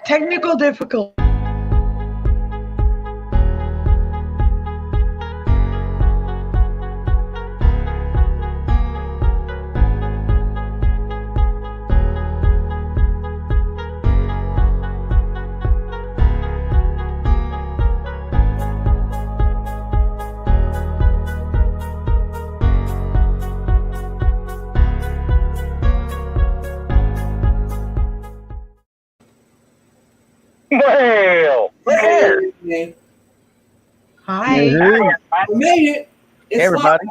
Technical difficulty. Well, we're here. Hey, Hi. we made it. It's Hey, everybody.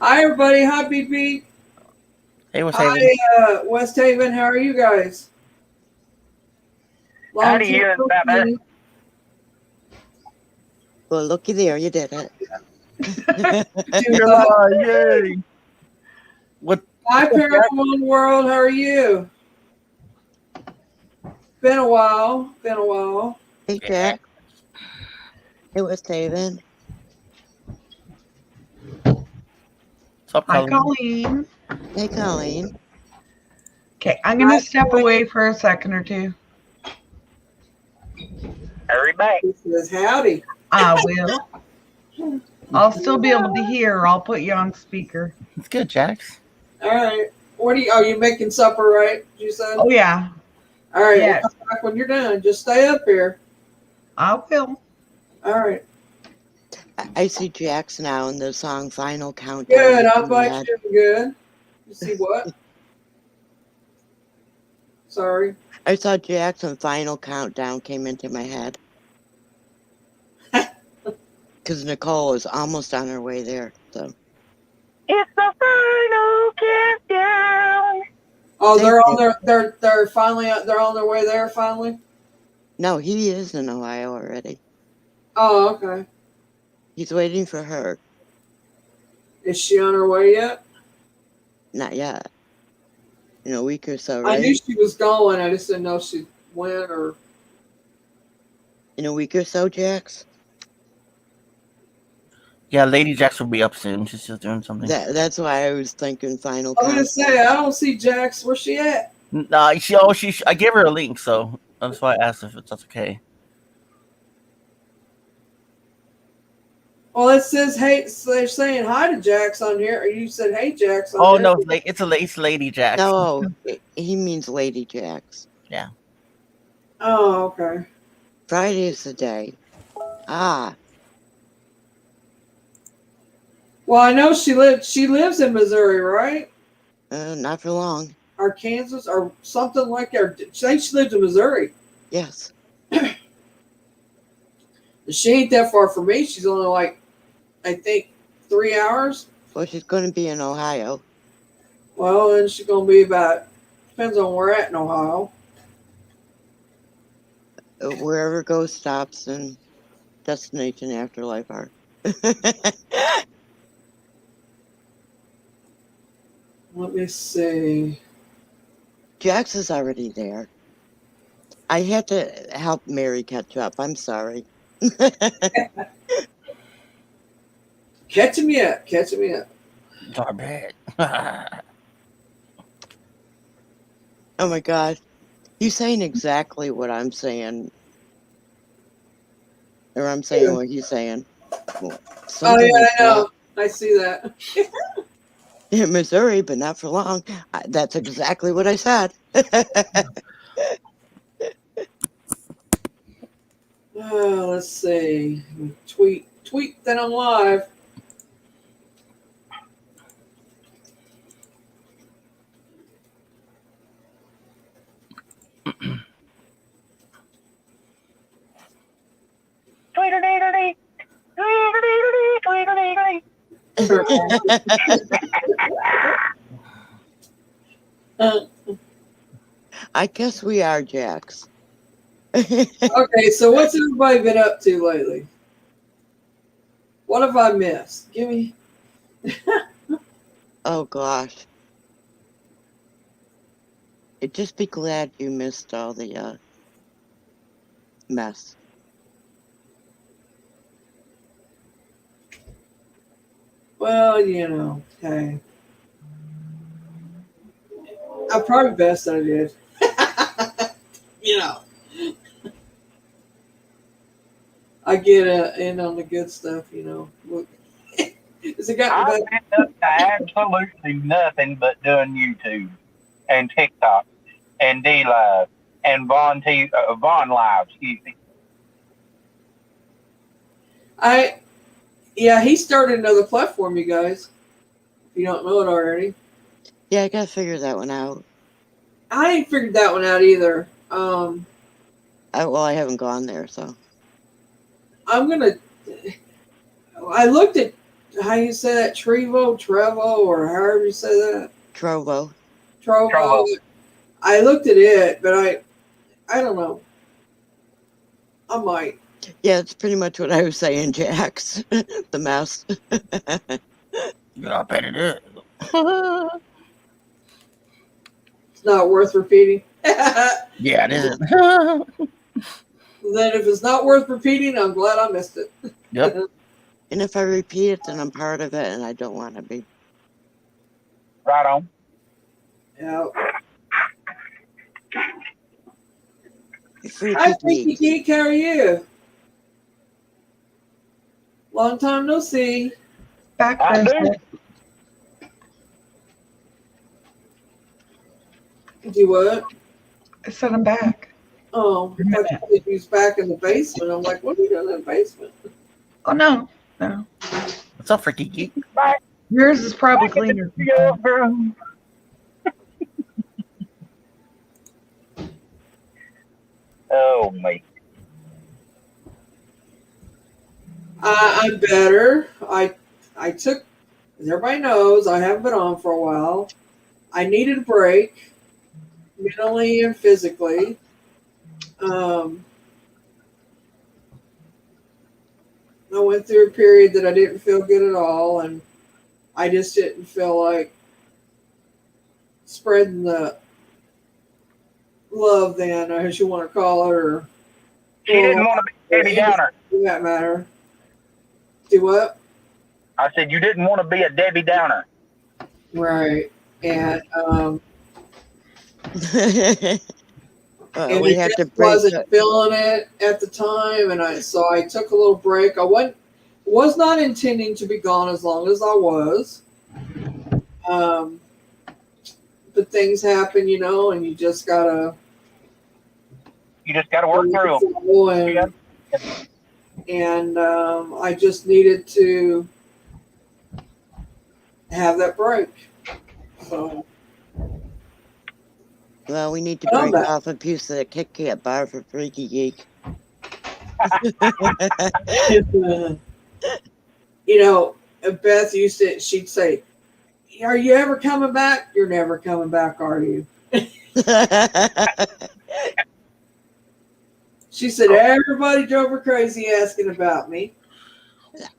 Hi, everybody. Hi, BP. Hey, what's Hi, happening? West Haven. How are you guys? Howdy, you and Batman. Well, looky there, you did it. Yay. What? Hi, Paranormal World. How are you? Been a while. Been a while. Hey, Jack. Hey, West Haven. What's up, Hi, Colleen? Colleen. Hey, Colleen. Okay, I'm going to step away for a second or two. Hurry back. He says, howdy. I will. I'll still be able to hear. I'll put you on speaker. It's good, Jax. All right. What are you making supper, right? You said? Oh, yeah. All right. Yes. We'll come back when you're done. Just stay up here. I will. All right. I see Jax now in the song Final Countdown. Good. I'm like you. Good. You see what? Sorry. I saw Jax and Final Countdown came into my head. Because Nicole is almost on her way there. So. It's the final countdown. Oh, they're finally they're on their way there finally. No, he is in Ohio already. Oh, okay. He's waiting for her. Is she on her way yet? Not yet. In a week or so, right? I knew she was going. I just didn't know if she went or. In a week or so, Jax? Yeah, Lady Jax will be up soon. She's just doing something. That's why I was thinking Final I was gonna say I don't see Jax. Where's she at? Nah, I gave her a link, so that's why I asked if that's okay. Well, it says hey. They're saying hi to Jax on here. Or you said hey Jax. Oh no, it's Lady Jax. No, he means Lady Jax. Yeah. Oh, okay. Friday is the day. Ah. Well, I know she lives in Missouri, right? Not for long. Or Kansas, or something like that. I think she lived in Missouri. Yes. She ain't that far from me. She's only like, I think, 3 hours. Well, she's going to be in Ohio. Well, then she's going to be about, depends on where at in Ohio. Wherever Ghost Stops and Destination Afterlife are. Let me see. Jax is already there. I had to help Mary catch up. I'm sorry. Catching me up. Catching me up. Darbhead. Oh my God. He's saying exactly what I'm saying. Or I'm saying what he's saying. Well, Oh, yeah, like I know. I see that. In Missouri, but not for long. That's exactly what I said. Oh, let's see. Tweet that I'm live. I guess we are, Jax. Okay, so what's everybody been up to lately? What have I missed? Give me. Oh gosh. Just be glad you missed all the mess. Well, you know, hey. I'm probably best I did. you know, I get in on the good stuff, you know. Look, is it got I've better? been up to absolutely nothing but doing YouTube and TikTok and D Live and Vaughn Live. Excuse me. Yeah, he started another platform, you guys. If you don't know it already. Yeah, I gotta figure that one out. I ain't figured that one out either. I haven't gone there, so. I'm gonna. I looked at how you say that, Trevo, or however you say that, Trovo. Trovo. Trovo. I looked at it, but I don't know. I might. Yeah, it's pretty much what I was saying, Jax. The mess. You know, I bet it is. It's not worth repeating. Yeah, it Then is. if it's not worth repeating, I'm glad I missed it. Yep. And if I repeat it, then I'm part of it, and I don't want to be. Right on. Yeah. Freaky Hi, Freaky geek. Geek. How are you? Long time no see. Back I do. Princess. Do what? I said I'm back. Oh, I thought he was back in the basement. I'm like, what are you doing in the basement? Oh no, no. What's up, Freaky Geek? Back, Yours is probably back in cleaner. the studio room. Oh, mate. I'm better. I took, as everybody knows, I haven't been on for a while. I needed a break, mentally and physically. I went through a period that I didn't feel good at all, and I just didn't feel like spreading the love, then, as you want to call it, or She didn't want to be Debbie Downer. for that matter. Do what? I said, you didn't want to be a Debbie Downer. Right. And Well, and we it had to just break. wasn't feeling it at the time, and I took a little break. I was not intending to be gone as long as I was, but things happen, you know, and you just gotta work through them. and I just needed to have that break. So Well, we need to I'm break back. off a piece of the Kit Kat bar for Freaky Geek. You know, Beth she'd say, "Are you ever coming back? You're never coming back, are you?" She said, everybody drove her crazy asking about me.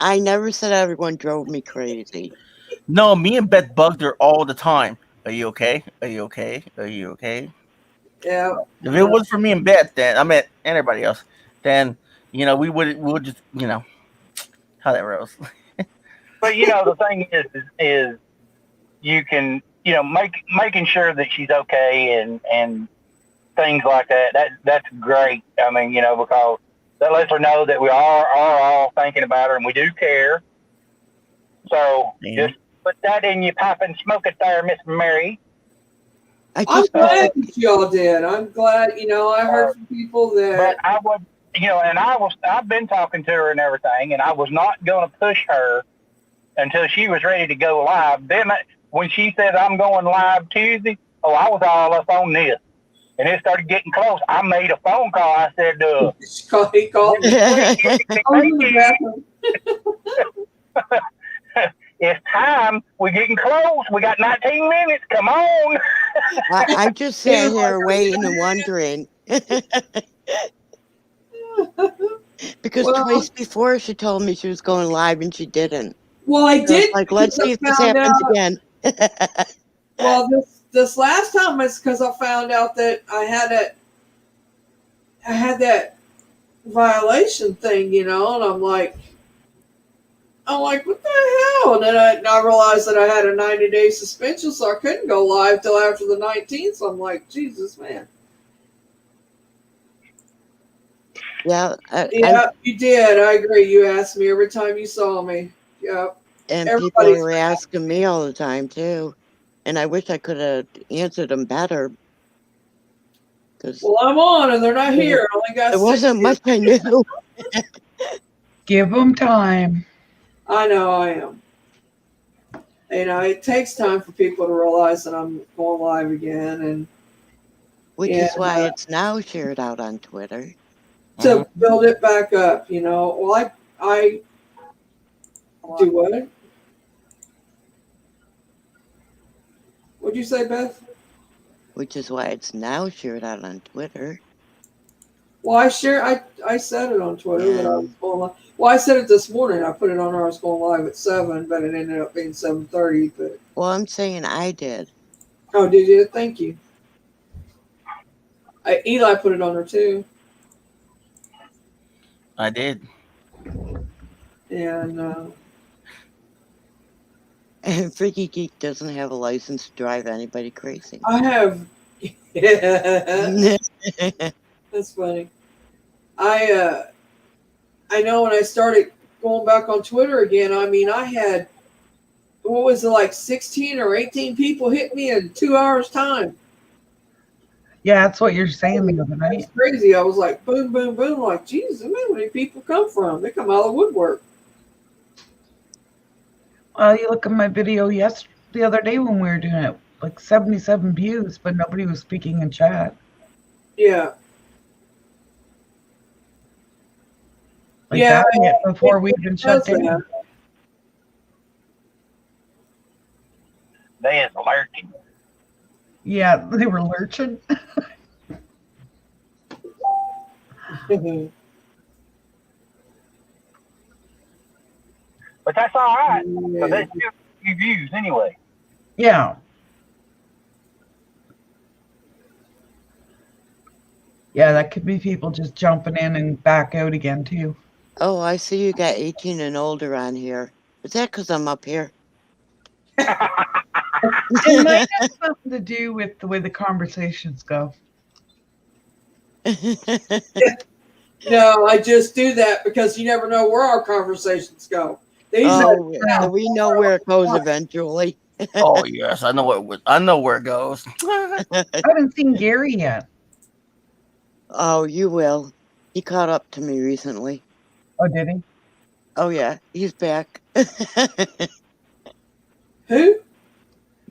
I never said everyone drove me crazy. No, me and Beth bugged her all the time. Are you okay? Are you okay? Are you okay? Yeah. If it was for me and Beth, then I mean, and everybody else, then we would just how that rose. But you know, the thing is you can making sure that she's okay and things like that. That's great. I mean, because that lets her know that we are all thinking about her and we do care. So just put that in your pipe and smoke it there, Miss Mary. I'm glad that y'all did. I'm glad, I heard from people that. But I would, and I've been talking to her and everything, and I was not going to push her until she was ready to go live. Then when she said I'm going live Tuesday, I was all up on this. And it started getting close. I made a phone call. I said, he called me. It's time. We're getting close. We got 19 minutes. Come on. I just sat here waiting and wondering. Because twice before she told me she was going live and she didn't. Well, I did. Like, let's see if this happens again. Well, this last time it's because I found out that I had that violation thing, and I'm like, what the hell? And then I realized that I had a 90-day suspension, so I couldn't go live till after the 19th. So I'm like, Jesus, man. Yeah, Yeah, you did. I agree. You asked me every time you saw me. Yep. and people Everybody's are asking me all the time too, and I wish I could have answered them better because well, I'm on, and they're not here. I only got there 6 wasn't here. much I knew. Give them time. I know I am. You know, it takes time for people to realize that I'm going live again, and Which yeah, is why it's now shared out on Twitter. to build it back up. You know, well, I do what? What'd you say, Beth? Which is why it's now shared out on Twitter. Well, I said it on Twitter that I Yeah. was going live. Well, I said it this morning. I put it on. I was going live at 7, but it ended up being 7:30. But Well, I'm saying I did. oh, did you? Thank you. Eli put it on there too, I did. and And Freaky Geek doesn't have a license to drive anybody crazy. I have. Yeah, that's funny. I know when I started going back on Twitter again. I mean, I had what was it, like 16 or 18 people hit me in 2 hours time. Yeah, that's what you're saying the other That's night. crazy. I was like, boom, boom, boom. Like, Jesus, man, where do people come from? They come out of the woodwork. Well, you look at my video the other day when we were doing it, like 77 views, but nobody was speaking in chat. Yeah. Like Yeah, that hit before we even shut does that. down. They is lurking. Yeah, they were lurching. But that's all right. So Yeah. that's still a few views anyway. Yeah. Yeah, that could be people just jumping in and back out again too. Oh, I see you got 18 and older on here. Is that because I'm up here? It might have something to do with the way the conversations go. No, I just do that because you never know where our conversations go. These Oh, are we know where it goes eventually. Oh yes, I know where it goes. I haven't seen Gary yet. Oh, you will. He caught up to me recently. Oh, did he? Oh, yeah, he's back. who?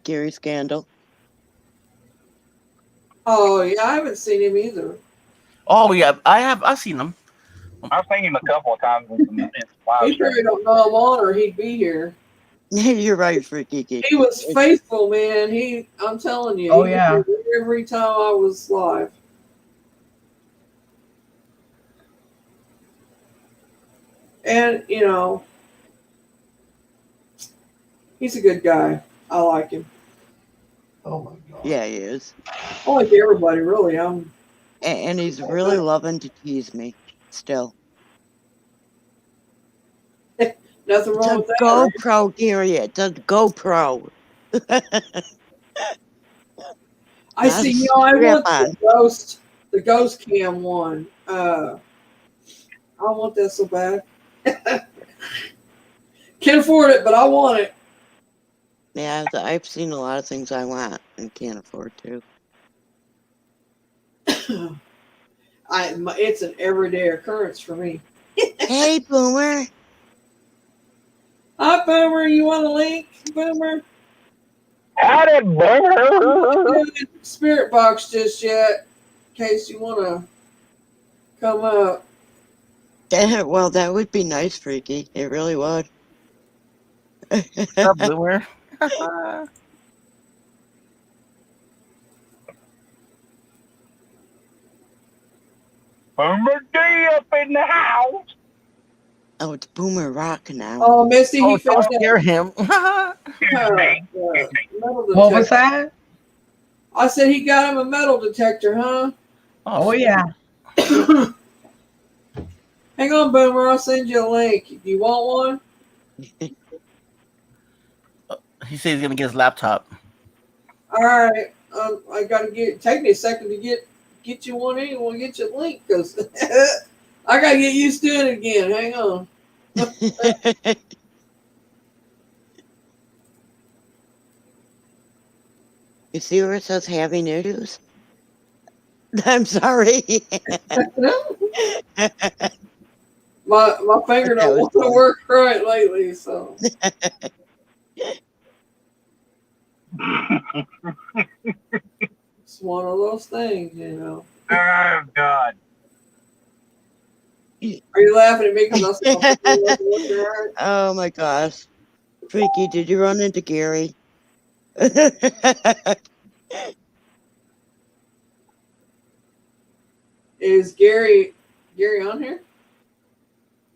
Gary Scandal. Oh, yeah, I haven't seen him either. Oh yeah, I've seen them. I've seen him a couple of times in some live He probably streams. don't know I'm on or he'd be here. You're right, Freaky Geek. He was faithful, man. I'm telling you. Oh, he yeah. was here every time I was live. And, you know, he's a good guy. I like him. Oh my god. Yeah, he is. I like everybody, really. And he's really loving to tease me still. Nothing wrong with It's a that. Right? GoPro, Gary. It's a GoPro. I see. You know, I want the ghost cam one. I want that so bad. Can't afford it, but I want it. Yeah, I've seen a lot of things I want and can't afford to. It's an everyday occurrence for me. Hey, Boomer. Hi, Boomer. You want a link, Boomer? Howdy, Boomer. Spirit box just yet, in case you want to come up. Well, that would be nice, Freaky. It really would. Up, Boomer. Boomer D up in the house. Oh, it's Boomer Rock now. Oh, Misty, he Oh, fixed don't that. scare him. Excuse me. Metal What was detector. that? I said he got him a metal detector, huh? Oh yeah. Hang on, Boomer. I'll send you a link. Do you want one? He says he's gonna get his laptop. All right. I gotta take me a second to get you one anyway. Get you a link because I gotta get used to it again. Hang on. You see where it says having issues? I'm sorry. My finger That don't was want to fun. work right lately, so it's one of those things, you know. Oh God. Are you laughing at me because I said my finger wasn't working right? Oh my gosh. Freaky, did you run into Gary? Is Gary on here?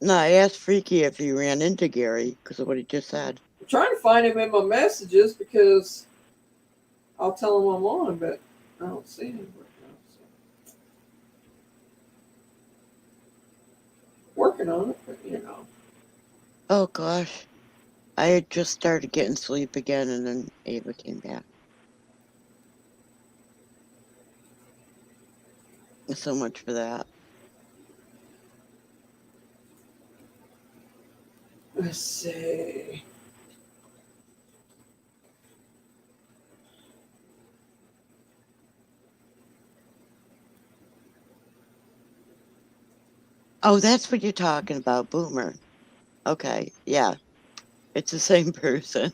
No, I asked Freaky if he ran into Gary because of what he just said. I'm trying to find him in my messages because I'll tell him I'm on, but I don't see him right now. So. Working on it, but you know. Oh gosh. I had just started getting sleep again and then Ava came back. So much for that. Let's see. Oh, that's what you're talking about, Boomer. Okay, yeah. It's the same person.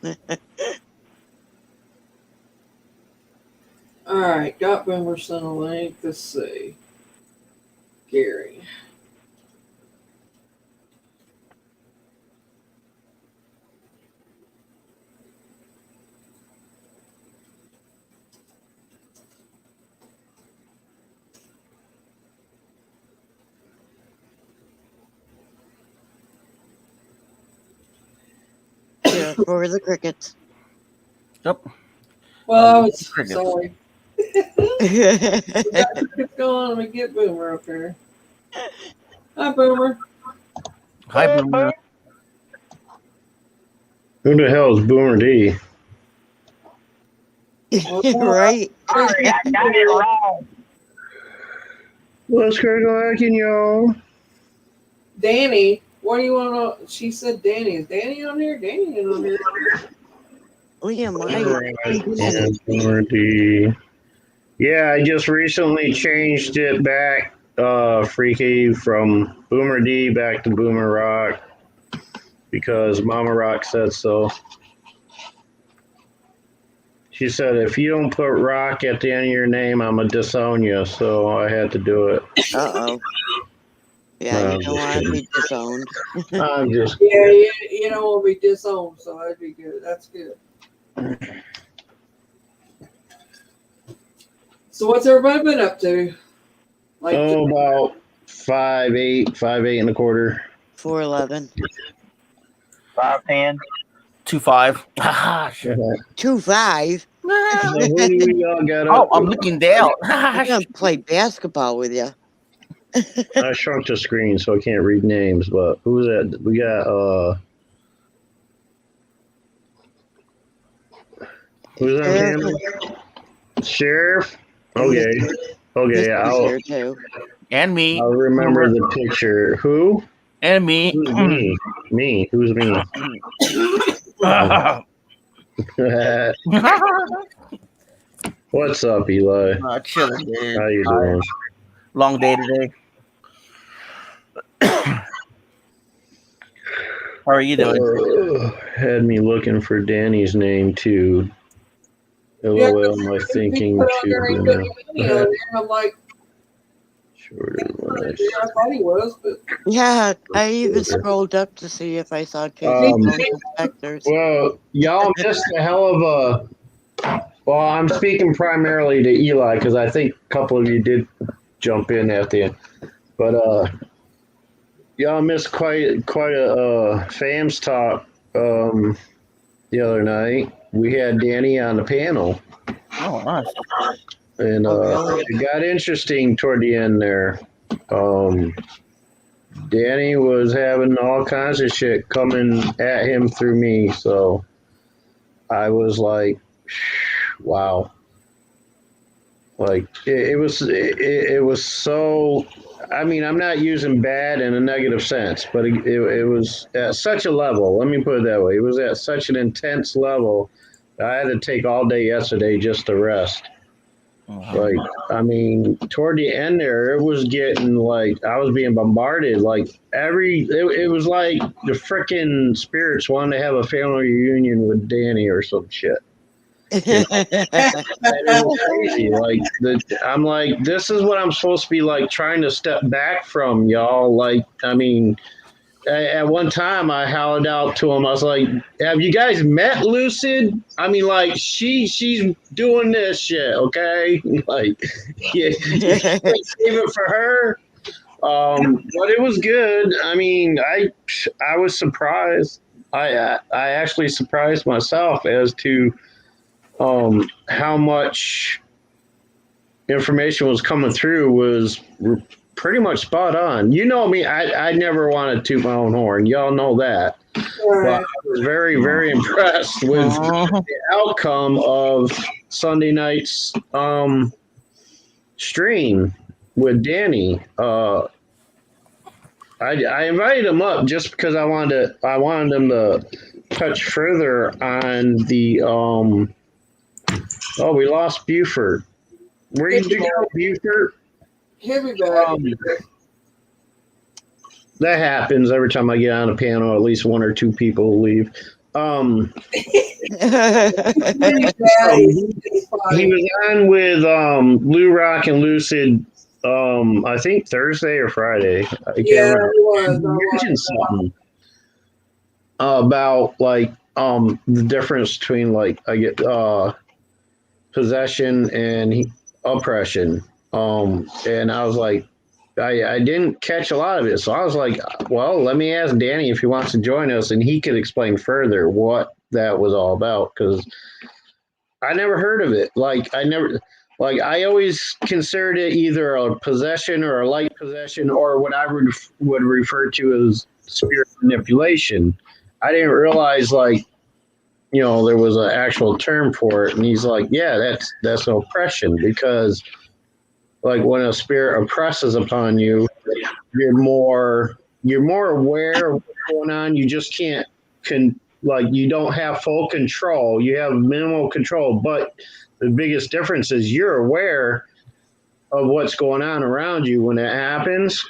All right, got Boomer sent a link. Let's see. Gary. Yeah, for the crickets. Yep. Well, I was Crickets. sorry. We got crickets going. Let me get Boomer up here. Hi, Boomer. Hi, Boomer. Who the hell is Boomer D? Right? Sorry, I got it wrong. What's cracking, y'all? Danny. What do you want to? She said Danny. Is Danny on here? Danny ain't on here. Liam, why? Yeah, Boomer D. Yeah, I just recently changed it back, Freaky, from Boomer D back to Boomer Rock because Mama Rock said so. She said, if you don't put Rock at the end of your name, I'm going to disown you. So I had to do it. Uh-oh. Yeah, No, you I'm don't just want to kidding. be disowned. I'm just Yeah, kidding. you don't want to be disowned, so that'd be good. That's good. So what's everybody been up to? Like, Oh, about 5'8", 5'8 1/4. 411. 5'10". 2-5. Ah, shit. 2-5. So who do we all got Oh, up I'm to? looking down. I'm gonna play basketball with you. I shrunk the screen so I can't read names, but who's that? We got who's on camera? Sheriff? Okay. Okay, Misty's here too. And me. I'll remember the picture. Who? And me. Who's me? Me. Who's me? What's up, Eli? Chilling, dude. How you doing? Long day today. How are you doing? Had me looking for Danny's name too. yeah, LOL, my thinking put on there, he put too. Danny on there. I'm like, Shorter Danny's when not I there. I thought he was, but Yeah, I even scrolled up to see if I saw Chasing Bones Inspectors. Well, y'all missed a hell of a. Well, I'm speaking primarily to Eli because I think a couple of you did jump in at the end, but y'all missed quite a fams talk the other night. We had Danny on the panel, Oh, nice. and really? it got interesting toward the end there. Danny was having all kinds of shit coming at him through me, so I was like, wow. Like it was so. I mean, I'm not using bad in a negative sense, but it was at such a level. Let me put it that way. It was at such an intense level. I had to take all day yesterday just to rest. Like, I mean, toward the end there, it was getting like I was being bombarded. Like it was like the freaking spirits wanted to have a family reunion with Danny or some shit. You know? And it was crazy. Like I'm like, this is what I'm supposed to be like trying to step back from, y'all. Like, I mean, at one time I howled out to him. I was like, "Have you guys met Lucid? I mean, like she's doing this shit, okay? Like, yeah, save it for her." But it was good. I mean, I was surprised. I actually surprised myself as to how much information was coming through was pretty much spot on. You know me, I never want to toot my own horn. Y'all know that. But I was very, very impressed with the outcome of Sunday night's stream with Danny. I invited him up just because I wanted him to touch further on the oh, we lost Buford. Where did you go, Buford? He'll be back. That happens every time I get on a panel. At least one or two people leave. He was on with Lou Rock and Lucid. I think Thursday or Friday. I can't remember. He mentioned something about like the difference between like I get possession and oppression. And I was like, I didn't catch a lot of it. So I was like, well, let me ask Danny if he wants to join us and he could explain further what that was all about. Because I never heard of it. I always considered it either a possession or a light possession or what I would refer to as spirit manipulation. I didn't realize there was an actual term for it. And he's like, yeah, that's oppression because like when a spirit oppresses upon you, you're more aware of what's going on. You just can't you don't have full control. You have minimal control, but the biggest difference is you're aware of what's going on around you when it happens.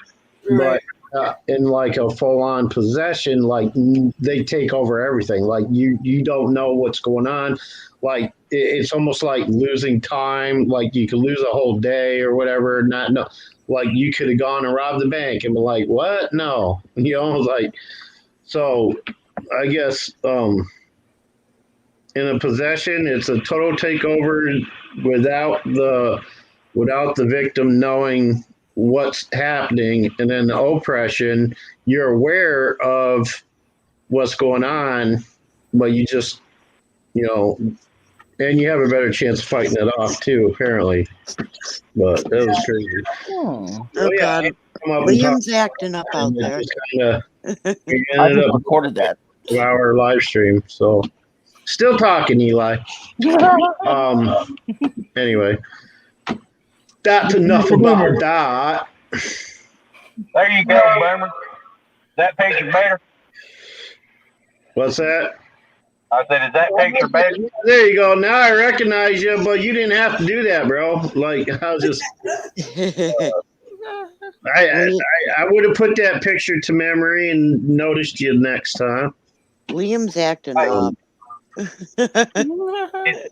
Right. But in like a full-on possession, like they take over everything. Like you don't know what's going on. Like it's almost like losing time. Like you could lose a whole day or whatever. Not know. Like you could have gone and robbed the bank and be like, what? No, like. So I guess in a possession, it's a total takeover without the victim knowing what's happening. And then the oppression, you're aware of what's going on, but you just, and you have a better chance of fighting it off too, apparently. But that was crazy. Oh God. Liam's acting up out there. I just recorded that. Our live stream, so still talking, Eli. Anyway, that's enough about that. There you go, Boomer. That picture better? What's that? I said, is that picture better? There you go. Now I recognize you, but you didn't have to do that, bro. Like I was just. I would have put that picture to memory and noticed you next time. Liam's acting up. By the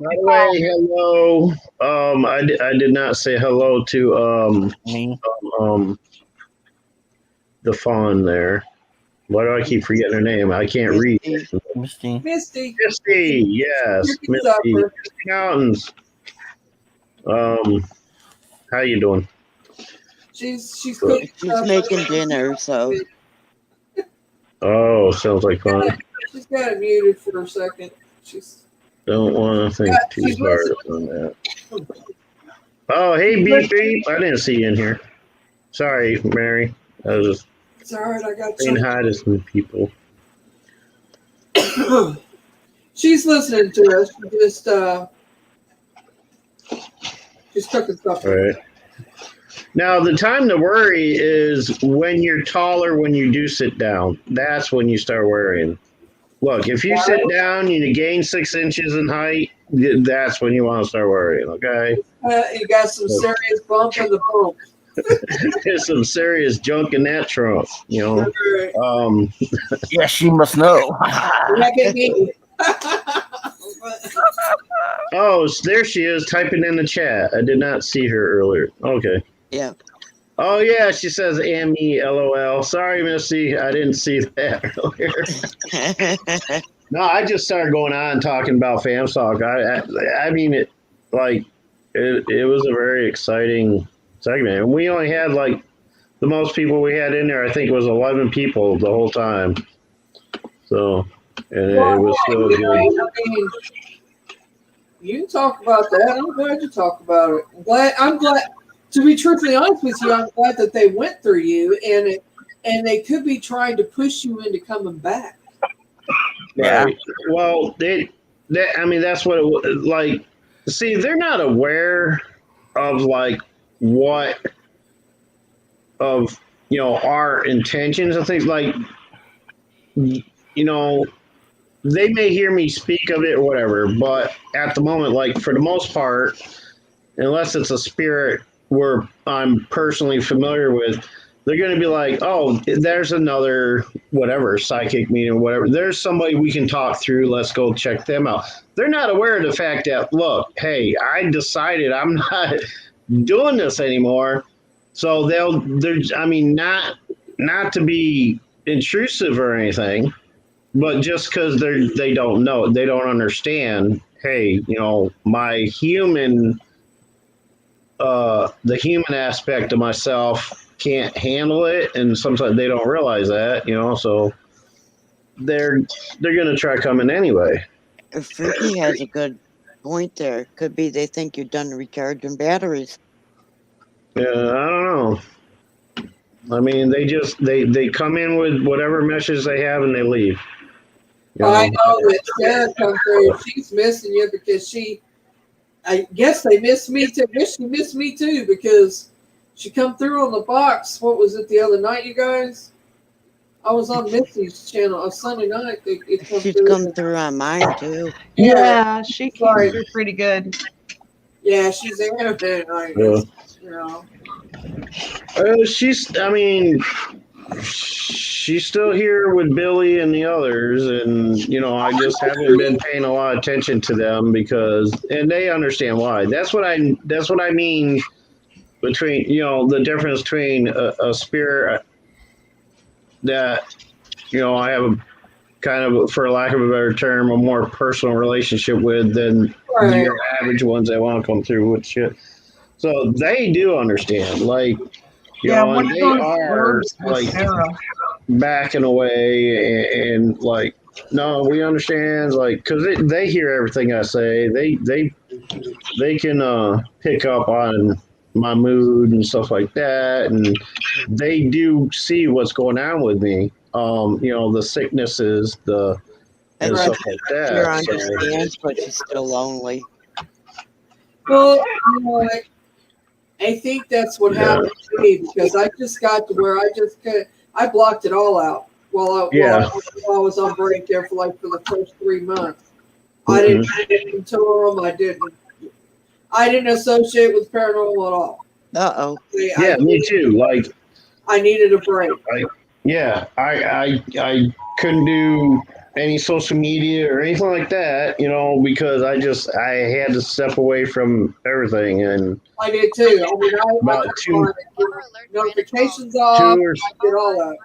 way, hello. I did not say hello to the fawn there. Why do I keep forgetting her name? I can't read. Misty. Yes, Misty Mountains. How you doing? She's cooking. She's making dinner, so. Oh, sounds like fun. She's got it muted for a second. Don't want to think too hard on that. Oh, hey, Beep Beep. I didn't see you in here. Sorry, Mary. I was just it's all right. I got saying hi to some people. She's listening to us. Just She's cooking something. Right. Now, the time to worry is when you're taller, when you do sit down. That's when you start worrying. Look, if you sit down, you gain 6 inches in height, that's when you want to start worrying, okay? You got some serious bump in the bump. There's some serious junk in that trunk, you know. Yeah, she must know. Oh, there she is typing in the chat. I did not see her earlier. Okay. Yeah. Oh yeah, she says "me LOL." Sorry, Missy, I didn't see that earlier. No, I just started going on talking about FamStalk. I mean, it was a very exciting segment, and we only had like the most people we had in there. I think was 11 people the whole time. So, and it was so good. I mean, you can talk about that. I'm glad you talk about it. I'm glad. To be truthfully honest with you, I'm glad that they went through you, and they could be trying to push you into coming back. Yeah. Right. Well, I mean, that's what it was like. See, they're not aware of like what of our intentions and things like they may hear me speak of it or whatever, but at the moment, like for the most part, unless it's a spirit where I'm personally familiar with, they're going to be like, oh, there's another whatever psychic meeting or whatever. There's somebody we can talk through. Let's go check them out. They're not aware of the fact that, look, hey, I decided I'm not doing this anymore. So they're I mean, not to be intrusive or anything, but just because they don't know, they don't understand. Hey, my human. The human aspect of myself can't handle it, and sometimes they don't realize that, so they're gonna try coming anyway. Freaky has a good point there. Could be they think you're done recharging batteries. Yeah, I don't know. I mean, they come in with whatever message they have and they leave. I know that Sarah come through. She's missing you because I guess they missed me too. I guess she missed me too because she come through on the box. What was it the other night, you guys? I was on Missy's channel on Sunday night. She's come through on mine too. Yeah, she came through pretty good. Yeah, she's there in a bit. She's still here with Billy and the others, and I just haven't been paying a lot of attention to them and they understand why. That's what I mean between the difference between a spirit that I have a kind of, for lack of a better term, a more personal relationship with than your average ones that want to come through with shit. So they do understand, like. And they are like backing away and like, no, we understand, like, because they hear everything I say. They can pick up on my mood and stuff like that, and they do see what's going on with me. The sicknesses, and stuff like that. She understands, but she's still lonely. Well, I think that's what happened to me because I just got to where I blocked it all out while I was on break there for the first 3 months. Mm-hmm. I didn't tour them. I didn't associate with paranormal at all. Yeah, me too. Like, I needed a break. I couldn't do any social media or anything like that, because I had to step away from everything. And I did too. I mean, about notifications off. I did all that.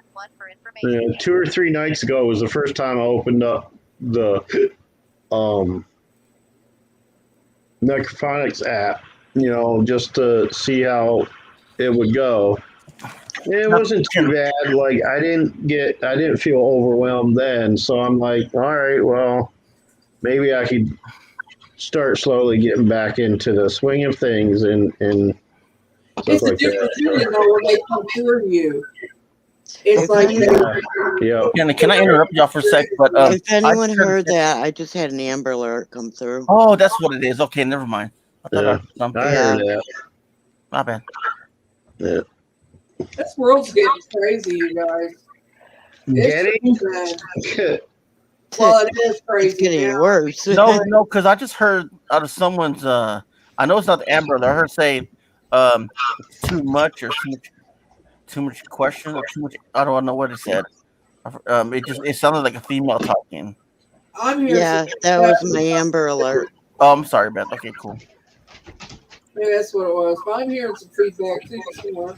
2 or 3 nights ago was the first time I opened up the Necrophonics app, just to see how it would go. It wasn't too bad. Like, I didn't feel overwhelmed then. So I'm like, all right, well, maybe I could start slowly getting back into the swing of things and it's stuff like that. When they come through you. It's like, Can I interrupt y'all for a sec? But if anyone heard that, I just had an Amber Alert come through. Oh, that's what it is. Okay, never mind. I thought I heard I something. heard that. My bad. Yeah. This world's getting crazy, you guys. Getting? Well, it is It's crazy getting now. worse. No, because I just heard out of someone's. I know it's not the Amber Alert. I heard say, it's too much or too much question or too much. I don't know what it said. It sounded like a female talking. I'm here. Yeah, that was my Amber Alert. Oh, I'm sorry, Beth. Okay, cool. Maybe that's what it was. But I'm hearing some feedback too, sure.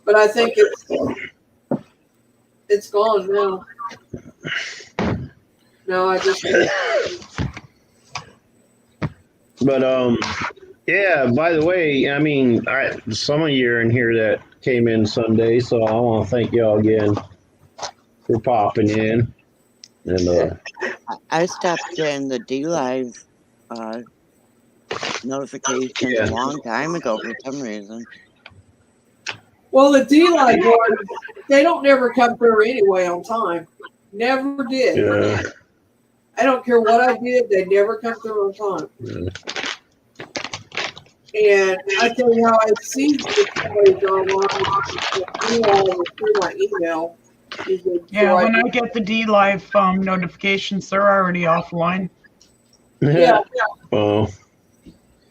But I think it's gone now. No, I just. But yeah. By the way, I mean, some of you are in here that came in Sunday, so I want to thank y'all again for popping in. And I stopped getting the D Live notifications a long time ago for some reason. Well, the D-Line board, they don't never come through anyway on time. Never did. yeah, I don't care what I did, they never come through on time. yeah. And I tell you how I see this plays online through my email. Yeah, when I get the D Live notifications, they're already offline. Yeah. Oh.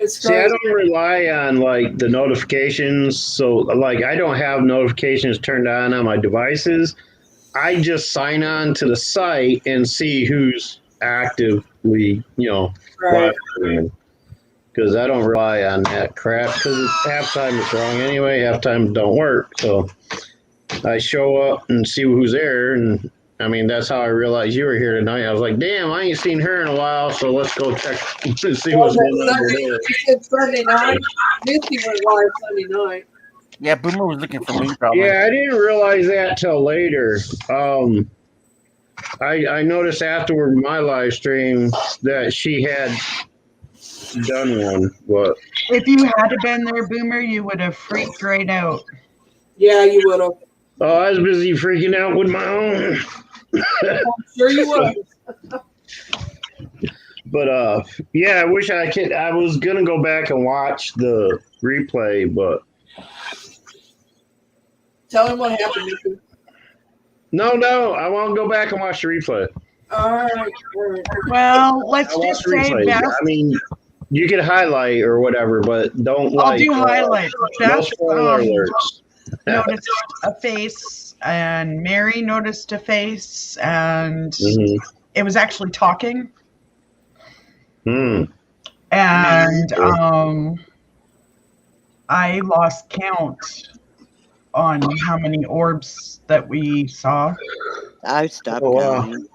It's See, I crazy. don't rely on like the notifications. So, like, I don't have notifications turned on my devices. I just sign on to the site and see who's actively, Right. live. Because I don't rely on that crap. Because half time it's wrong anyway. Half time don't work. So I show up and see who's there, and I mean that's how I realized you were here tonight. I was like, damn, I ain't seen her in a while, so let's go check and see what's going on over there. You said Sunday night. Misty went live Sunday night. Yeah, Boomer was looking for me probably. Yeah, I didn't realize that till later. I noticed afterward my live stream that she had done one, but If you had been there, Boomer, you would have freaked right out. Yeah, you would have. I was busy freaking out with my own. I'm sure you would. But yeah, I wish I could. I was gonna go back and watch the replay, but Tell him what happened. Mickey. no, I won't go back and watch the replay. All right. Well, let's I watch just the say replay. Beth. I mean, you could highlight or whatever, but don't I'll do highlights. No Beth spoiler alerts. noticed a face, and Mary noticed a face, and Mhm. it was actually talking. Hmm. And I lost count on how many orbs that we saw. I stopped Oh, wow. counting.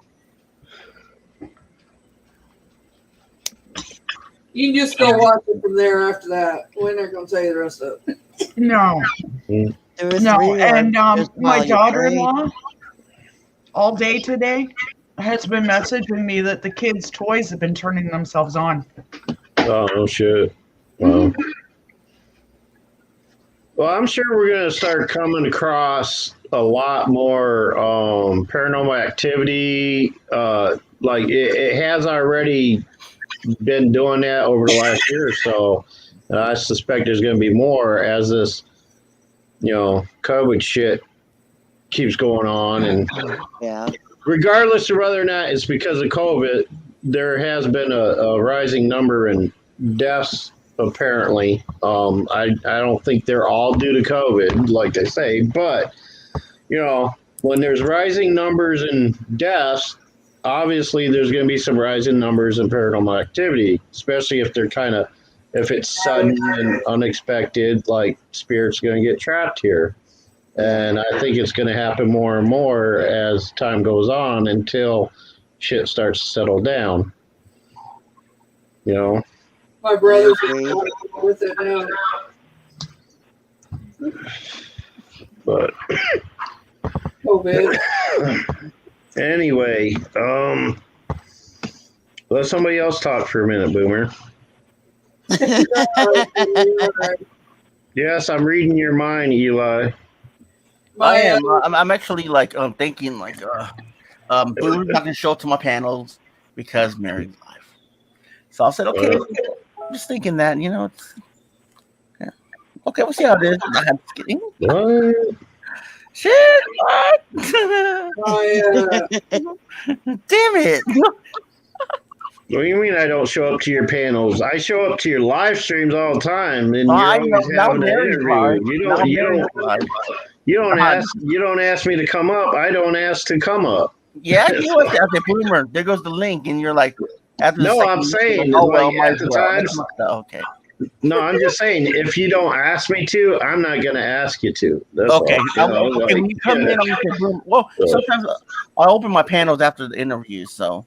You can just go watch it from there after that. We're not going to tell you the rest of it. No, There was no, three and just my while you daughter-in-law all day today has been messaging me that the kids' toys have been turning themselves on. Oh, no shit. Wow. Well, I'm sure we're going to start coming across a lot more paranormal activity. Like it has already been doing that over the last year or so. I suspect there's going to be more as this, COVID shit keeps going on. And Yeah. regardless of whether or not it's because of COVID, there has been a rising number in deaths. Apparently, I don't think they're all due to COVID, like they say, but when there's rising numbers in deaths, obviously there's going to be some rising numbers in paranormal activity, especially if if it's sudden and unexpected, like spirits going to get trapped here. And I think it's going to happen more and more as time goes on until shit starts to settle down. My brother's Agreed. with it now. But COVID. anyway, let somebody else talk for a minute, Boomer. Yes, I'm reading your mind, Eli. I am. I'm actually like thinking Boomer's not gonna show up to my panels because Mary's live. So I said, okay, I'm just thinking that, it's yeah. Okay, we'll see how it is. I had skidding. What? Shit, what? I, Damn it. What do you mean I don't show up to your panels? I show up to your live streams all the time, and I you're know. always Now having an Mary's live. interview. Now Mary's live. You don't ask me to come up. I don't ask to come up. Yeah, you know what? I said, Boomer, there goes the link. And you're like, after the No, second, I'm saying, oh, well, like, might at as the well. times. Okay. No, I'm just saying, if you don't ask me to, I'm not going to ask you to. That's Okay. all. Okay, when you come in, I'm going to say, Boomer. Well, sometimes I open my panels after the interviews, so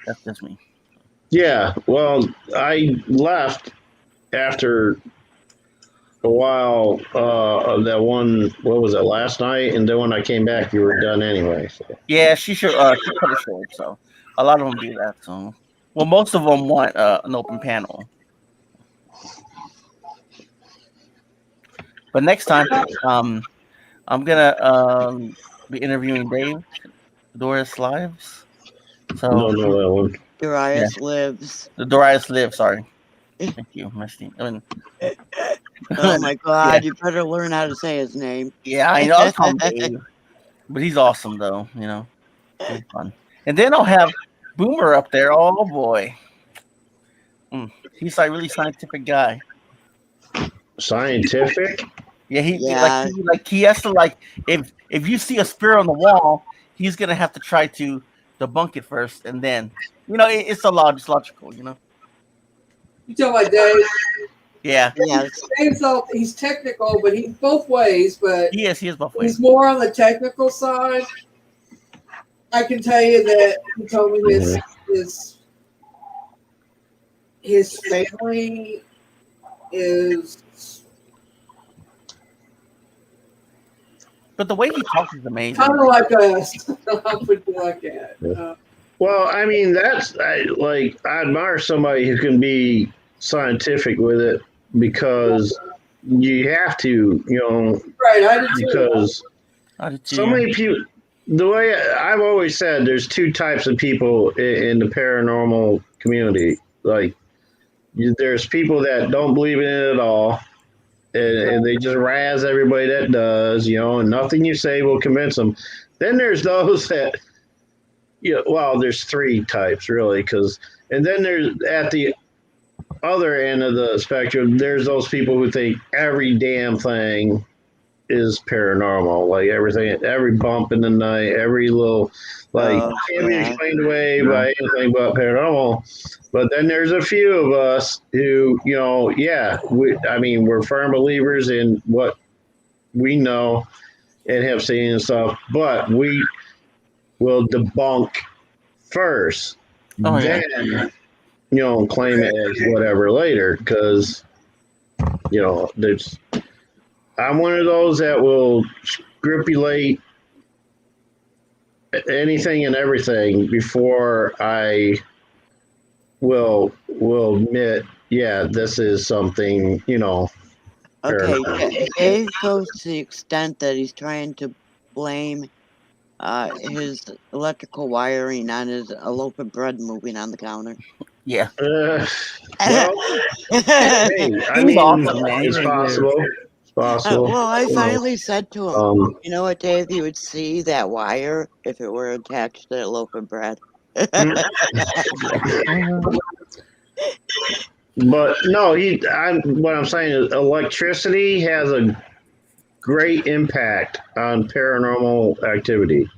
that's just me. Yeah, well, I left after a while of that one. What was it, last night? And then when I came back, you were done anyway. So. Yeah, she cut it short. So a lot of them do that. So, well, most of them want an open panel. But next time, I'm gonna be interviewing Dave, Doris Lives. So No, that one. Darius lives. The Darius Lives. Sorry, thank you, Misty. I mean, Oh my God! You better learn how to say his name. Yeah, I know. I call him Dave, but he's awesome though. He's fun. And then I'll have Boomer up there. Oh boy, he's like a really scientific guy. Scientific? Yeah, he has to if you see a spear on the wall, he's gonna have to try to debunk it first, and then it's logical. you talking about Dave? Yeah. Yes. He's technical, but he's both ways. But He is both ways. He's more on the technical side. I can tell you that he told me his family is. But the way he talks is amazing. Kind of like us. I'll put it like that. Well, I mean, I admire somebody who can be scientific with it, because you have to, Right, I do because so many people. The way I've always said, there's two types of people in the paranormal community. Like, there's people that don't believe in it at all, and they just razz everybody that does, and nothing you say will convince them. Then there's those that, there's three types really, and then there's at the other end of the spectrum, there's those people who think every damn thing is paranormal, like every bump in the night, every little, can't be explained away by anything but paranormal. But then there's a few of us who, we're firm believers in what we know and have seen and stuff, but we will debunk first, then claim it as whatever later, because I'm one of those that will scrupulate anything and everything before I will admit, this is something, Okay, Dave goes to the extent that he's trying to blame his electrical wiring on his loaf of bread moving on the counter. Yeah. Hey, I mean, awesome, man. It's possible. Well, I finally said to him, you know what, Dave? You would see that wire if it were attached to that loaf of bread. But no, what I'm saying is electricity has a great impact on paranormal activity.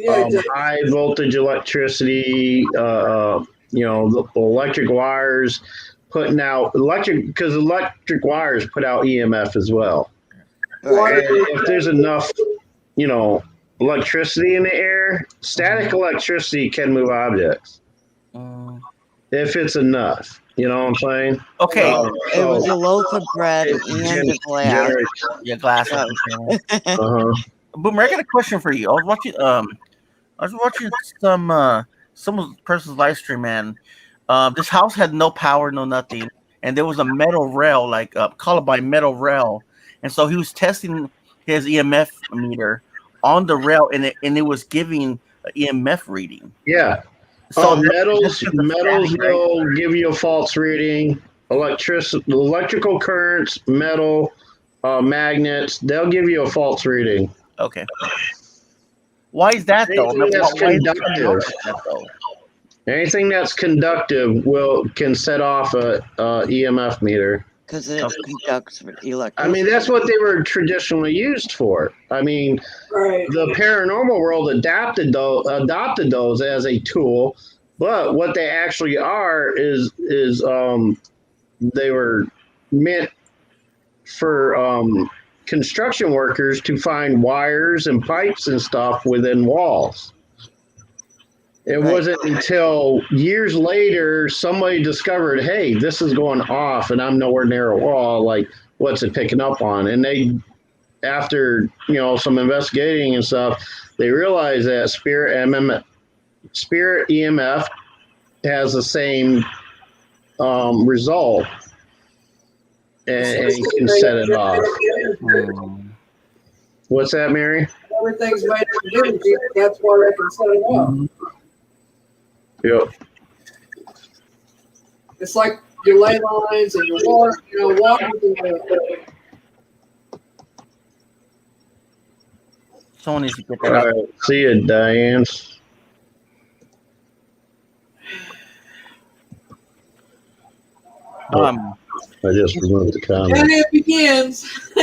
High voltage electricity, the electric wires putting out because electric wires put out EMF as well. Right. And if there's enough, electricity in the air, static electricity can move objects. If it's enough. You know what I'm saying? Okay. It was a loaf of bread and a glass. Yeah, glass. Boomer, I got a question for you. I was watching some person's live stream, man. This house had no power, no nothing, and there was a metal rail, like colored by metal rail, and so he was testing his EMF meter on the rail, and it was giving an EMF reading. Yeah. So that's metals just the metals static, right? will give you a false reading. Electrical currents, metal, magnets, they'll give you a false reading. Okay. Why is that though? Anything that's Why is it coming off conductive, like that though? anything that's conductive can set off a EMF meter. Because it conducts I electricity. mean, that's what they were traditionally used for. I mean, Right. the paranormal world adopted those as a tool, but what they actually are is they were meant for construction workers to find wires and pipes and stuff within walls. It Right. wasn't until years later somebody discovered, hey, this is going off and I'm nowhere near a wall. Like, what's it picking up on? And they, after some investigating and stuff, they realized that spirit EMF has the same result, and you can set it off. What's that, Mary? Everything's made of energy. That's why they can set it off. Yep. It's like your ley lines and your water. Water. Someone needs to get All that up. right. See you, Diane. I just removed the comment. And it begins. I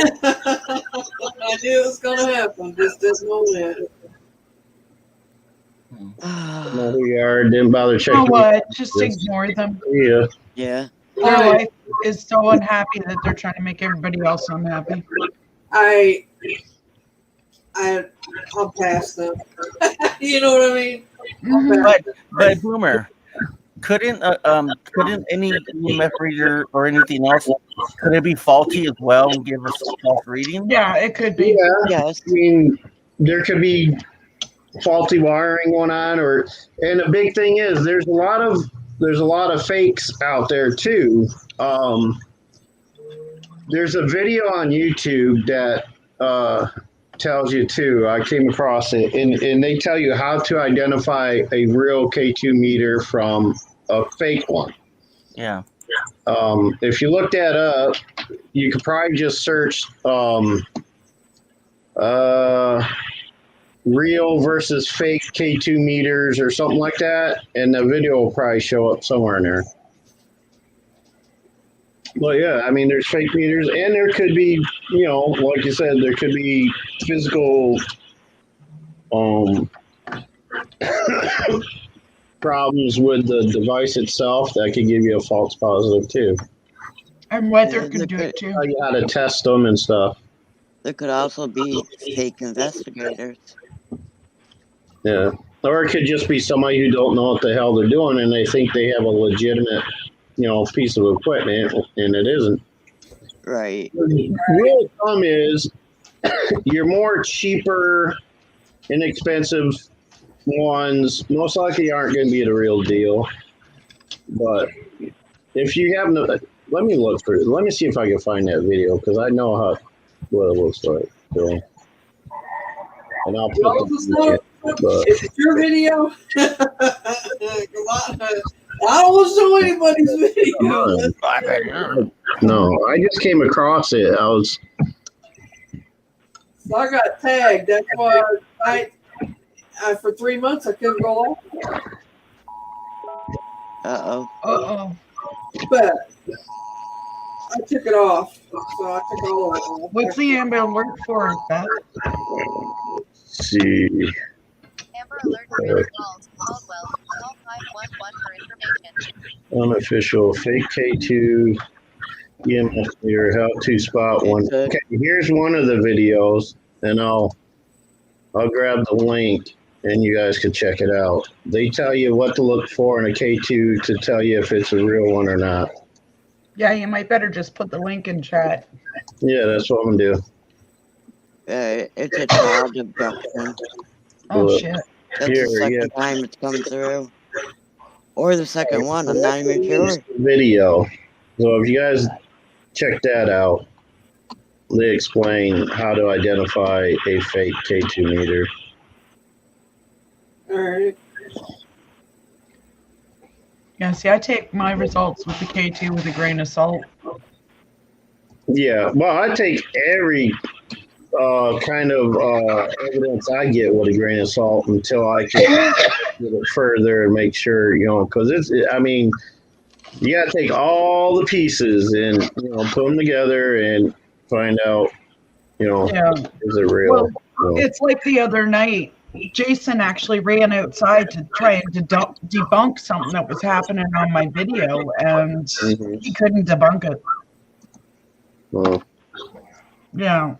knew it was going to happen. Just this moment. Know who you are. Didn't bother You checking. know what? Just ignore them. Yeah. Yeah. Their life is so unhappy that they're trying to make everybody else unhappy. I'll pass them. You know what I mean? Mhm. But Boomer, couldn't any EMF reader or anything else, could it be faulty as well and give us a false reading? Yeah, it could be. Yeah. Yes. I mean, there could be faulty wiring going on, and the big thing is there's a lot of fakes out there too. There's a video on YouTube that tells you too. I came across it, and they tell you how to identify a real K2 meter from a fake one. Yeah. If you look that up, you could probably just search real versus fake K2 meters or something like that, and the video will probably show up somewhere in there. Well, yeah, I mean, there's fake meters, and there could be, like you said, there could be physical problems with the device itself that could give you a false positive too. And weather Yeah, could do it too. Tell you how to test them and stuff. There could also be fake investigators. Yeah. Or it could just be somebody who don't know what the hell they're doing and they think they have a legitimate, piece of equipment, and it isn't. Right. The rule of thumb is your more cheaper, inexpensive ones most likely aren't going to be the real deal. But if you have no, let me look for it. Let me see if I can find that video because I know what it looks like. So, and I'll put the Is it your video? Come on. I don't want to show anybody's video. No, I just came across it. So I got tagged. That's why I for 3 months I couldn't go off. Uh-oh. But I took it off. So I took all of it off. What's the Amber Alert for, Beth? Let's see. Amber Alert for calls. Caldwell. Call 511 for information. Unofficial fake K2 EMF meter, how to spot one. Okay, here's one of the videos, and I'll grab the link and you guys can check it out. They tell you what to look for in a K2 to tell you if it's a real one or not. Yeah, you might better just put the link in chat. Yeah, that's what I'm gonna do. It's a child abduction. Oh, shit. That's the second time it's come through. Or the second one, I'm not even sure. Video. So if you guys check that out, they explain how to identify a fake K2 meter. All right. Yeah, see, I take my results with the K2 with a grain of salt. Yeah, well, I take every kind of evidence I get with a grain of salt until I can get it further and make sure, because I mean, you got to take all the pieces and, put them together and find out, Yeah. is it real? It's like the other night, Jason actually ran outside to try and debunk something that was happening on my video, and Mhm. he couldn't debunk it. Well, Yeah.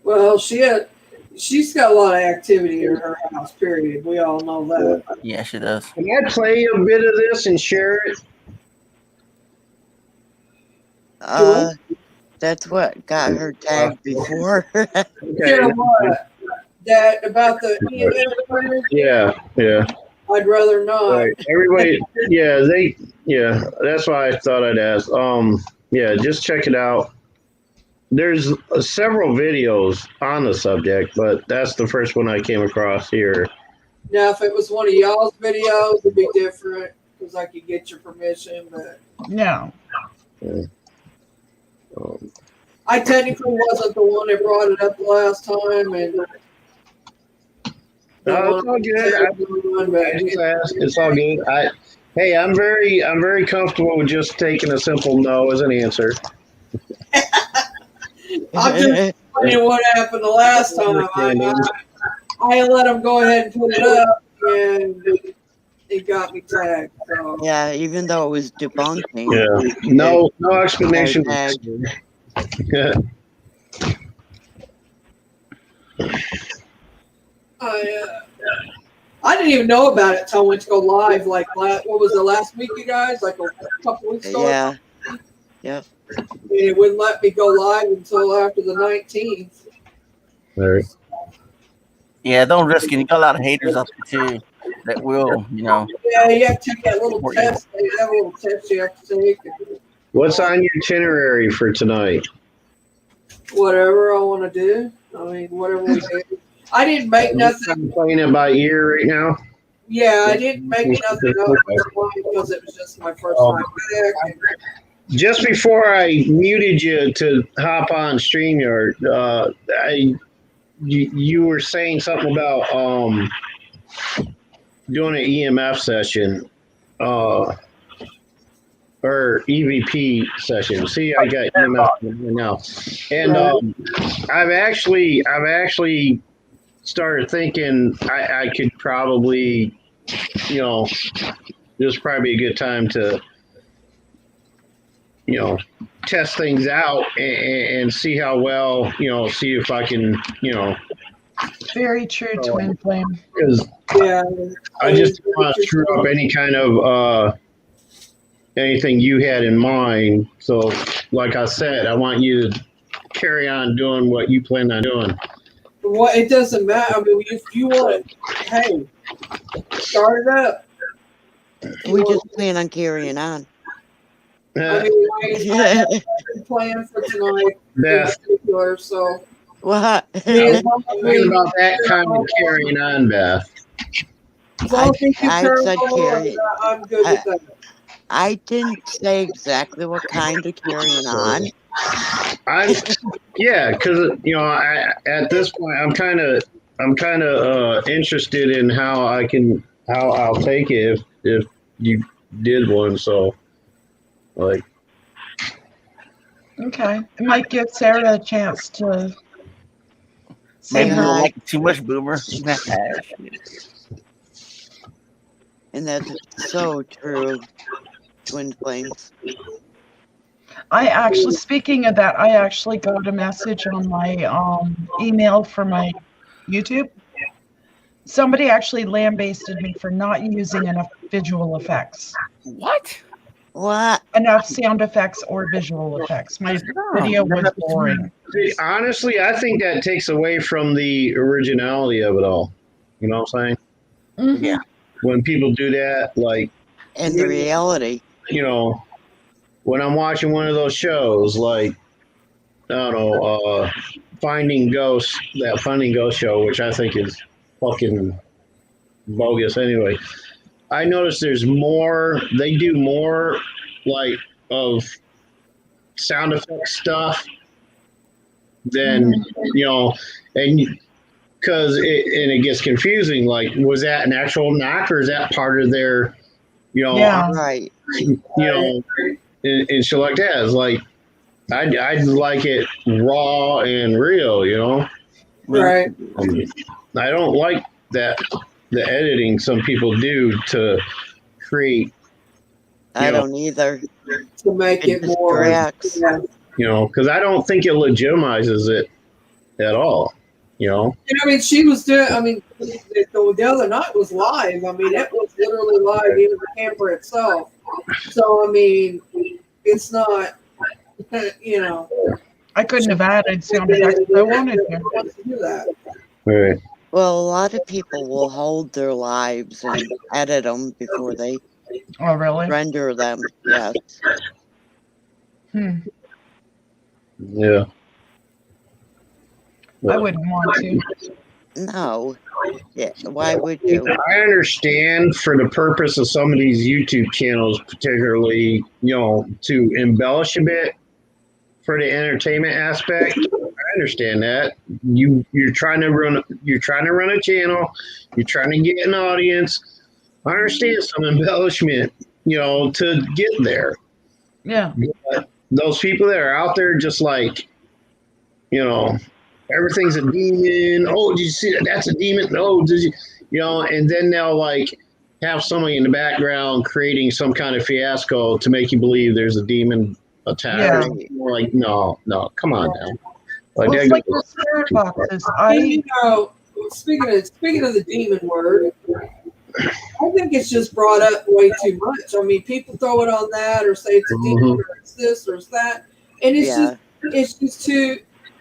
Well, she's got a lot of activity in her house. Period. We all know that. Yeah, she does. can I play a bit of this and share it? That's what got her tagged before. Okay. Share what? That about the EMF clinic? Yeah. I'd rather not. Right. Everybody, that's why I thought I'd ask. Yeah, just check it out. There's several videos on the subject, but that's the first one I came across here. Now, if it was one of y'all's videos, it'd be different because I could get your permission. But Yeah. I technically wasn't the one that brought it up the last time, and It's all good. I just asked. It's all good. I'm very comfortable with just taking a simple no as an answer. I'm just telling you what happened the last time. I let him go ahead and put it up, and it got me tagged. So. Yeah, even though it was debunking. Yeah. No explanation. I didn't even know about it until I went to go live. Like, what was the last week, you guys? Like a couple weeks ago? Yeah. Yep. And it wouldn't let me go live until after the 19th. Right. Yeah, don't risk it. You got a lot of haters out there too that will, Yeah, you have to take that little test. They have a little test you have to take. What's on your itinerary for tonight? Whatever I want to do. I mean, whatever we do. I didn't make nothing. I'm playing it by ear right now. Yeah, I didn't make nothing up because it was just my first time back. Just before I muted you to hop on StreamYard, you were saying something about doing an EMF session or EVP session. See, I got EMF now, and I've actually started thinking I could probably, this would probably be a good time to, test things out and see how well, see if I can, Very true, twin flame. because I just don't want to screw up any kind of anything you had in mind. So, like I said, I want you to carry on doing what you plan on doing. Well, it doesn't matter. I mean, if you want it, hey, start it up. We just plan on carrying on. I mean, I have nothing planned for tonight in Beth, particular, so. What? As long as thinking we- about that kind of carrying on, Beth. as long as we can I turn said on, carry. I'm good with that. I didn't say exactly what kind of carrying on. Because at this point, I'm kind of interested in how I'll take it if you did one. So, like, Okay. It might give Sarah a chance to say maybe you her. don't like it too much, Boomer. And that's so true. Twin flames. I actually, speaking of that, I actually got a message on my email for my YouTube. Somebody actually lambasted me for not using enough visual effects, What? What? enough sound effects or visual effects. My video was boring. see, honestly, I think that takes away from the originality of it all. You know what I'm saying? Mhm. Yeah. When people do that, like, And the reality. when I'm watching one of those shows, like, I don't know, Finding Ghosts, that Finding Ghost show, which I think is fucking bogus anyway. I noticed there's more. They do more like of sound effect stuff than and because it gets confusing. Like, was that an actual knock or is that part of their, Yeah. Right. And shit like that? It's like I'd like it raw and real. Right. I don't like that the editing some people do to create, I don't either. To make it more. Distracts. Because I don't think it legitimizes it at all. And I mean, she was doing. I mean, the other night was live. I mean, it was literally live, even the camper itself. So I mean, it's not. I couldn't have added sound effects if I wanted to. wants to do that. Right. Well, a lot of people will hold their lives and edit them before they Oh, really? render them. Yes. Yeah. I wouldn't want to. No. Yeah. Why would you? I understand for the purpose of some of these YouTube channels, particularly, to embellish a bit for the entertainment aspect. I understand that. You're trying to run a channel, you're trying to get an audience. I understand some embellishment, to get there. Yeah. But those people that are out there just like, everything's a demon. Oh, did you see that? That's a demon. Oh, did you, and then they'll like have somebody in the background creating some kind of fiasco to make you believe there's a demon attack. Yeah. More like, no, come on now. Like, Well, it's like the spirit boxes. Speaking of the demon word, I think it's just brought up way too much. I mean, people throw it on that or say it's a demon or it's this or it's that, and it's just too.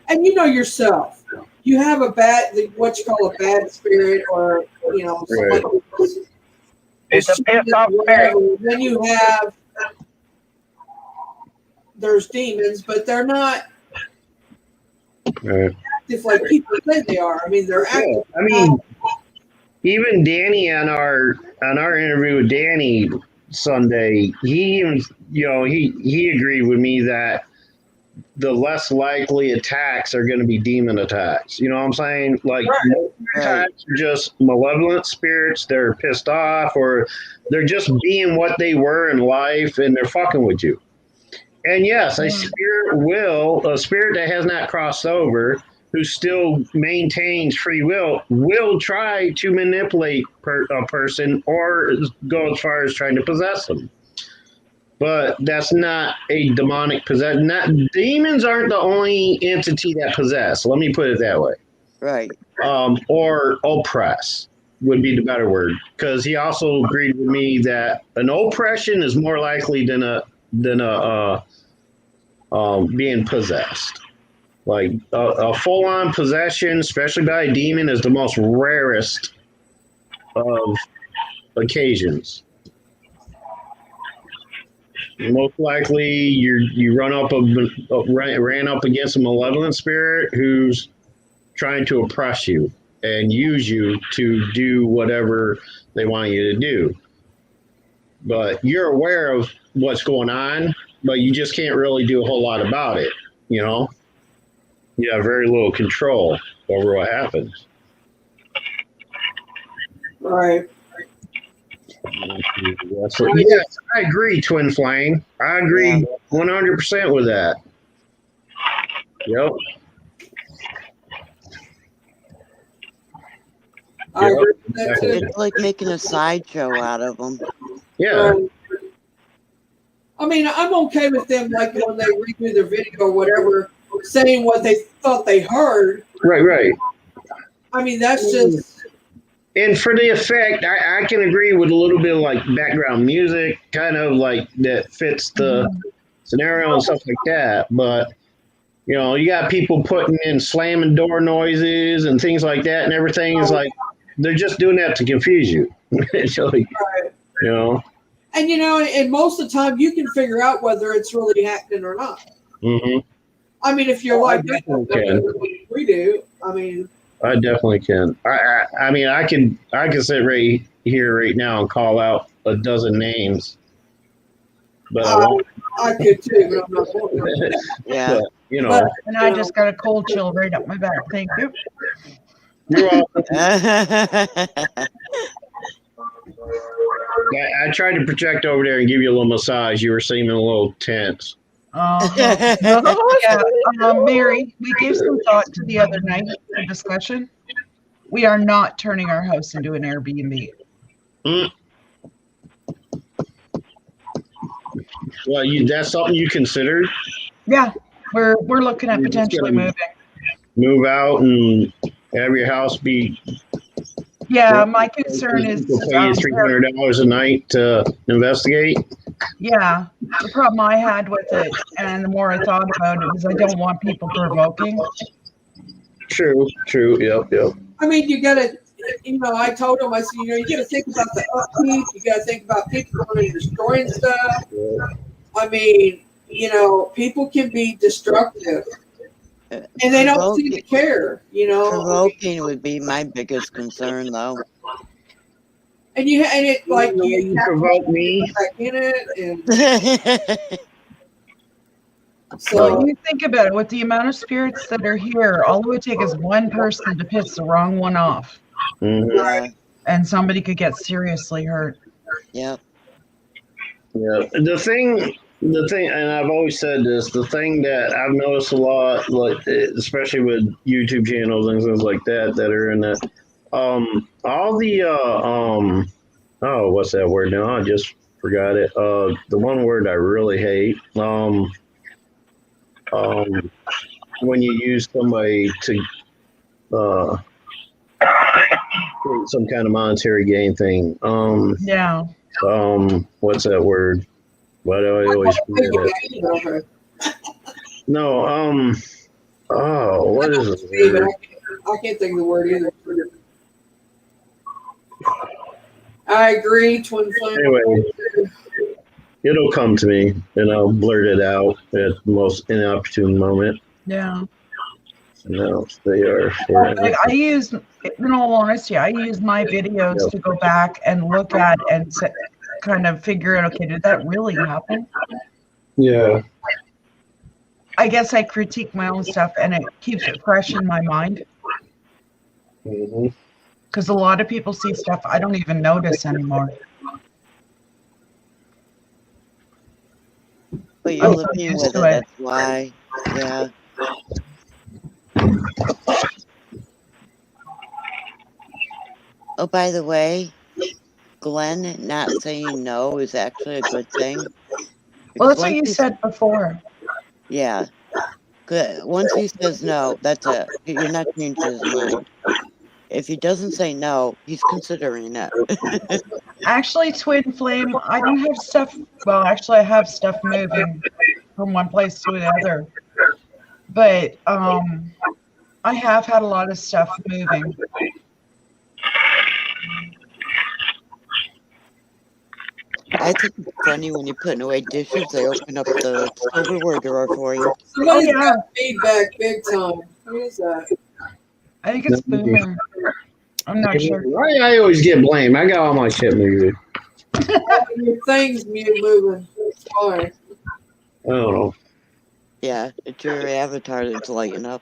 And yourself, you have a bad, what you call a bad spirit, or somebody It's a pissed off spirit. Then you have there's demons, but they're not active like people say they are. I mean, they're active. I mean, even Danny on our interview with Danny Sunday, he even he agreed with me that the less likely attacks are going to be demon attacks. You know what I'm saying? Like, attacks are just malevolent spirits. They're pissed off, or they're just being what they were in life, and they're fucking with you. And yes, a spirit that has not crossed over, who still maintains free will try to manipulate a person or go as far as trying to possess them. But that's not a demonic possession. Demons aren't the only entity that possess. Let me put it that way. Right. Or oppress would be the better word, because he also agreed with me that an oppression is more likely than being possessed. Like a full-on possession, especially by a demon, is the most rarest of occasions. Most likely, you ran up against a malevolent spirit who's trying to oppress you and use you to do whatever they want you to do. But you're aware of what's going on, but you just can't really do a whole lot about it. You have very little control over what happens. Right. Yes, I agree, Twin Flame. I agree 100% with that. Yep. I agree with that too. It's like making a sideshow out of them. Yeah. I mean, I'm okay with them, like when they redo their video or whatever, saying what they thought they heard. Right. I mean, that's just. And for the effect, I can agree with a little bit of like background music, kind of like that fits the scenario and stuff like that. But, you got people putting in slamming door noises and things like that, and everything is like, they're just doing that to confuse you. So, And, and most of the time you can figure out whether it's really happening or not. Mm-hmm. I mean, if you're like we do, I mean. I definitely can. I mean, I can sit right here right now and call out a dozen names, but I won't. I could too, but I'm not going to. Yeah. But, you know, But And I just got a cold chill right up my back. Thank you. you're all. Yeah. I tried to project over there and give you a little massage. You were seeming a little tense. Yeah, Mary, we gave some thought to the other night for discussion. We are not turning our house into an Airbnb. Mm. Well, that's something you considered. Yeah, we're looking at You're just potentially gonna moving. move out and have your house be. Yeah, my concern is People pay you $300 a night to investigate. yeah, the problem I had with it, and the more I thought about it, was I don't want people provoking. True. Yep. I mean, you got to, I told him, I said, you got to think about the upkeep. You got to think about people coming and destroying stuff. I mean, people can be destructive, and they don't seem to care. Provoking would be my biggest concern, though. And it like you provoke me back in it, and so you think about it, with the amount of spirits that are here, all it would take is one person to piss the wrong one off, and somebody could get seriously hurt. Yep. Yeah. The thing, and I've always said this, the thing that I've noticed a lot, like especially with YouTube channels and things like that are in that, all the oh, what's that word now? I just forgot it. The one word I really hate, when you use somebody to create some kind of monetary gain thing. Yeah. What's that word? Why do I always forget it? No, oh, what is it? I can't think of the word either. I agree, twin flame. Anyway, it'll come to me, and I'll blurt it out at the most inopportune moment. Yeah. No, they are. I use, in all honesty, I use my videos to go back and look at and kind of figure out, okay, did that really happen? Yeah. I guess I critique my own stuff, and it keeps it fresh in my mind. Because a lot of people see stuff I don't even notice anymore. But you're living with it, that's why. Yeah. Oh, by the way, Glenn not saying no is actually a good thing. Well, that's what you said before. Yeah. Good. Once he says no, that's it. You're not changing his mind. If he doesn't say no, he's considering it. Actually, twin flame, I don't have stuff. Well, actually, I have stuff moving from one place to another. But I have had a lot of stuff moving. I think it's funny when you're putting away dishes, they open up the silverware drawer for you. Somebody's got feedback big time. Who is that? I think it's Boomer. I'm not sure. Why I always get blamed? I got all my shit muted. Your thing's moving. It's fine. I don't know. Yeah, it's your avatar that's lighting up.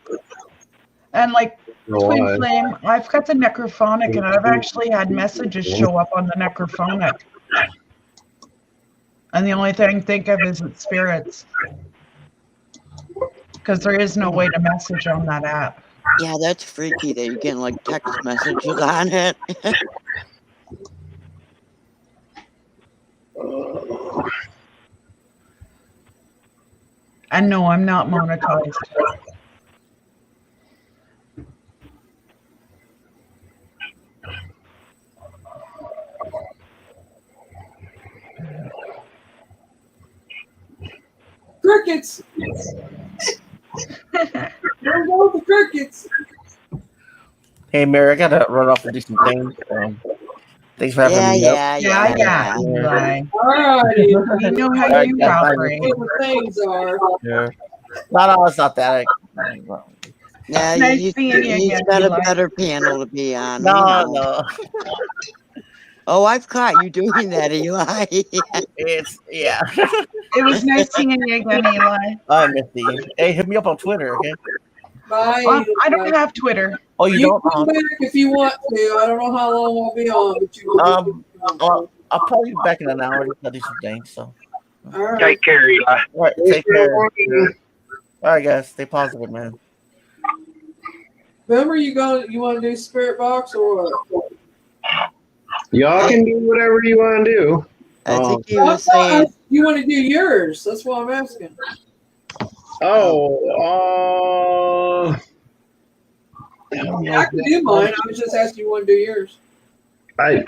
And like Twin Why? Flame, I've got the necrophonic, and I've actually had messages show up on the necrophonic. And the only thing I can think of is it's spirits. Because there is no way to message on that app. Yeah, that's freaky that you're getting like text messages on it. And no, I'm not monetized. Crickets! There go the crickets! Hey, Mary, I gotta run off and do some things. Thanks for having me up. Yeah. Alrighty. You know how you operate. What the things are. Yeah. No, it's not that. Yeah, Nice seeing you he's again, got a Eli. better panel to be on. No, no. Oh, I've caught you doing that, Eli. Yeah. It was nice seeing you again, Eli. All right, Misty. Hey, hit me up on Twitter, okay? Bye. I don't have Twitter. Oh, you You don't? come back if you want to. I don't know how long I'll be on, but you can do it if you want I'll probably be back in an hour. Just gotta do some things. So, to. All right. Take care, Eli. all right, take care. All right, guys, stay positive, man. Remember, you want to do Spirit Box or what? Y'all can do whatever you want to do. I think he I was thought saying, you want to do yours. That's why I'm asking. Yeah, I can do mine. I was just asking you want to do yours. I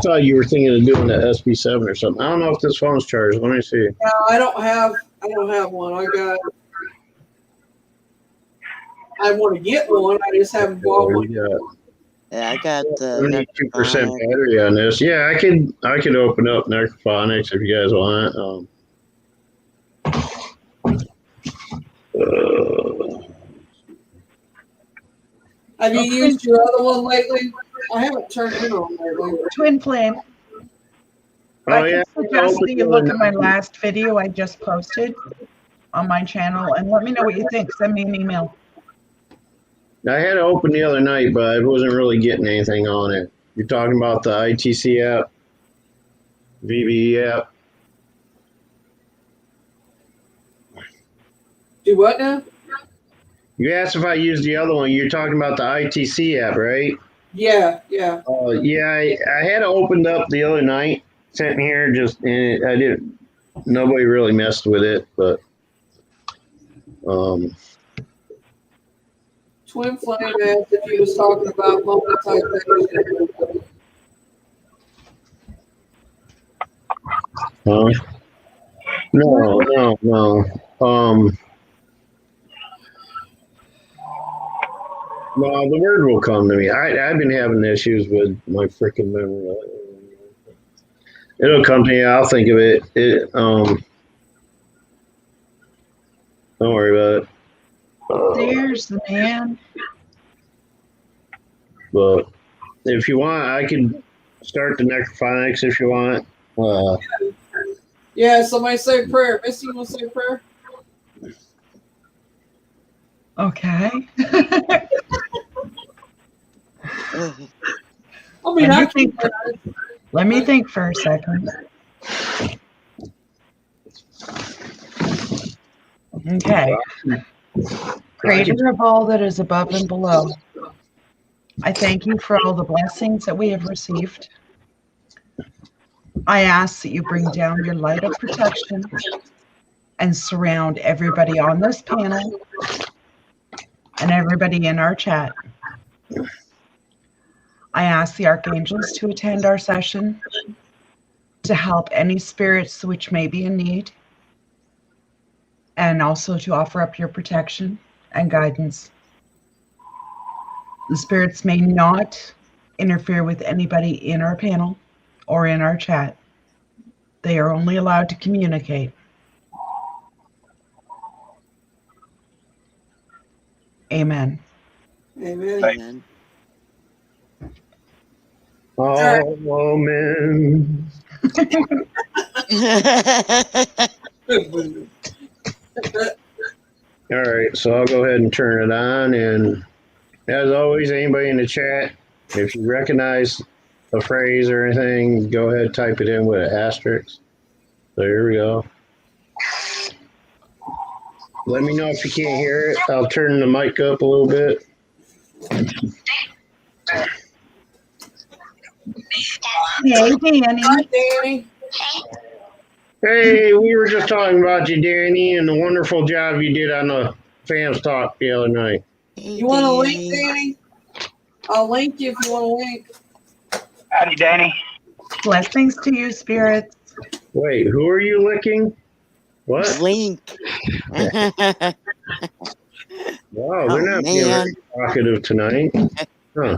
thought you were thinking of doing the SB7 or something. I don't know if this phone's charged. Let me see. No, I don't have one. I want to get one. I just haven't bought one. yeah, I got the 72% Necrophonic. battery on this. Yeah, I could open up Necrophonics if you guys want. Have you used your other one lately? I haven't turned it on lately. Twin Flame. I can suggest that you look at my last video I just posted on my channel and let me know what you think. Send me an email. I had it open the other night, but I wasn't really getting anything on it. You're talking about the ITC app, VBE app. Do what now? You asked if I used the other one. You're talking about the ITC app, right? Yeah. Yeah, I had it opened up the other night, sitting here, and I didn't. Nobody really messed with it, but Twin Flame asked if he was talking about monetization. No. No, the word will come to me. I've been having issues with my freaking memory. It'll come to me. I'll think of it. Don't worry about it. There's the man. But if you want, I can start the Necrophonics if you want. Yeah, somebody say a prayer. Missy, you want to say a prayer? Okay. I mean, Let me think for a second. Okay. Creator of all that is above and below, I thank you for all the blessings that we have received. I ask that you bring down your light of protection and surround everybody on this panel and everybody in our chat. I ask the archangels to attend our session to help any spirits which may be in need, and also to offer up your protection and guidance. The spirits may not interfere with anybody in our panel or in our chat. They are only allowed to communicate. Amen. Amen. Oh, man. All right, so I'll go ahead and turn it on. And as always, anybody in the chat, if you recognize a phrase or anything, go ahead and type it in with an asterisk. There we go. Let me know if you can't hear it. I'll turn the mic up a little bit. Hey, Danny. Hi, Danny. Hey, we were just talking about you, Danny, and the wonderful job you did on the fans talk the other night. You want a link, Danny? I'll link you if you want a link. Howdy, Danny. Blessings to you, spirits. Wait, who are you licking? What? Link. Wow, they're not being very talkative tonight. Huh.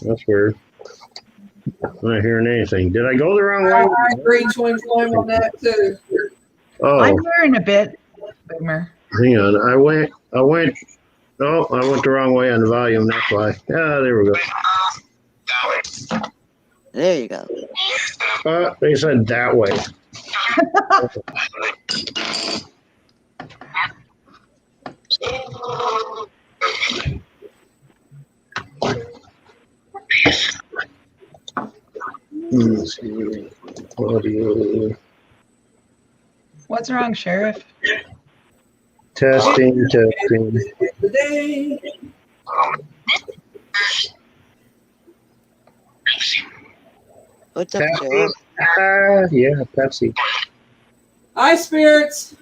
That's weird. I'm not hearing anything. Did I go the wrong way? I agree, Twin Flame, on that too. Oh, I'm hearing a bit, Boomer. Hang on. I went. Oh, I went the wrong way on the volume. That's why. Yeah, there we go. There you go. They said that way. Let's see. Audio. What's wrong, Sheriff? Testing. The day. What's up, Sheriff? Yeah, Pepsi. Hi, spirits.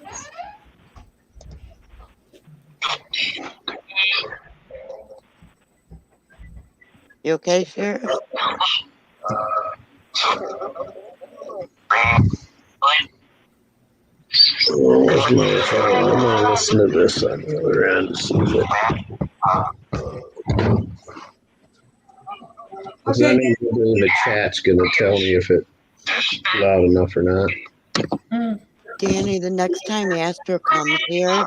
You okay, Sheriff? Oh, I'm gonna listen to this on the other end. See if because I Okay. know the chat's gonna tell me if it's loud enough or not. Danny, the next time Astro comes here,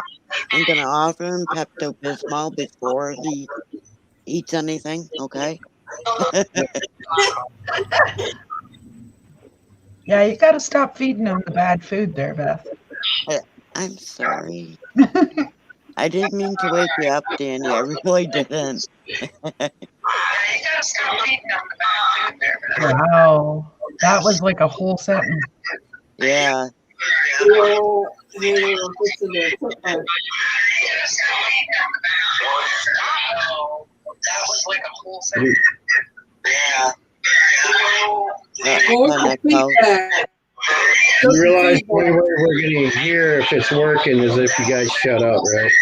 I'm gonna offer him Pepto-Bismol before he eats anything, okay? Yeah, you got to stop feeding him the bad food there, Beth. I'm sorry. I didn't mean to wake you up, Danny. I really didn't. Wow. That was like a whole sentence. Yeah. Well, hey, I'm fixing to put my voice Connect feedback. You realize the only way we're gonna hear if it's working is if you guys shut up, right?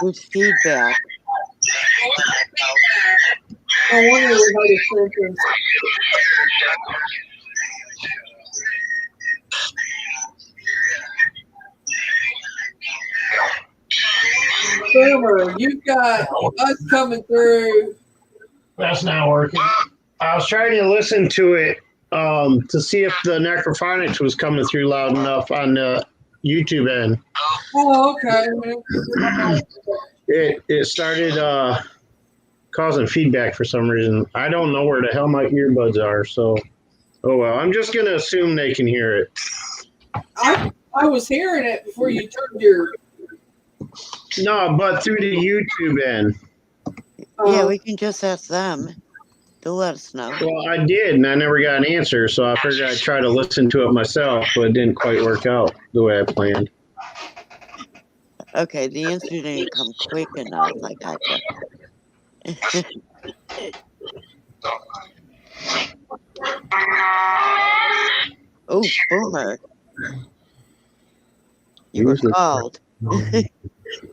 Who's feedback? I wonder how to sentence. Boomer, you've got us coming through. That's not working. I was trying to listen to it to see if the necrophonics was coming through loud enough on the YouTube end. Oh, okay. It started causing feedback for some reason. I don't know where the hell my earbuds are, so oh well. I'm just gonna assume they can hear it. I was hearing it before you turned your. No, but through the YouTube end. Yeah, we can just ask them. They'll let us know. Well, I did, and I never got an answer, so I figured I'd try to listen to it myself, but it didn't quite work out the way I planned. Okay, the answer didn't come quick enough. I gotcha. Oh, Boomer. You were called.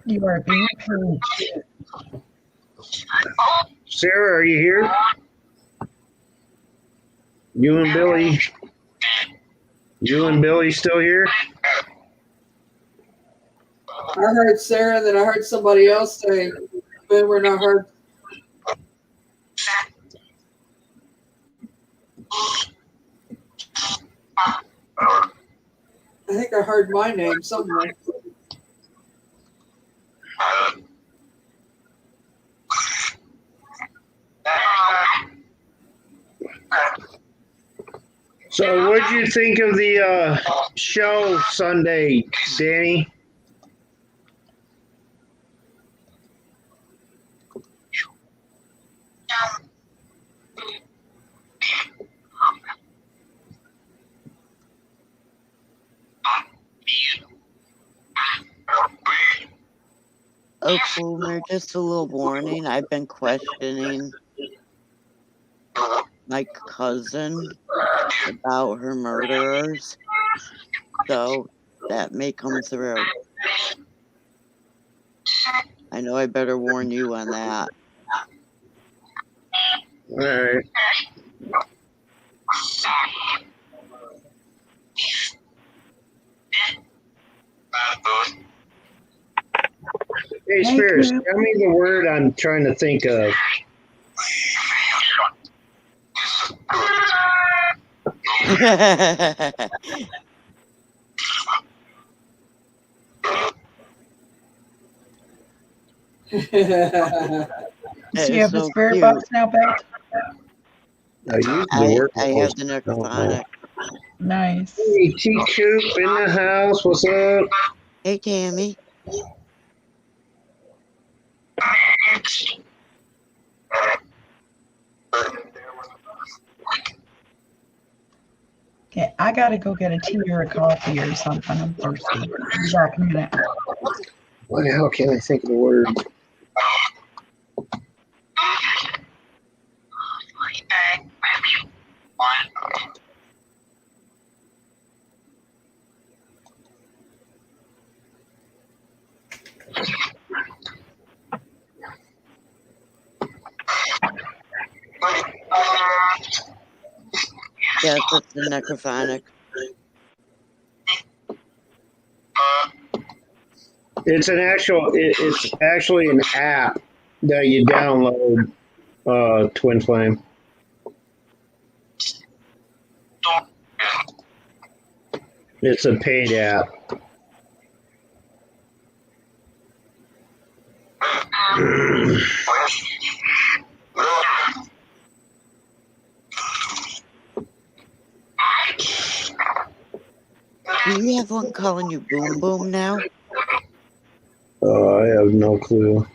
You are being paged. Sarah, are you here? You and Billy? You and Billy still here? I heard Sarah, then I heard somebody else say Boomer, and I heard. I think I heard my name somewhere. So, what did you think of the show Sunday, Danny? Oh, Boomer, just a little warning. I've been questioning my cousin about her murderers, so that may come through. I know I better warn you on that. All right. Hey, Spears, tell me the word I'm trying to think of. So you It's have a so spirit cute. box now, Beth? I used to I work I with have the those. I don't know. necrophonic. Nice. Hey, T-Coop in the house. What's up? Hey, Tammy. Okay, I gotta go get a tea or a coffee or something. I'm thirsty. I'll be back in a minute. What the hell can I think of the word? Yes, it's the necrophonic. It's it's actually an app that you download. Twin Flame. It's a paid app. Do you have one calling you Boom Boom now? I have no clue.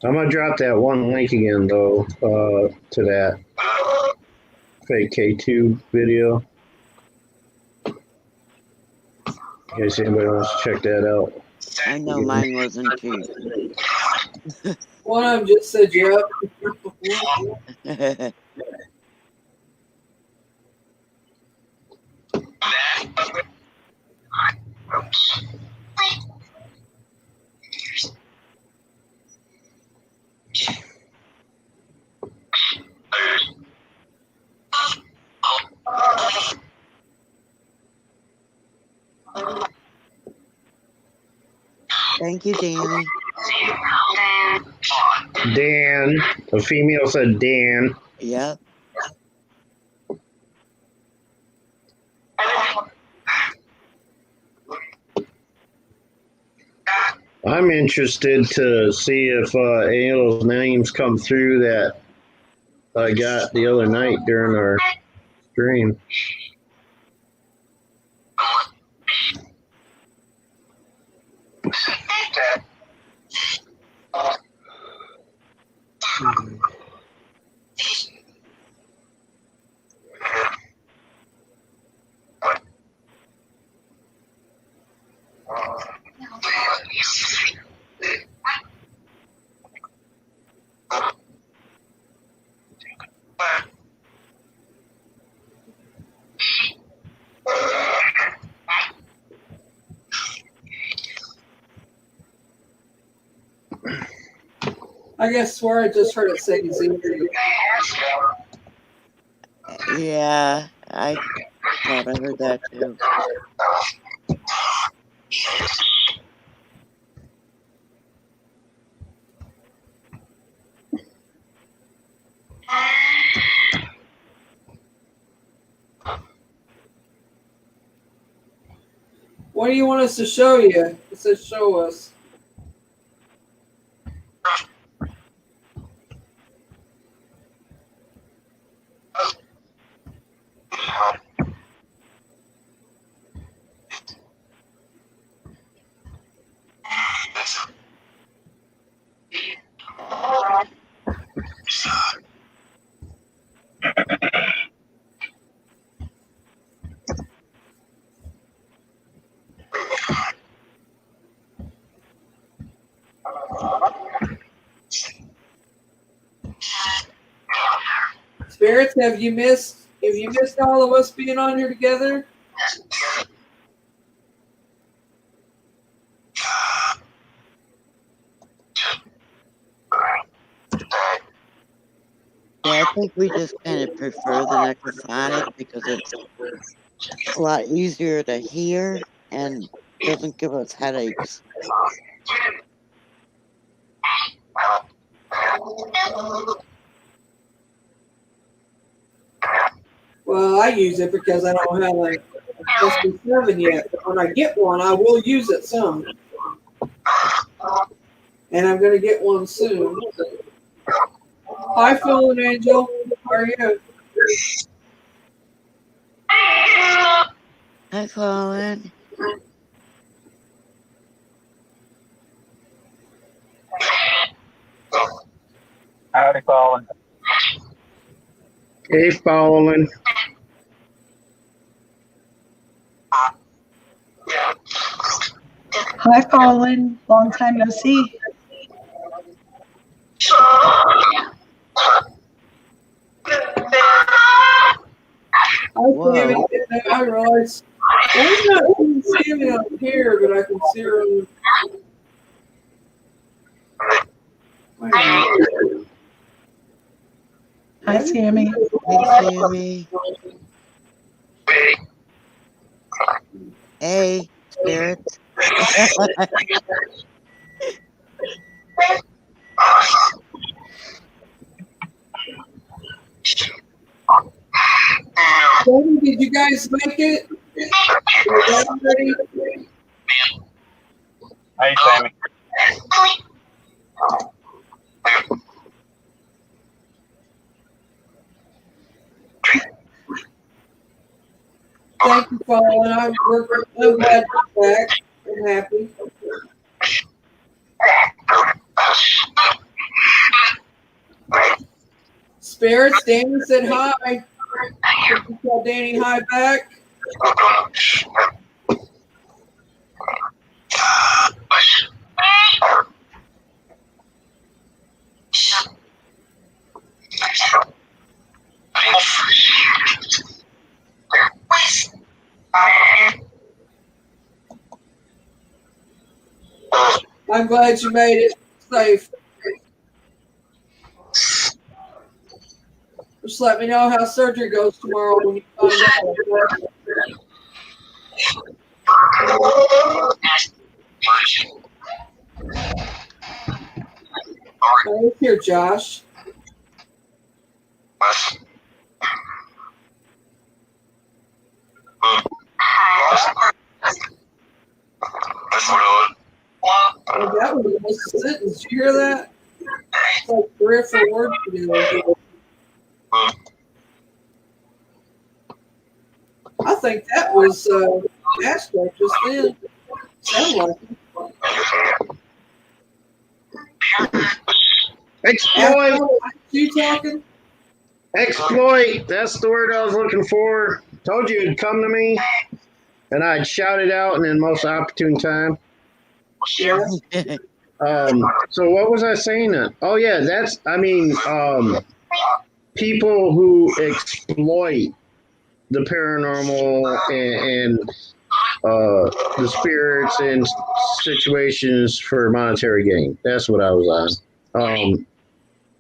I'm gonna drop that one link again though, to that fake K2 video. In case anybody wants to check that out. I know mine wasn't cheap. One of them just said yep. Thank you, Danny. Dan, a female said Dan. Yep. I'm interested to see if any of those names come through that I got the other night during our stream. I guess swear I just heard it say Z. Yeah, I thought I heard that too. What do you want us to show you? It says show us. Spirits, have you missed all of us being on here together? Yeah, I think we just kind of prefer the necrophonic because it's a lot easier to hear and doesn't give us headaches. Well, I use it because I don't have like SB7 yet, but when I get one, I will use it some. And I'm going to get one soon. Hi, Phil and Angel. How are you? Hi, Colin. Howdy, Colin. Hey, Fallon. Hi, Colin. Long time no see. Hi, Sammy. I realize I'm not seeing Sammy on here, but I can see her on. Wait a minute. Hi, Sammy. Hey, Sammy. Hey, spirits. Sammy, did you guys make it? Are you ready? Hey, Sammy. Thank you, Colin. I'm glad you're back. I'm happy. Spirits, Danny said hi. Did you tell Danny hi back? I'm glad you made it safe. Just let me know how surgery goes tomorrow when you find out. Right here, Josh. Oh, that was almost a sentence. Did you hear that? It's like 3 or 4 words together. I think that was Astro just then. Sound like Exploit. Astro, you talking? Exploit. That's the word I was looking for. Told you it'd come to me, and I'd shout it out in the most opportune time. Yeah. So what was I saying then? Oh yeah, people who exploit the paranormal and the spirits in situations for monetary gain. That's what I was on.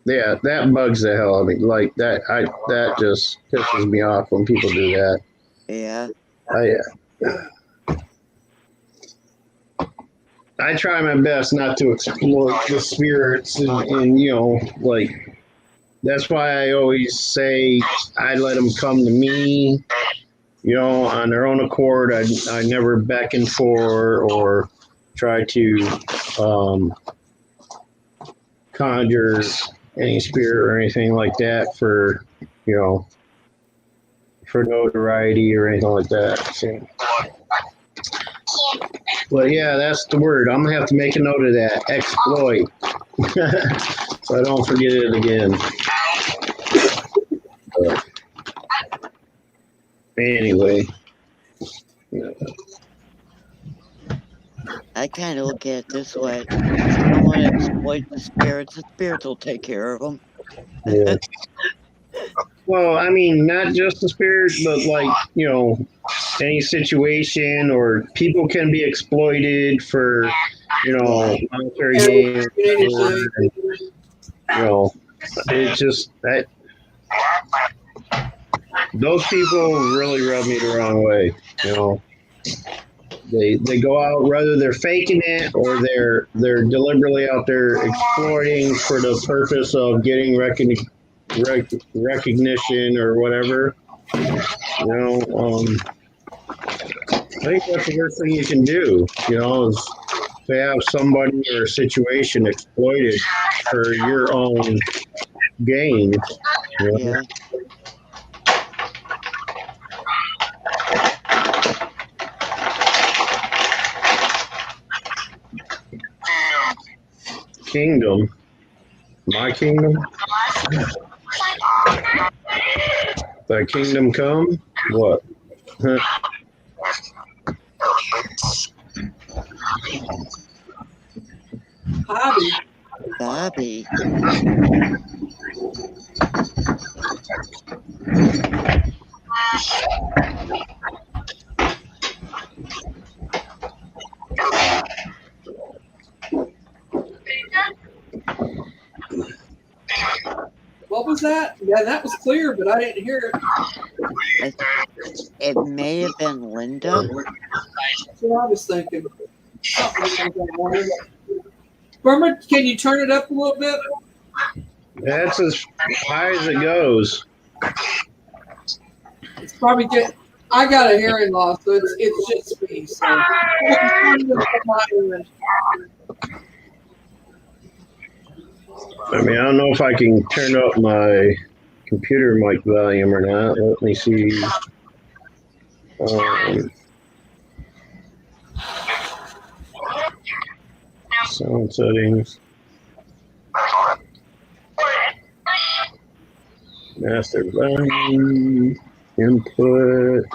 Yeah, that bugs the hell out of me. Like that just pisses me off when people do that. Yeah. I try my best not to exploit the spirits and like that's why I always say I let them come to me, on their own accord. I never beckon for or try to conjure any spirit or anything like that for notoriety or anything like that. So, but yeah, that's the word. I'm gonna have to make a note of that. Exploit, so I don't forget it again. Anyway. I kind of look at it this way. If someone exploits the spirits will take care of them. Yeah. Well, I mean, not just the spirit, but like, any situation or people can be exploited for, monetary gain. It's just that those people really rub me the wrong way. They go out whether they're faking it or they're deliberately out there exploiting for the purpose of getting recognition or whatever. think that's the worst thing you can do, is to have somebody or a situation exploited for your own gain. Yeah. Kingdom. My kingdom? Thy kingdom come? What? Hobby. Bobby. What was that? Yeah, that was clear, but I didn't hear it. It may have been Linda. That's what I was thinking. Something like that. Burma, can you turn it up a little bit? That's as high as it goes. It's probably good. I got a hearing loss, so it's just me. So I mean, I don't know if I can turn up my computer mic volume or not. Let me see. Sound settings. Master volume. Input.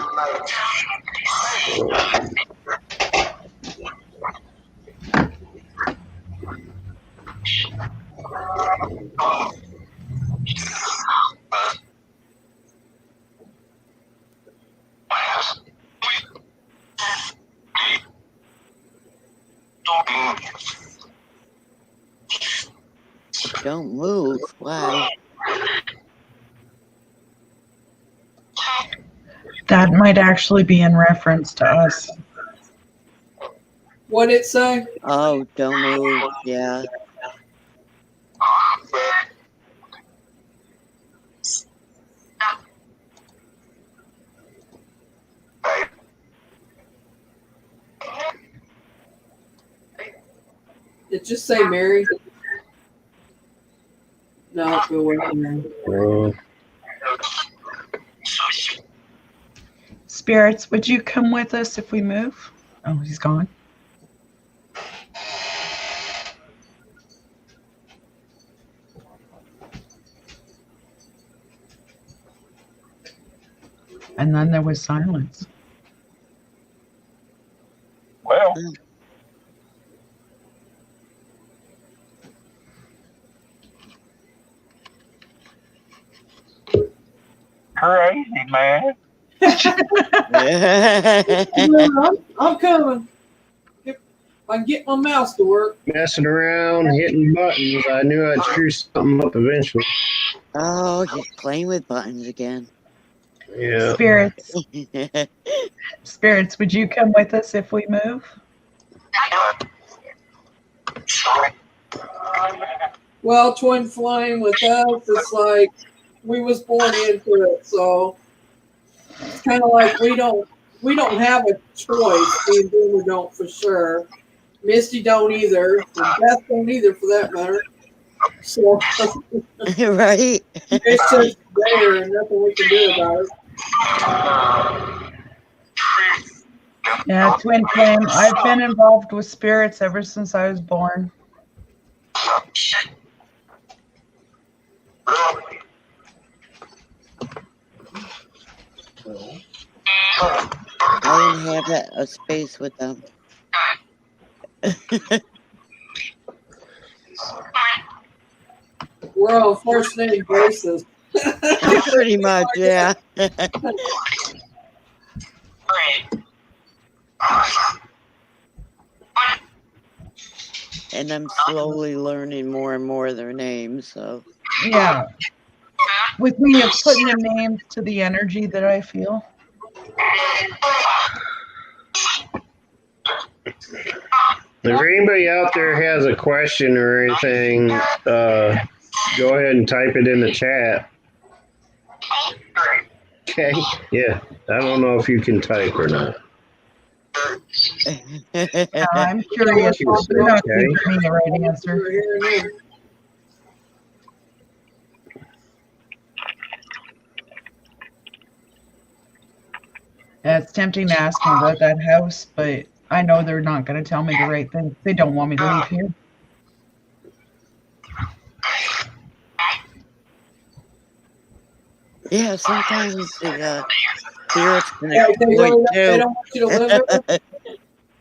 Don't move. Why? That might actually be in reference to us. What did it say? Oh, don't move. Yeah. Did it just say Mary? No, go away from Mary. Spirits, would you come with us if we move? Oh, he's gone. And then there was silence. Well, crazy, man. I'm coming. If I can get my mouse to work. Messing around, hitting buttons. I knew I'd screw something up eventually. Oh, he's playing with buttons again. Yeah. Spirits, would you come with us if we move? Well, twin flame with us, it's like we was born into it, so it's kind of like we don't have a choice. Me and Boomer don't for sure. Misty don't either. And Beth don't either, for that matter. So Right? it's just there, and nothing we can do about it. Yeah, twin flame. I've been involved with spirits ever since I was born. I inhabit a space with them. We're on first name basis. Pretty much, yeah. And I'm slowly learning more and more of their names, so. Yeah. With me, it's putting the names to the energy that I feel. If anybody out there has a question or anything, go ahead and type it in the chat. Okay. Yeah. I don't know if you can type or not. I'm curious. They're not Okay. giving me the right answer. We're hearing him. And it's tempting to ask them about that house, but I know they're not going to tell me the right thing. They don't want me to leave here. Yeah, sometimes the spirits can Yeah, they exploit they too. don't want you to live there.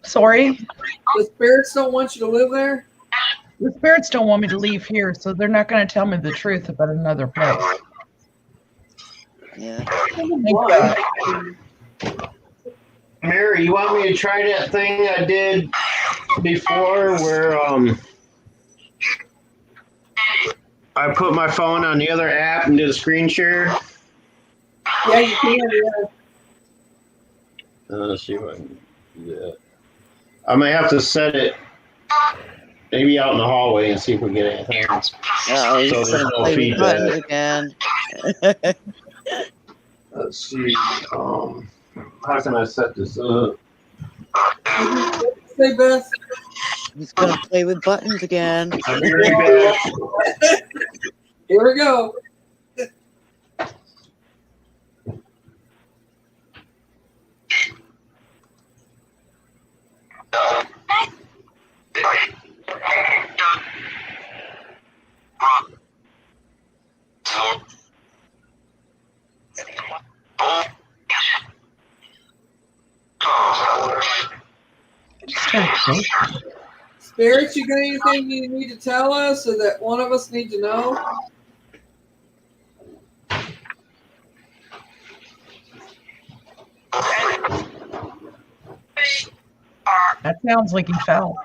Sorry? The spirits don't want you to live there. The spirits don't want me to leave here, so they're not going to tell me the truth about another place. Yeah. Why? Mary, you want me to try that thing I did before where I put my phone on the other app and did a screen share? Yeah, you can. Yeah. Let's see if I can do that. I may have to set it maybe out in the hallway and see if we get anything. Oh, he's So there's gonna no play with buttons feedback. again. Let's see. How can I set this up? Say, Beth. He's gonna play with buttons again. I'll be right back. Here we go. Spirits, you got anything you need to tell us or that one of us need to know? That sounds like he fell.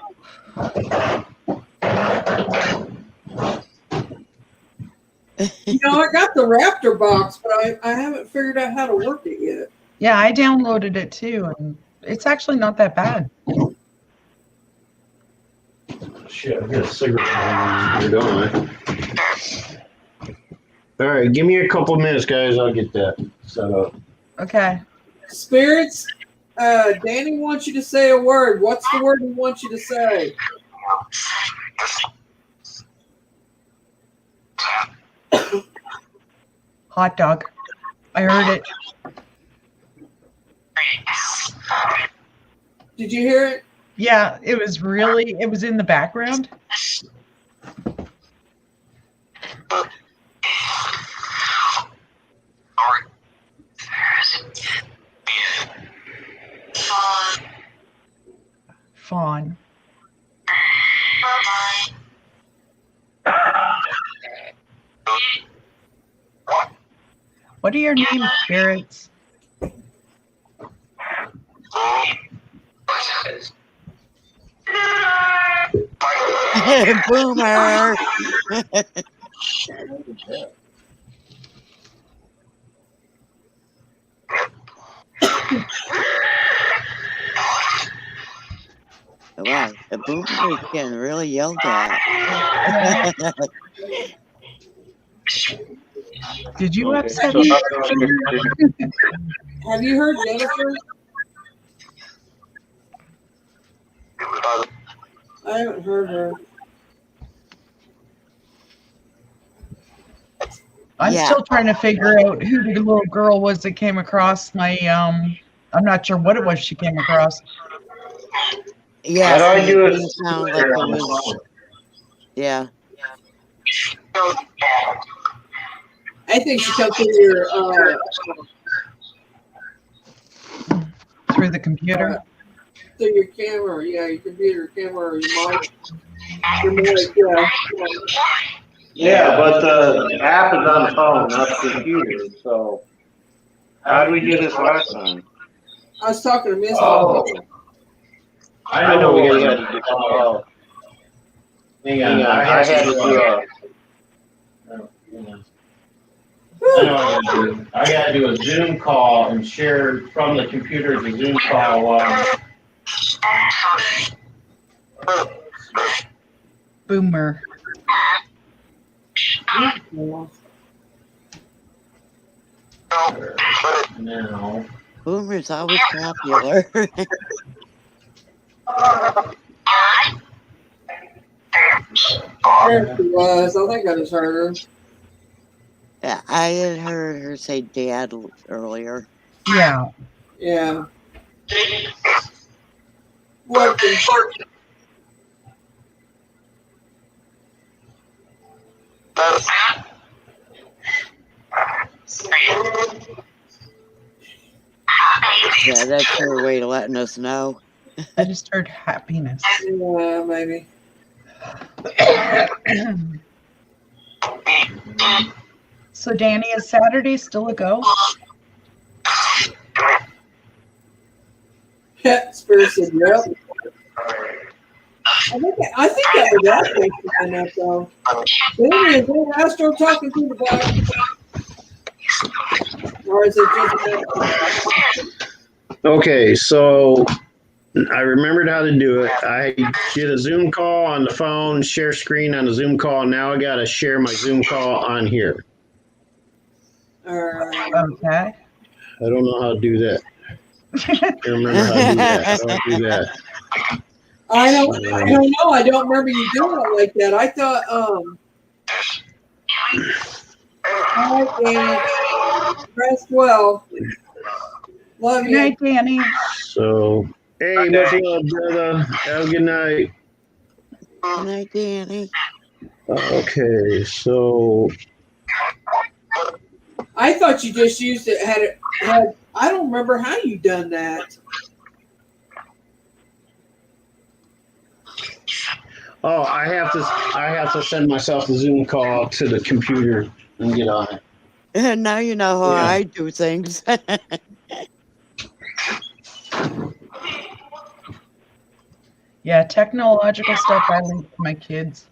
You know, I got the Raptor box, but I haven't figured out how to work it yet. Yeah, I downloaded it too, and it's actually not that bad. Shit, I got a cigarette here, don't I? All right, give me a couple minutes, guys. I'll get that set up. Okay. Spirits, Danny wants you to say a word. What's the word he wants you to say? Hot dog. I heard it. Did you hear it? Yeah, it was in the background. Fawn. What are your names, spirits? Boomer. Wow, the boomer is getting really yelled at. Did you upset So me? Have you heard Jennifer? I haven't heard her. I'm Yeah. still trying to figure out who the little girl was that came across my I'm not sure what it was she came across. Yes, How do I and do it it? didn't sound like it was. Yeah. I think she comes through your Through the computer. through your camera. Yeah, your computer camera or your mic. Your mic, yeah. Yeah, but the app is on the phone, not the computer. So how did we do this last time? I was talking to Miss. Oh, I know we had to do. Oh, hang on, I had to do a. I know what I gotta do. I gotta do a Zoom call and share from the computer the Zoom call while. Boomer. Now. Boomer's always popular. There she was. I think I just heard her. Yeah, I had heard her say dad earlier. Yeah. Yeah. Working. Yeah, that's her way of letting us know. I just heard happiness. Yeah, maybe. So, Danny, is Saturday still a go? Spirit said, yep. I think that was Astro saying that, though. Danny, is that Astro talking to the guy? Or is it just Okay, so I remembered how to do it. I did a Zoom call on the phone, share screen on the Zoom call. Now I got to share my Zoom call on here. Okay. I don't know how to do that. I remember how to do that. I don't do that. I don't know. I don't remember you doing it like that. I thought, all right, Danny. Rest well. Love Good you. night, Danny. So, hey, much love, brother. Have a good night. Good night, Danny. Okay, so I thought you just used it. Had I don't remember how you done that. oh, I have to send myself a Zoom call to the computer and get on it. Now you know how Yeah. I do things. Yeah, technological stuff I leave to my kids.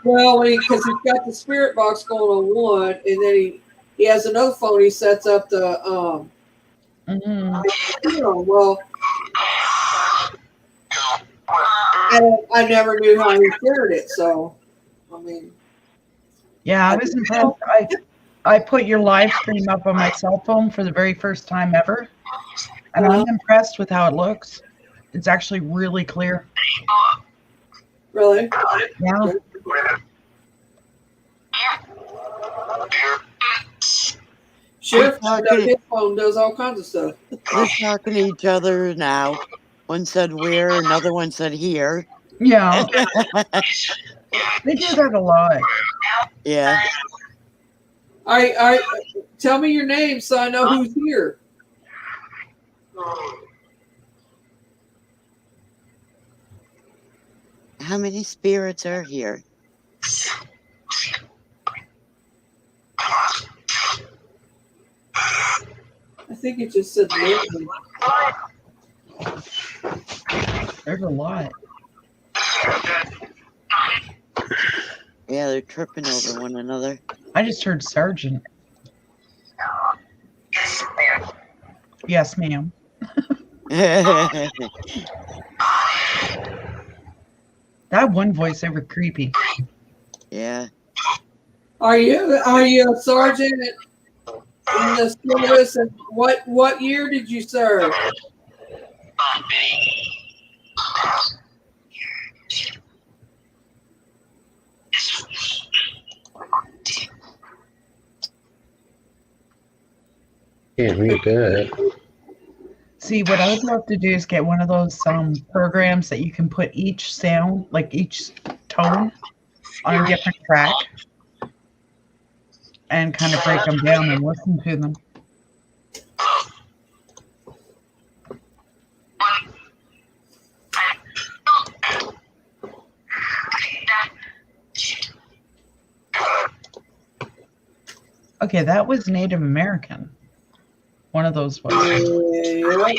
Well, because he's got the spirit box going on one, and then he has another phone. He sets up the well. I never knew how he shared it, so I mean. Yeah, I was impressed. I put your live stream up on my cell phone for the very first time ever, and I'm impressed with how it looks. It's actually really clear. Really? Yeah. Sheriff his phone does all kinds of stuff. They're talking to each other now. One said where, another one said here. Yeah. They do that a lot. Yeah. I tell me your name so I know who's here. How many spirits are here? I think it just said Lincoln. There's a lot. Yeah, they're tripping over one another. I just heard Sergeant. Yes, ma'am. That one voiceover creepy. Yeah. Are you a sergeant in the service? And what year did you serve? can't read that. See, what I would love to do is get one of those programs that you can put each sound, like each tone, on a different track, and kind of break them down and listen to them. Okay, that was Native American. One of those was. Yeah.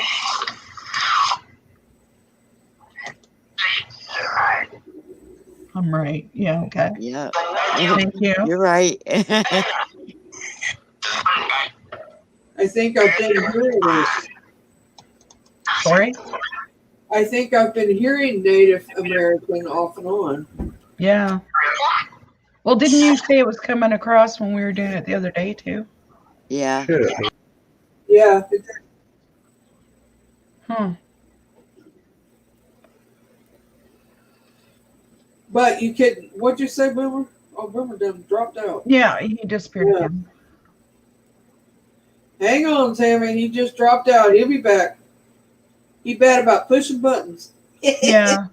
I'm right. Yeah, okay. Yeah. Thank you. You're right. I think I've been hearing it. Sorry? I think I've been hearing Native American off and on. Yeah. Well, didn't you say it was coming across when we were doing it the other day, too? Yeah. Yeah. Huh. But you can. What'd you say, Boomer? Oh, Boomer done dropped out. Yeah, he disappeared Yeah. again. Hang on, Tammy. He just dropped out. He'll be back. He bad about pushing buttons. Yeah.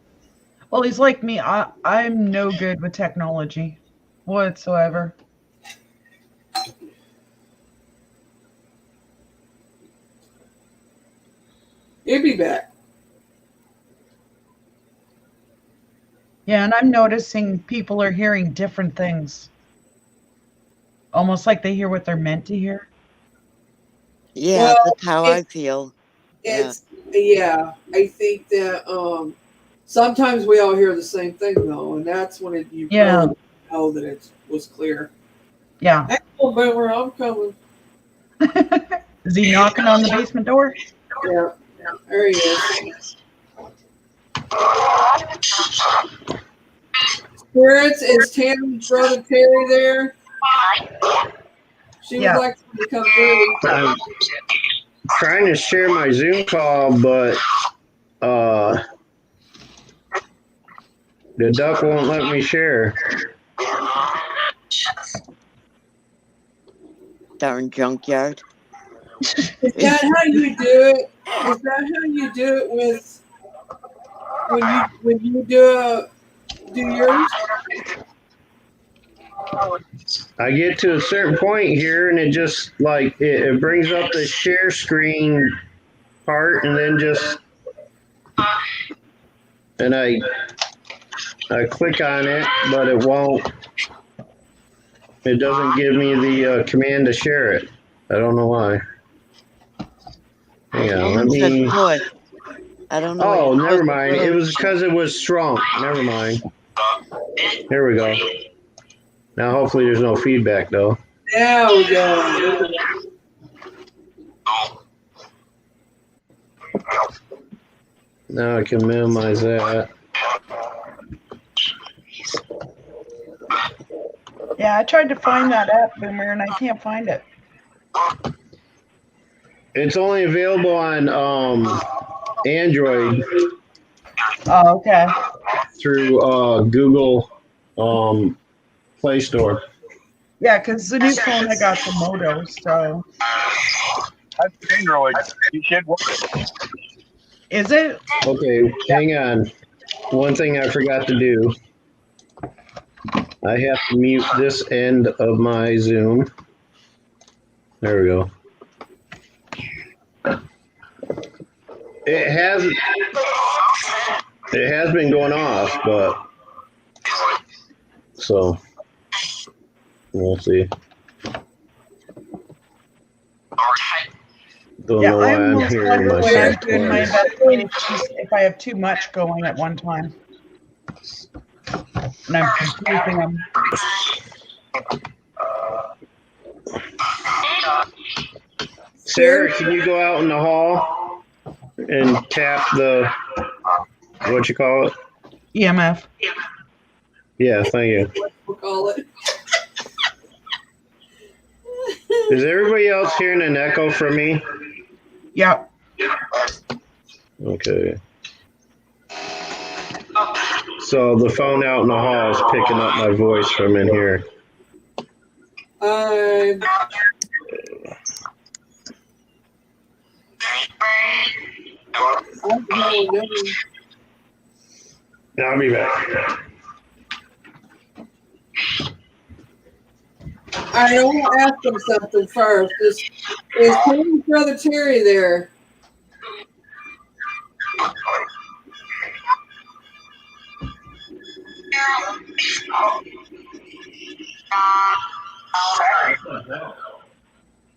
Well, he's like me. I'm no good with technology whatsoever. He'll be back. Yeah, and I'm noticing people are hearing different things. Almost like they hear what they're meant to hear. Yeah, Well, that's how I feel. It's yeah. I think that sometimes we all hear the same thing though, and that's when you Yeah. really know that it was clear. Yeah. Hey, Boomer, I'm coming. Is he knocking on the basement door? Yeah, there he is. Spirits, is Tammy's brother Terry there? She would Yeah. like to come through. I'm trying to share my Zoom call, but the duck won't let me share. Darn junkyard. Is that how you do it? Is that how you do it with when you do yours? I get to a certain point here, and it just like it brings up the share screen part, and then and I click on it, but it won't. It doesn't give me the command to share it. I don't know why. Hang on, let It said me. push. I don't know. Oh, what never push mind. It was because it was shrunk. Never mind. Here we go. Now, hopefully, there's no feedback though. There we go. Now I can minimize that. Yeah, I tried to find that app, Boomer, and I can't find it. It's only available on Android Oh, okay. through Google Play Store. Yeah, because the new phone I got the Moto, so. That's Android. You should work it. Is it? Okay, hang on. One thing I forgot to do. I have to mute this end of my Zoom. There we go. It has been going off, but so we'll see. Don't Yeah, know why I I'm almost hearing wonder when I'm myself doing my twice. investigations if I have too much going at one time. And I'm confusing them. Sarah, can you go out in the hall and tap the what you call it? EMF. Yeah, thank you. We'll call it. Is everybody else hearing an echo from me? Yeah. Okay. So the phone out in the hall is picking up my voice from in here. I'll be back. I want to ask him something first. Is Tammy's brother Terry there?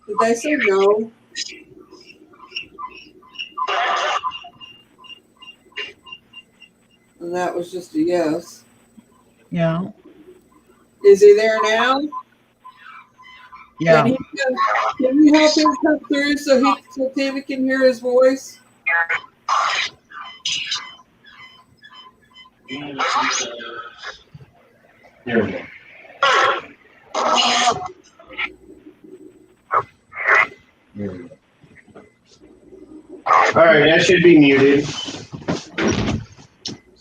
Did they say no? And that was just a yes. Yeah. Is he there now? Yeah. Can you help him come through so Tammy can hear his voice? Here we go. All right, that should be muted.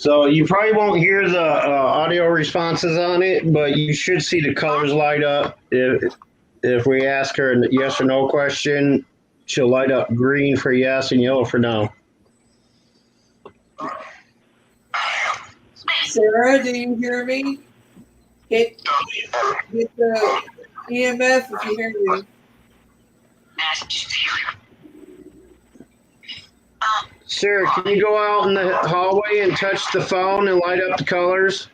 So you probably won't hear the audio responses on it, but you should see the colors light up. If we ask her a yes or no question, she'll light up green for yes and yellow for no. Sarah, do you hear me? Hit the EMF if you hear me. Sarah, can you go out in the hallway and touch the phone and light up the colors?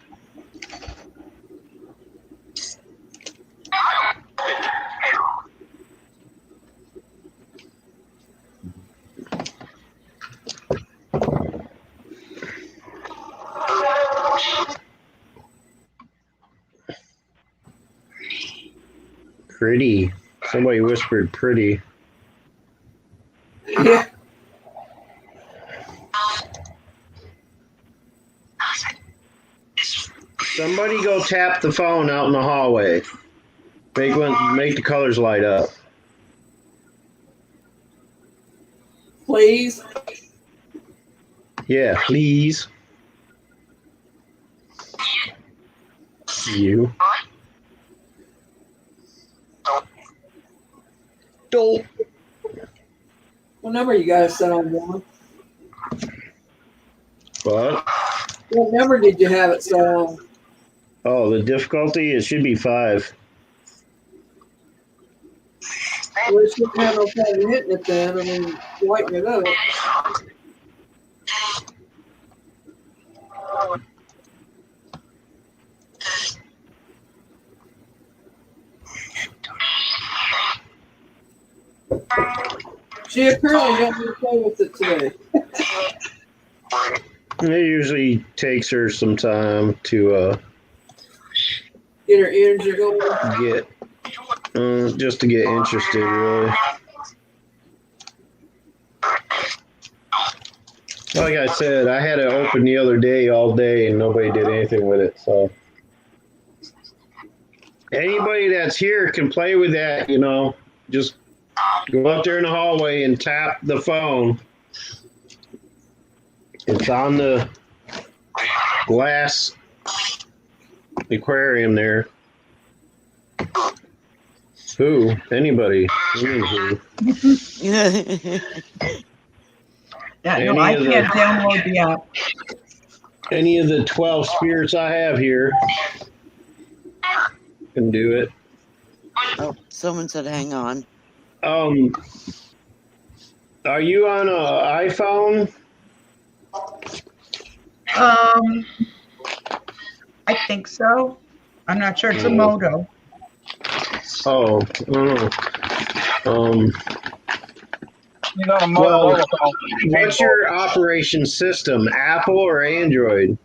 Pretty. Somebody whispered pretty. Yeah. Somebody go tap the phone out in the hallway. Make the colors light up. Please. Yeah, please. You. Don't. What number you got set on, John? What? What number did you have it set on? Oh, the difficulty? It should be 5. Well, it shouldn't have no problem hitting it then. I mean, lighten it up. She apparently got me to play with it today. It usually takes her some time to Get her energy going. get, just to get interested, really. Like I said, I had it open the other day all day and nobody did anything with it. So anybody that's here can play with that, just go out there in the hallway and tap the phone. It's on the glass aquarium there. Who? Anybody? Who? Yeah, no, I can't download the app. Any of the 12 spirits I have here can do it. Oh, someone said hang on. Are you on an iPhone? I think so. I'm not sure. It's a Moto. Oh, You know, well, what's your operation system, Apple or Android?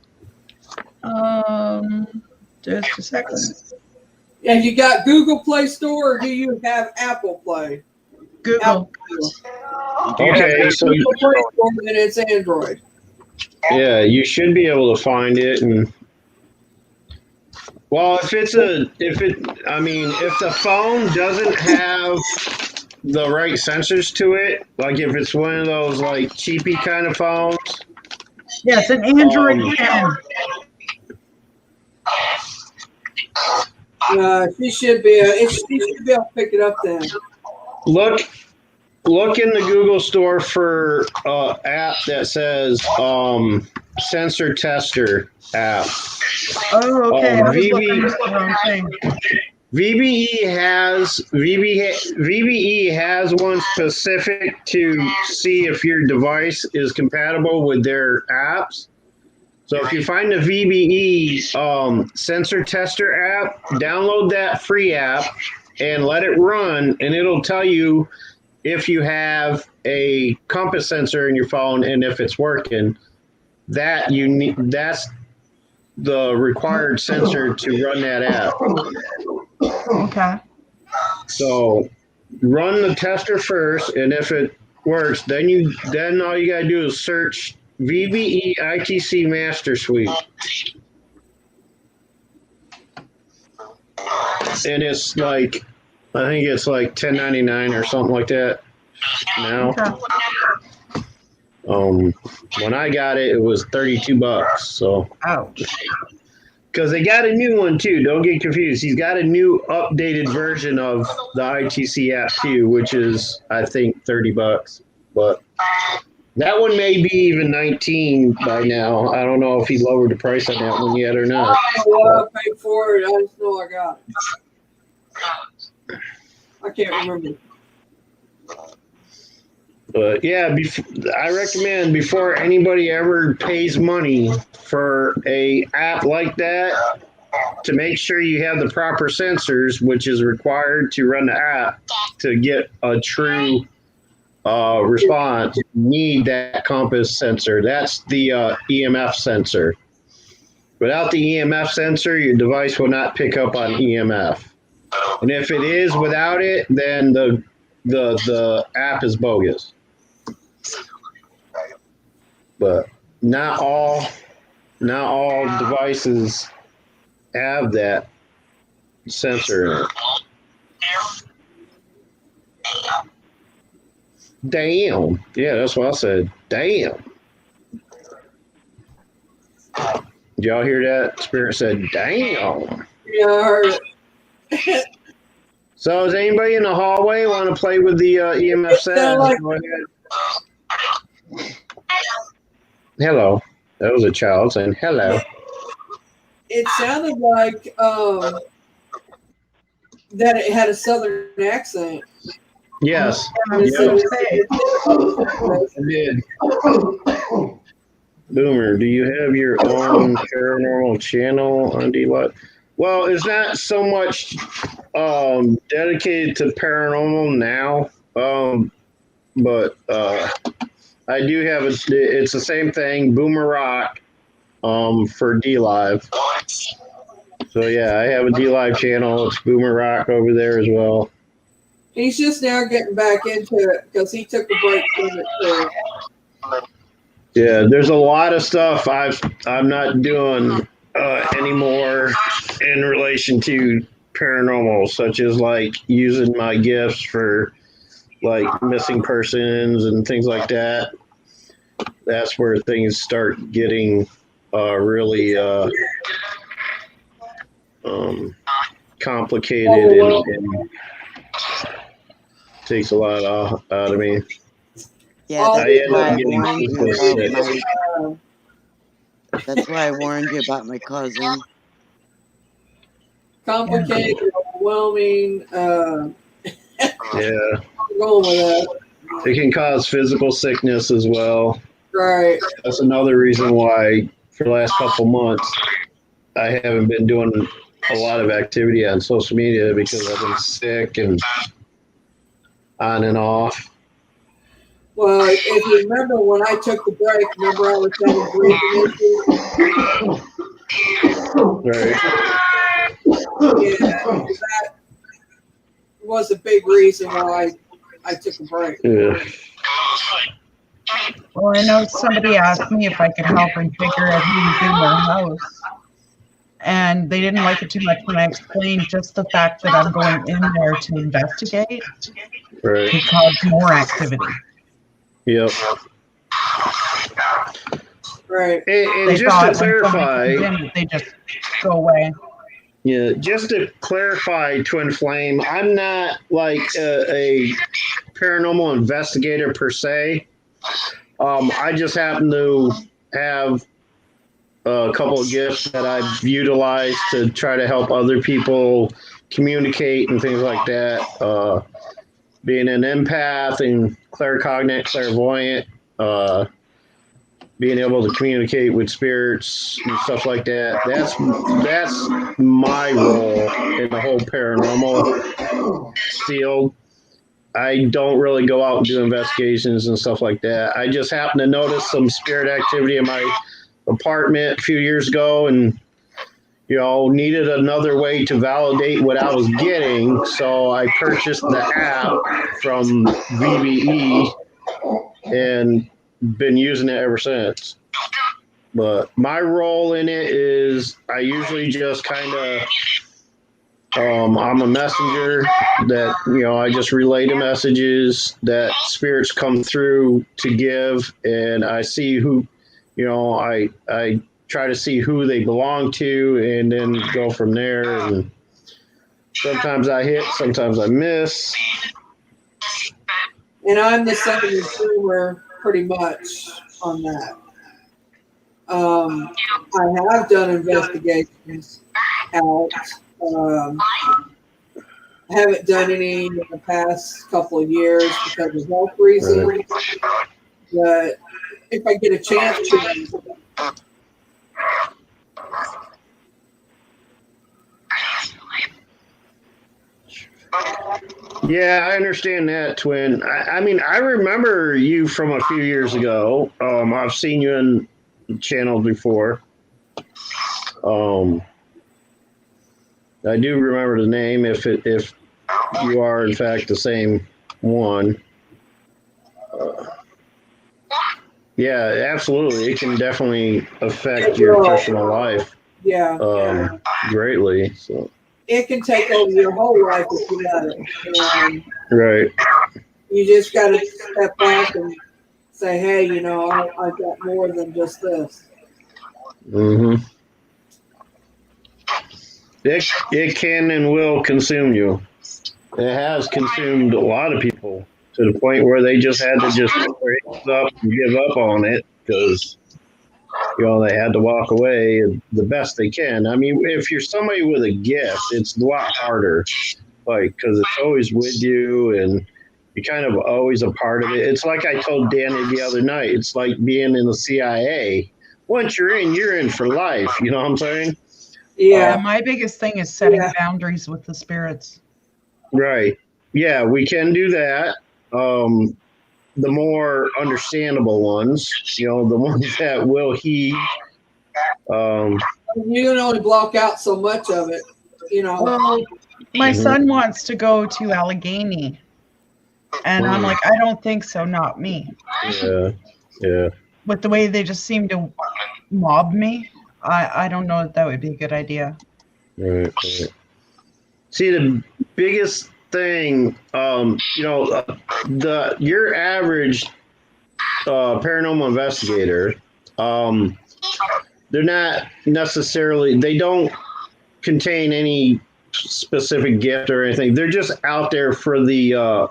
Just a second. And you got Google Play Store, or do you have Apple Play? Google. Okay, so Google Play Store, and it's Android. yeah, you should be able to find it. And well, if the phone doesn't have the right sensors to it, like if it's one of those like cheapy kind of phones. Yes, an Android 10. She should be able to pick it up then. Look in the Google store for app that says sensor tester app. Oh, okay. I was looking at the wrong thing. VBE has one specific to see if your device is compatible with their apps. So if you find the VBE sensor tester app, download that free app and let it run, and it'll tell you if you have a compass sensor in your phone and if it's working. That's the required sensor to run that app. Okay. So run the tester first, and if it works, then all you gotta do is search VBE ITC Master Suite. And it's like, I think it's like $10.99 or something like that now. Okay. When I got it, it was $32. So Ouch. because they got a new one too. Don't get confused. He's got a new updated version of the ITC app too, which is I think $30. But that one may be even 19 by now. I don't know if he lowered the price on that one yet or I not. don't know what I paid for it. I just know I got it. I can't remember. But yeah, I recommend before anybody ever pays money for a app like that to make sure you have the proper sensors, which is required to run the app to get a true response. You need that compass sensor. That's the EMF sensor. Without the EMF sensor, your device will not pick up on EMF. And if it is without it, then the app is bogus. But not all devices have that sensor in it. Damn. Yeah, that's what I said. Damn. Did y'all hear that? Spirit said, damn. Yeah, I heard it. So does anybody in the hallway want to play with the EMF set? Sound like- Go ahead. Hello. That was a child saying hello. It sounded like that it had a southern accent. Yes. I was Yeah. gonna say, I did. Boomer, do you have your own paranormal channel on D-Lot? Well, it's not so much dedicated to paranormal now, but I do have it's the same thing, Boomer Rock, for D-Live. So yeah, I have a D-Live channel. It's Boomer Rock over there as well. He's just now getting back into it because he took a break from it too. Yeah, there's a lot of stuff I'm not doing anymore in relation to paranormal, such as like using my gifts for like missing persons and things like that. That's where things start getting really complicated and takes a lot out of me. Yeah, All that's I end why up I getting warned you sleepless about shit. that's why I warned you about my cousin. Complicated, overwhelming. Yeah, I'm going with that. it can cause physical sickness as well. Right. That's another reason why for the last couple months I haven't been doing a lot of activity on social media because I've been sick and on and off. Well, if you remember when I took the break, remember I was having breathing issues? Right. Yeah, that was a big reason why I took a break. Yeah. well, I know somebody asked me if I could help them figure out who was in their house. And they didn't like it too much when I explained just the fact that I'm going in there to investigate Right. to cause more activity. Yep. Right. And They just thought to when somebody clarify, comes in, they just go away. yeah, just to clarify, Twin Flame, I'm not like a paranormal investigator per se. I just happen to have a couple of gifts that I've utilized to try to help other people communicate and things like that. Being an empath and claircognate, clairvoyant, being able to communicate with spirits and stuff like that. That's my role in the whole paranormal field. I don't really go out and do investigations and stuff like that. I just happened to notice some spirit activity in my apartment a few years ago and needed another way to validate what I was getting. So I purchased the app from VBE and been using it ever since. But my role in it is I usually just kind of I'm a messenger that, I just relay the messages that spirits come through to give, and I see who, I try to see who they belong to, and then go from there. And sometimes I hit, sometimes I miss. And I'm the same as Boomer, pretty much on that. I have done investigations out. I haven't done any in the past couple of years because of health reasons. But if I get a chance to, Yeah, I understand that, Twin. I mean, I remember you from a few years ago. I've seen you in channels before. I do remember the name if you are in fact the same one. Yeah, absolutely. It can definitely affect your personal life yeah, greatly. So it can take over your whole life if you let it. And right. you just got to step back and say, hey, I got more than just this. Mm-hmm. It can and will consume you. It has consumed a lot of people to the point where they just had to just put their hands up and give up on it because they had to walk away the best they can. I mean, if you're somebody with a gift, it's a lot harder, like because it's always with you and you're kind of always a part of it. It's like I told Danny the other night. It's like being in the CIA. Once you're in for life. You know what I'm saying? Yeah. My biggest thing is setting boundaries with the spirits. Right. Yeah, we can do that. The more understandable ones, the ones that will heed. You can only block out so much of it, Well, my son wants to go to Allegheny. And I'm like, I don't think so, not me. Yeah. Yeah. With the way they just seem to mob me, I don't know if that would be a good idea. Right. See, the biggest thing, your average paranormal investigator, they're not necessarily, they don't contain any specific gift or anything. They're just out there for the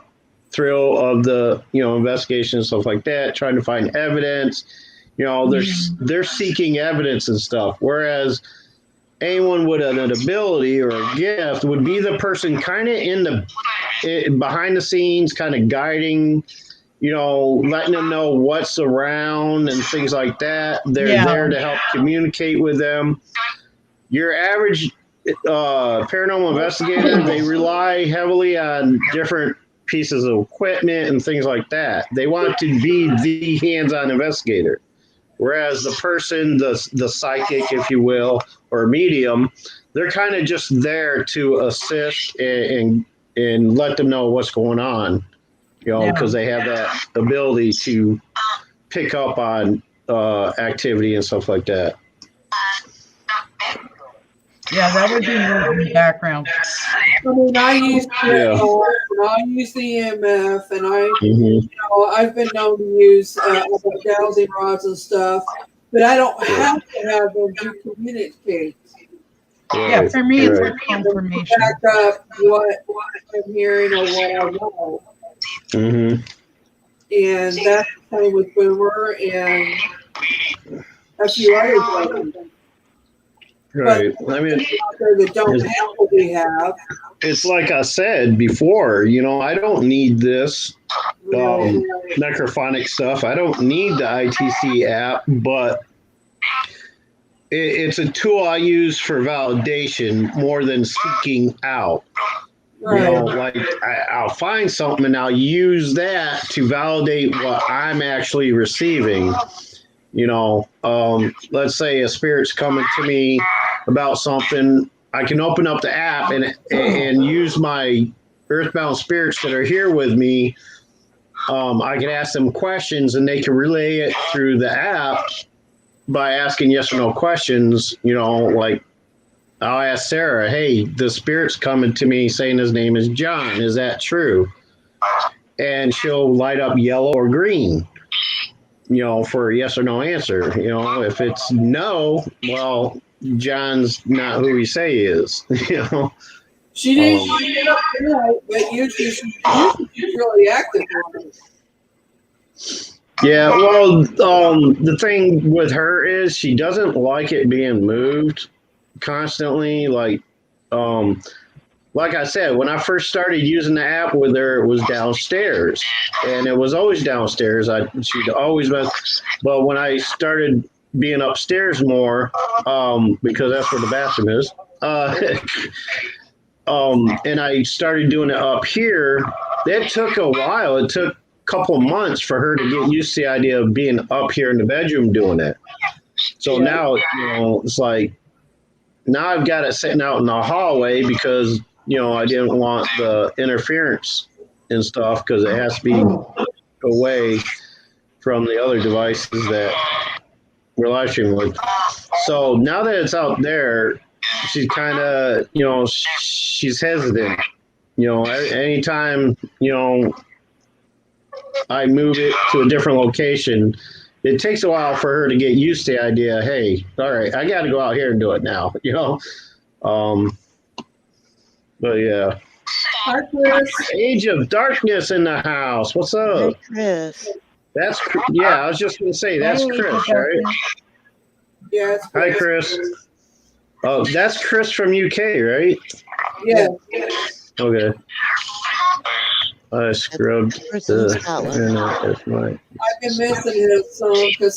thrill of the investigation and stuff like that, trying to find evidence. They're seeking evidence and stuff. Whereas anyone with an ability or a gift would be the person kind of behind the scenes, kind of guiding, letting them know what's around and things like that. They're there to help communicate with them. Your average paranormal investigator, they rely heavily on different pieces of equipment and things like that. They want to be the hands-on investigator. Whereas the person, the psychic, if you will, or medium, they're kind of just there to assist and let them know what's going on, because they have that ability to pick up on activity and stuff like that. Yeah, that would be more in the background. I mean, I use I use the EMF, and I've been known to use dowsing rods and stuff, but I don't have to have them to communicate. Yeah, for me, it's like confirmation. Back up what I'm hearing or what I know. Mm-hmm. And that's the same with Boomer and a few others. Right. But I mean, out there that don't have what we have. It's like I said before, I don't need this necrophonic stuff. I don't need the ITC app, but it's a tool I use for validation more than seeking out. Right. I'll find something and I'll use that to validate what I'm actually receiving. Let's say a spirit's coming to me about something. I can open up the app and use my earthbound spirits that are here with me. I can ask them questions and they can relay it through the app by asking yes or no questions, like I'll ask Sarah, hey, the spirit's coming to me saying his name is John. Is that true? And she'll light up yellow or green, for a yes or no answer. If it's no, well, John's not who he say he is. She didn't light it up tonight, but usually she's really active on it. Yeah, well, the thing with her is she doesn't like it being moved constantly. Like I said, when I first started using the app with her, it was downstairs, and it was always downstairs. She'd always been, but when I started being upstairs more, because that's where the bathroom is, and I started doing it up here. It took a while. It took a couple of months for her to get used to the idea of being up here in the bedroom doing it. So now, it's like now I've got it sitting out in the hallway because I didn't want the interference and stuff because it has to be away from the other devices that we're live streaming with. So now that it's out there, she's kind of, she's hesitant. Anytime, I move it to a different location, it takes a while for her to get used to the idea, hey, all right, I got to go out here and do it now, But yeah. Hi, Chris. Age of Darkness in the house. What's up? Hey, Chris. I was just going to say, that's Hey, Chris, right? Yeah, it's Hi, Chris. Oh, that's Chris from UK, right? Yeah. Okay. I scrubbed Chris in the Scotland. internet with my. I've been missing him some because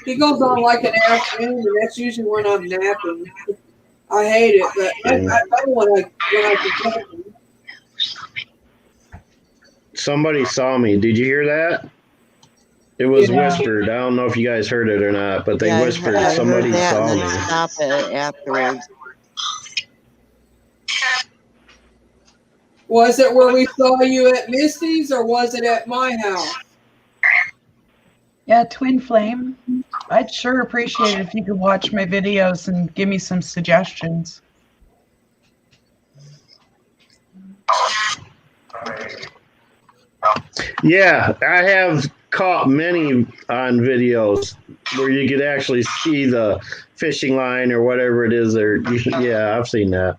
he goes on like an afternoon, and that's usually when I'm napping. I hate it, but I know when I can get him. Somebody saw me. Did you hear that? It was whispered. I don't know if you guys heard it or not, but they whispered I somebody heard that saw and me. then stop it afterwards. Was it where we saw you at Misty's, or was it at my house? Yeah, Twin Flame. I'd sure appreciate it if you could watch my videos and give me some suggestions. Yeah, I have caught many on videos where you could actually see the fishing line or whatever it is. Yeah, I've seen that.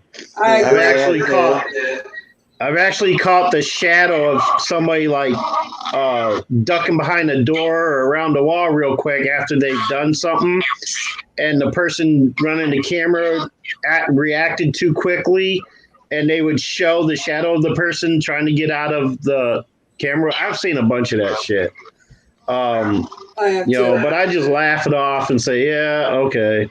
I've actually caught the shadow of somebody like ducking behind a door or around the wall real quick after they've done something, and the person running the camera reacted too quickly, and they would show the shadow of the person trying to get out of the camera. I've seen a bunch of that shit. But I just laugh it off and say, yeah, okay.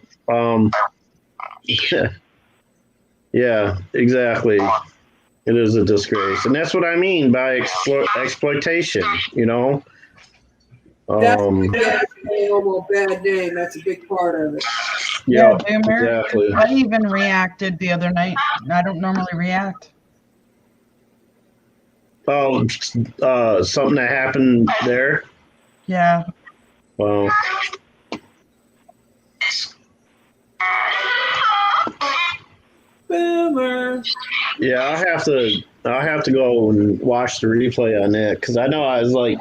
Yeah, exactly. It is a disgrace. And that's what I mean by exploitation, That's a bad name. That's a big part of it. Yeah, Boomer. Exactly. I even reacted the other night. I don't normally react. Oh, something that happened there? Yeah. Well. Boomer. Yeah, I'll have to go and watch the replay on that because I know I was like.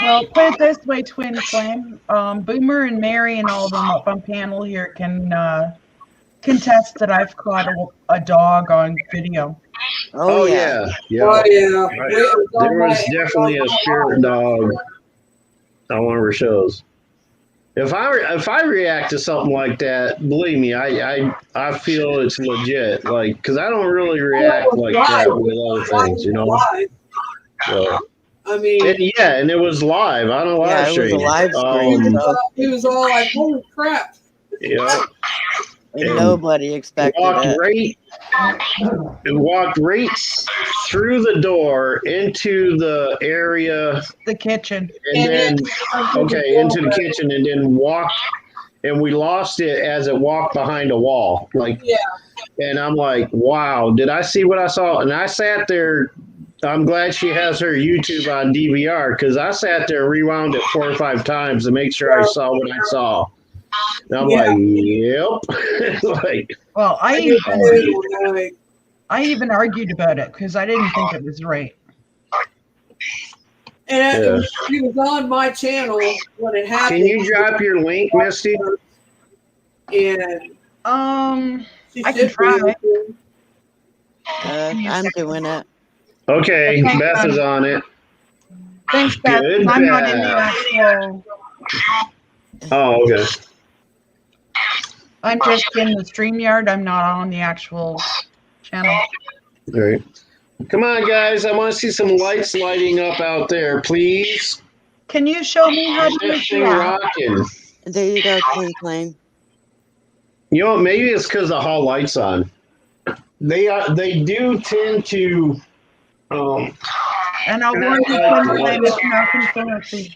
Well, put it this way, Twin Flame. Boomer and Mary and all of them up on panel here can contest that I've caught a dog on video. Oh yeah. Oh yeah. There was definitely a spirit dog on one of her shows. If I react to something like that, believe me, I feel it's legit. Like, because I don't really react like that with other things, So, I mean, and it was live on a live stream. It was a live stream. He was all like, "Holy crap!" Yeah. And nobody expected it. Walked right through the door into the area, the kitchen, and then into the kitchen, and then walked, and we lost it as it walked behind a wall, And I'm like, wow, did I see what I saw? And I sat there. I'm glad she has her YouTube on DVR because I sat there and rewound it 4 or 5 times to make sure I saw what I saw. And I'm Yeah. like, yep. Like, Well, I did too, like, I even argued about it because I didn't think it was right. and Yeah. he was on my channel when it happened. can you drop your link, Misty? And she I should can try. be able to. I'm doing it. Okay, Okay, Beth is on it. Thanks, Beth. Good, I'm not in the Beth. actual. Oh, okay. I'm just in the StreamYard. I'm not on the actual channel. All right. Come on, guys. I want to see some lights lighting up out there, please. Can you show me how to Get this use thing the app? rocking. There you go, Twin Flame. You know, maybe it's because the hall lights on. They do tend to. And I'll warn you, Twin Flame, it's nothing fancy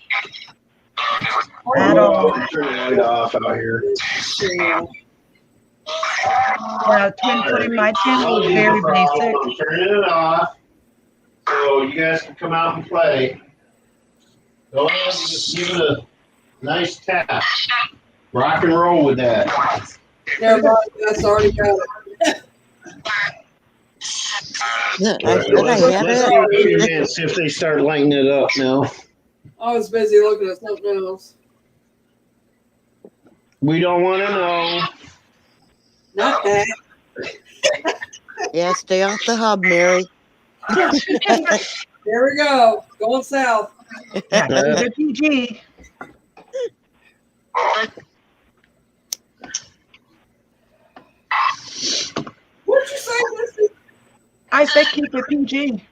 at all. Turn the light off out here. Yeah, Twin Flame, my channel is very basic. I'm turning it off so you guys can come out and play. Go ahead and just give it a nice tap. Rock and roll with that. Everybody that's already got it. I said I had Let's it. give it a few minutes, see if they start lighting it up now. I was busy looking at something else. We don't want to know. Not that. Yeah, stay off the hub, Mary. There we go. Going south. Yeah, keep it PG. What'd you say, Misty? I said keep it PG.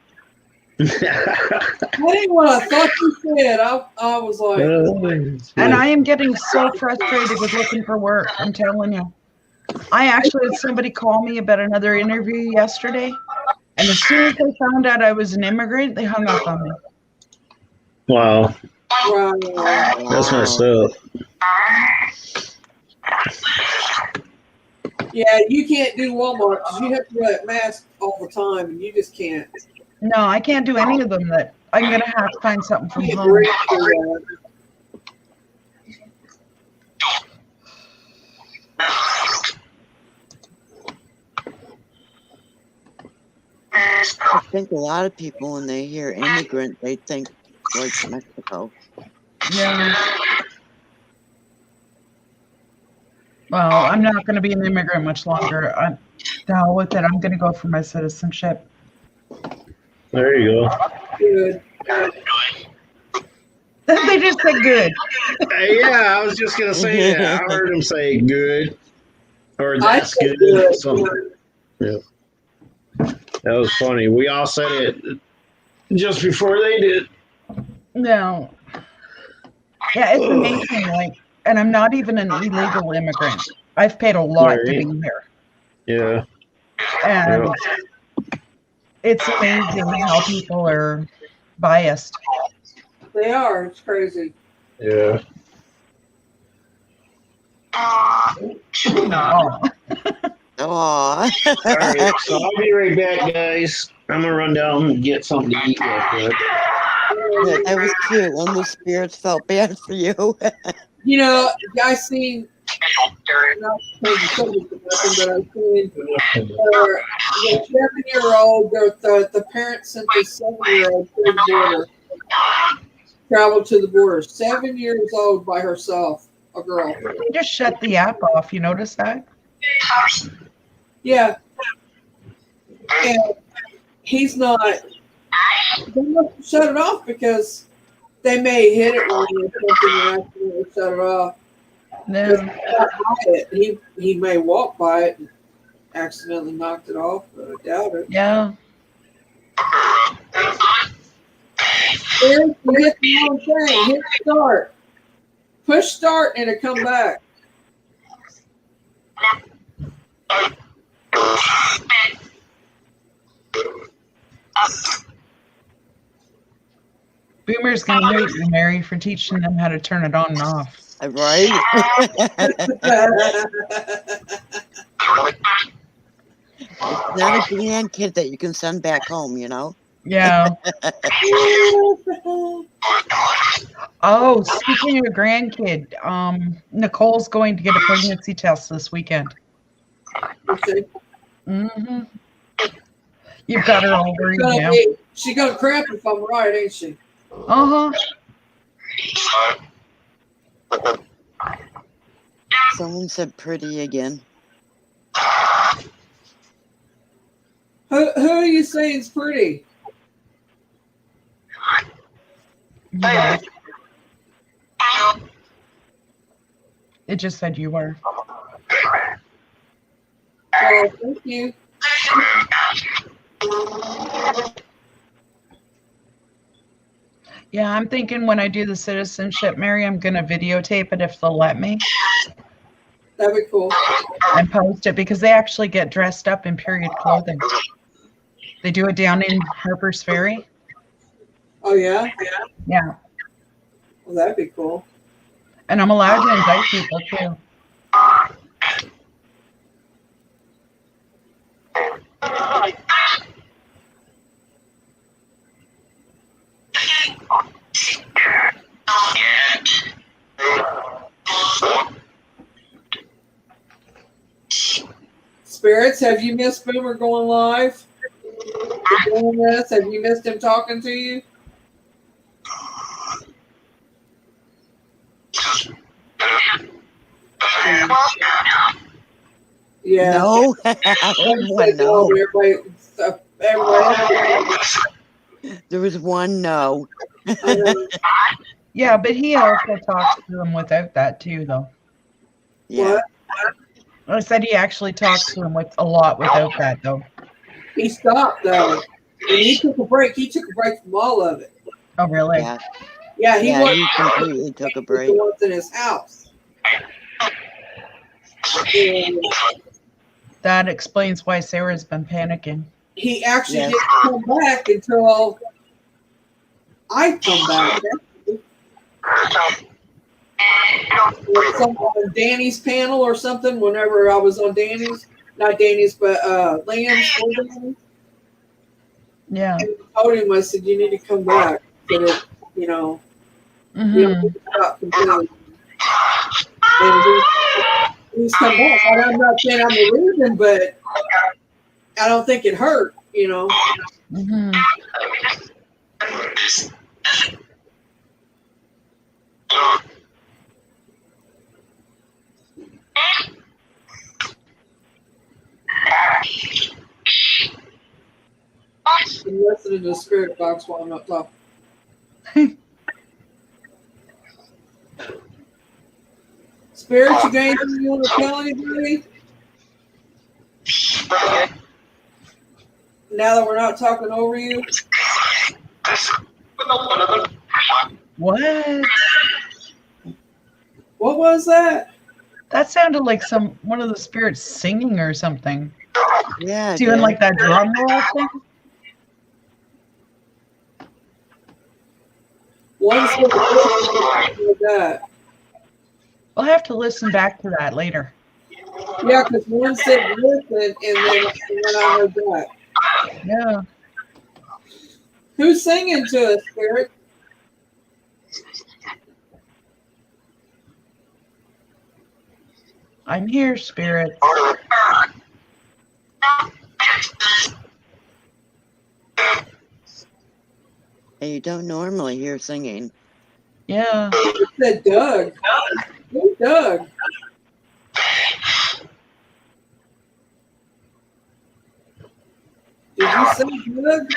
That ain't what I thought you said. I was like, And I am getting so frustrated with looking for work. I'm telling you. I actually had somebody call me about another interview yesterday. And as soon as they found out I was an immigrant, they hung up on me. Wow, wow. that's messed up. Yeah, you can't do Walmart because you have to wear that mask all the time, and you just can't. No, I can't do any of them. That I'm going to have to find something from You home. breathe through that. I think a lot of people, when they hear immigrant, they think like Mexico. Yeah. Well, I'm not going to be an immigrant much longer. I'm the hell with it. I'm going to go for my citizenship. There you go. Good. They just said good. Yeah, I was just gonna say that. I heard him say good, or that's said good. good. Something. Yeah, that was funny. We all said it just before they did. No. Yeah, it's amazing. Like, and I'm not even an illegal immigrant. I've paid a lot to be here. Yeah. And it's amazing how people are biased. They are. It's crazy. Yeah. Oh. Aw. All right, so I'll be right back, guys. I'm gonna run down and get something to eat real quick. That was cute. When the spirits felt bad for you. You know, I seen. Not to change the subject or nothing, but I've seen the 7-year-old. The parents sent this 7-year-old to the border. Traveled to the border. 7 years old by herself. A girl. They just shut the app off. You notice that? Yeah. And he's not. They must have shut it off because they may hit it wrong or something and accidentally shut it off. No. He may walk by it and accidentally knocked it off, but I doubt it. Yeah. There's you hit the wrong thing. Hit start. Push start and it come back. Boomer's going to hate you, Mary, for teaching them how to turn it on and off. Right? It's not a grandkid that you can send back home, you know? Yeah. Oh, speaking of grandkid, Nicole's going to get a pregnancy test this weekend. Okay. Hmm. You've got her all worried now. She's gonna cramp if I'm right, ain't she? Uh-huh. Someone said pretty again. Who are you saying is pretty? Yeah. It just said you were. Well, thank you. Yeah, I'm thinking when I do the citizenship, Mary, I'm going to videotape it if they'll let me That'd be cool. and post it because they actually get dressed up in period clothing. They do it down in Harper's Ferry. Oh yeah? Yeah. Well, that'd be cool. And I'm allowed to invite people too. Spirits, have you missed Boomer going live? Doing this? Have you missed him talking to you? Yeah. No, I heard one no. There was one no. Yeah, but he also talks to them without that too, though. Yeah. What? I said he actually talks to them with a lot without that, though. He stopped though. When he took a break, he took a break from all of it. Oh, really? Yeah. Yeah, he Yeah, wasn't he completely took a break. the ones in his house. And That explains why Sarah's been panicking. he actually Yes. didn't come back until I come back. Or something on Danny's panel or something. Whenever I was on Danny's, not Danny's, but Liam's. Yeah. And I told him, I said, you need to come back. So that, you know, you don't Mm-hmm. need to stop completely. And he's come back. And I'm not saying I'm the reason, but I don't think it hurt, you know. Mm-hmm. And listen to the spirit box while I'm not talking. Spirit, you got anything you want to tell anybody? Now that we're not talking over you? What? What was that? That sounded like one of the spirits singing or something. Yeah. Doing Dad. like that drum roll thing. One said like that. We'll have to listen back to that later. Yeah, because one said listen, and then I heard that. Yeah. Who's singing to us, Spirit? I'm here, spirit. And you don't normally hear singing. Yeah. It said Doug. Who's Doug? Did you say Doug?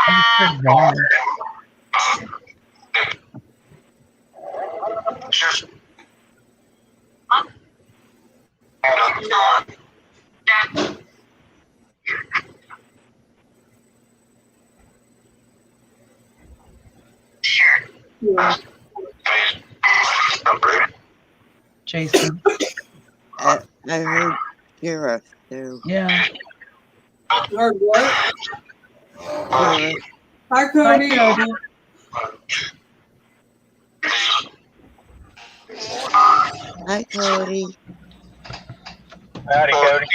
I'm wrong. Yeah. Jason. I heard Kira too. Yeah. Heard what? Kira. Hi, Hi, Cody. Cody. Hi, Cody. Howdy, Cody.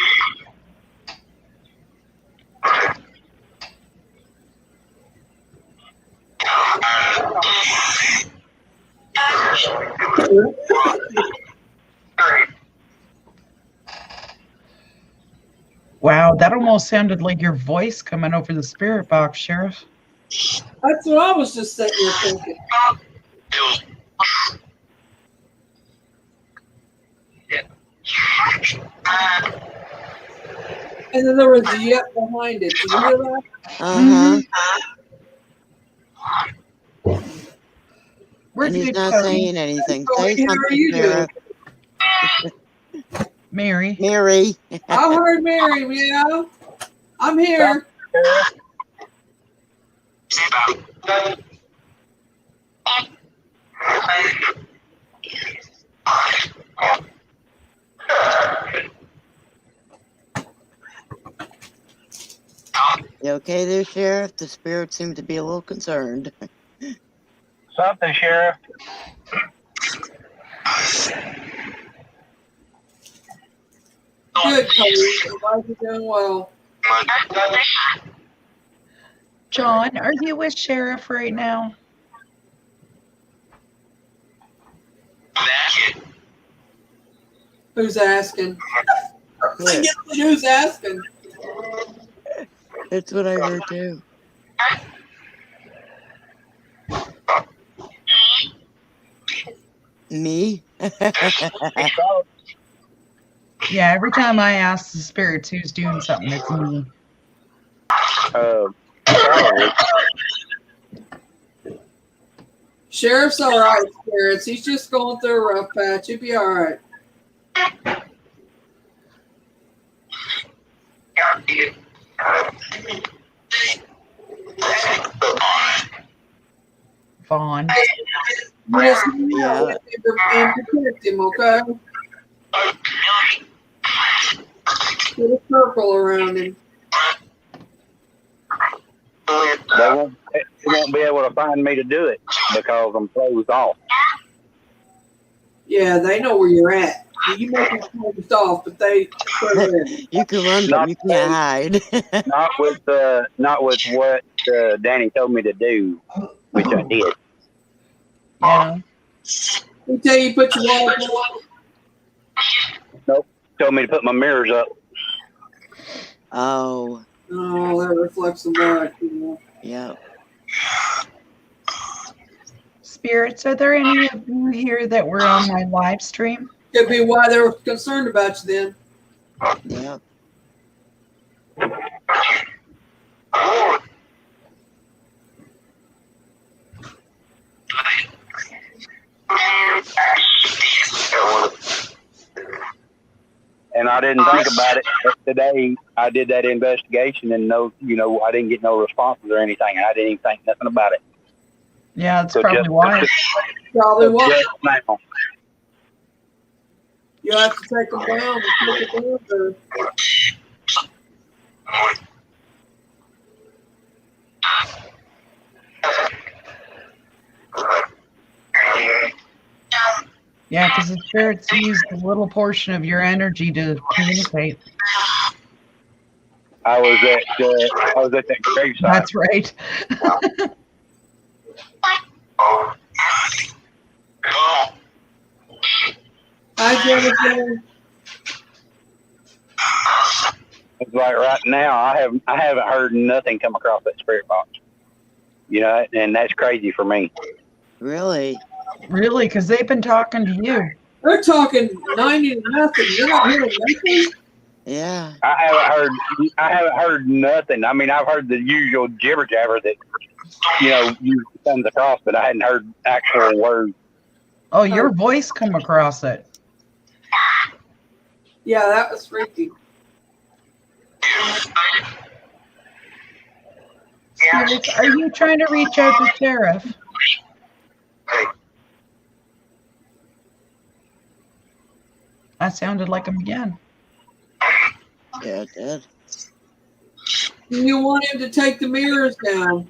Wow, that almost sounded like your voice coming over the spirit box, Sheriff. That's what I was just sitting here thinking. And then there was a yep behind it. Did you hear that? Uh-huh. Where'd And you he's get not Cody? saying anything. Say Cody, how are something, you doing? Sheriff. Mary. Mary. I heard Mary meow. I'm here. You okay there, Sheriff? The spirits seem to be a little concerned. Something, Sheriff. Good, Cody. Glad you're doing well. John, are you with Sheriff right now? Who's asking? Yeah, Who's asking? that's what I heard too. Me? Yeah, every time I ask the spirits who's doing something, it's me. Probably. Sheriff's all right, spirits. He's just going through a rough patch. He'll be all right. Vaughn. Yes, Yeah. and protect him, okay? Put a circle around him. They won't be able to find me to do it because I'm closed off. Yeah, they know where you're at. You may be closed off, but they're there. You can run, but you can't hide. Not with what Danny told me to do, which I did. Yeah. He tell you put your walls on. Nope. Told me to put my mirrors up. Oh, Oh, that reflects them back. You know. yeah. Spirits, are there any of you here that were on my live stream? Could be why they were concerned about you then. Yeah. And I didn't think about it. But today I did that investigation and I didn't get no responses or anything. And I didn't even think nothing about it. Yeah, that's So probably why. Probably why. just now. You have to take them down and take it down there. Yeah, because the spirits use a little portion of your energy to communicate. I was at that gravesite. That's right. Hi, Jennifer. It's like right now I haven't heard nothing come across that spirit box. And that's crazy for me. Really? Really, because they've been talking to you. They're talking 90 to nothing. You're not hearing nothing? Yeah. I haven't heard nothing. I mean, I've heard the usual jibber jabber that usually comes across, but I hadn't heard actual words. Oh, your voice come across it. Yeah, that was freaky. Spirits, are you trying to reach out to Sheriff? That sounded like him again. Yeah, it did. You want him to take the mirrors down.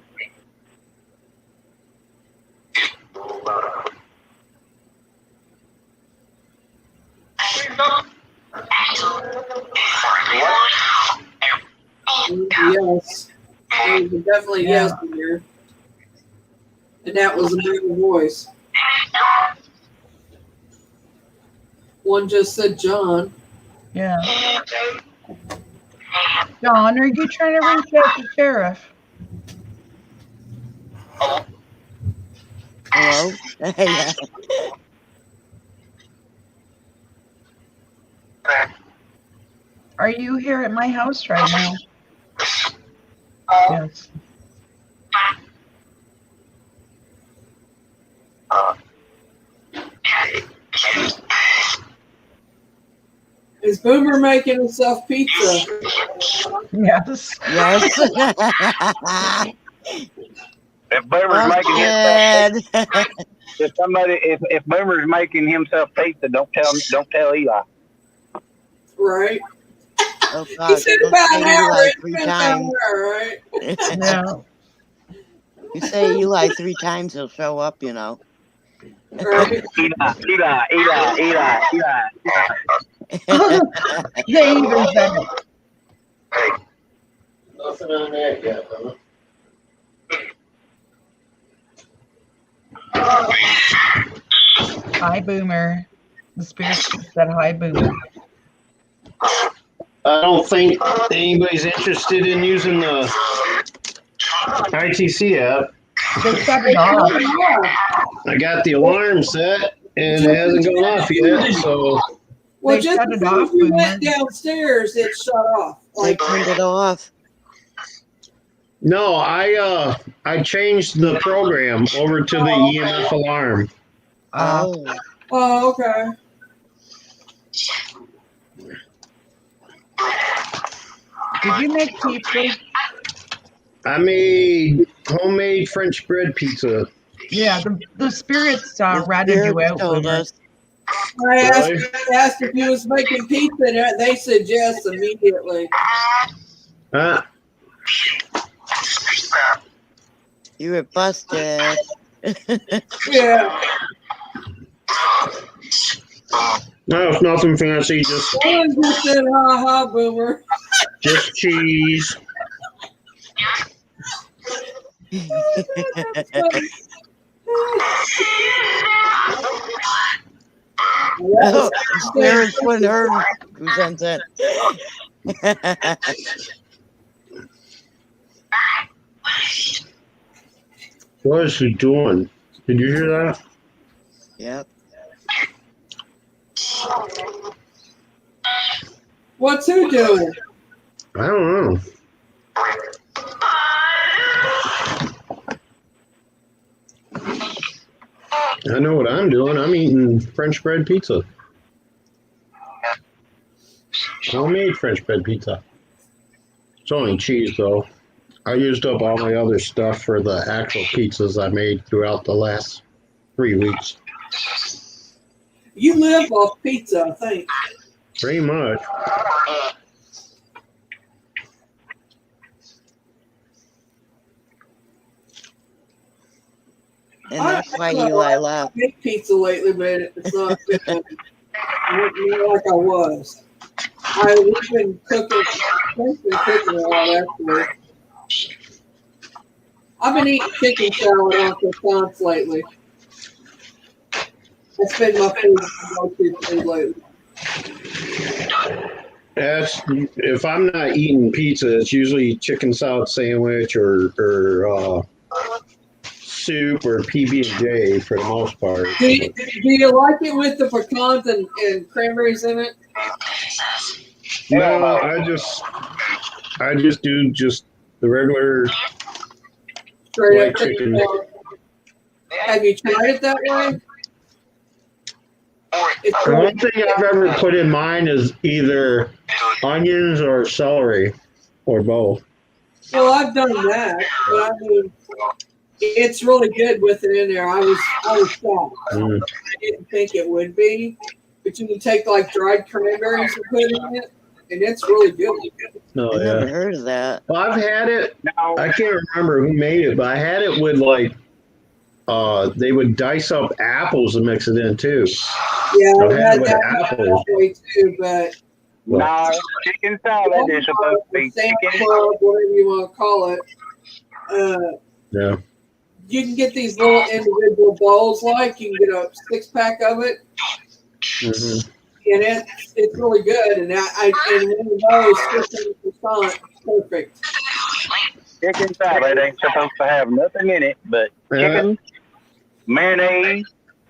Yes. There was definitely Yeah. yes in there. And that was a male voice. One just said John. Yeah. John, are you trying to reach out to Sheriff? Hello? Yeah. Are you here at my house right now? Yes. Is Boomer making himself pizza? Yes. Yes. If Boomer's making himself, Busted. if Boomer's making himself pizza, don't tell Eli. Right. Oh He gosh, said don't about say an hour. Eli It's 3 been about an times. hour, right? Yeah. You say Eli 3 times, he'll show up, you know. Right. Eli. They even said it. Nothing on that yet, huh? Hi, Boomer. The spirit said hi, Boomer. I don't think anybody's interested in using the ITC app. They shut it off. I got the alarm set and it hasn't gone off yet, so Well, They just shut as it soon as off, you Boomer. went downstairs, it shut off. They Like, turned it off. no, I changed the program over to the EMF alarm. Oh. oh, okay. Did you make pizza? I made homemade French bread pizza. Yeah, the spirits The ratted you spirits out, told Boomer. us. I Really? asked if he was making pizza, and they said yes immediately. You were busted. Yeah. No, it's nothing fancy, Someone just said, ha ha, Boomer. just cheese. Oh, the spirits wouldn't hurt. Who sent that? What is he doing? Did you hear that? Yep. What's who doing? I don't know. I know what I'm doing. I'm eating French bread pizza. Homemade French bread pizza. It's only cheese, though. I used up all my other stuff for the actual pizzas I made throughout the last 3 weeks. You live off pizza, I think. Pretty much. And that's why Eli left. I make pizza lately, but it's not been like I was. We've been cooking a lot, actually. I've been eating chicken salad on croissants lately. That's been my favorite food lately. That's if I'm not eating pizza, it's usually chicken salad sandwich or soup or PB&J for the most part. Do you like it with the pecans and cranberries in it? No, I just do just the regular Straight white up chicken. Have you tried it that way? It's The like, one thing I've ever put in mine is either onions or celery or both. well, I've done that, but I mean, it's really good with it in there. I was shocked. Mm. I didn't think it would be, but you can take like dried cranberries and put in it, and it's really good. Oh, I never yeah. heard of that. Well, I've had it. I can't remember who made it, but I had it with like they would dice up apples and mix it in too. Yeah, They'll we have had it with that apples. way too, but No, chicken salad is supposed to be Sam chicken. Club, whatever you want to call it. Yeah. You can get these little individual bowls, like you can get a 6-pack of it, Mm-hmm. and it's really good. And and one of those 15%, perfect. Chicken salad ain't supposed to have nothing in it but chicken, mayonnaise,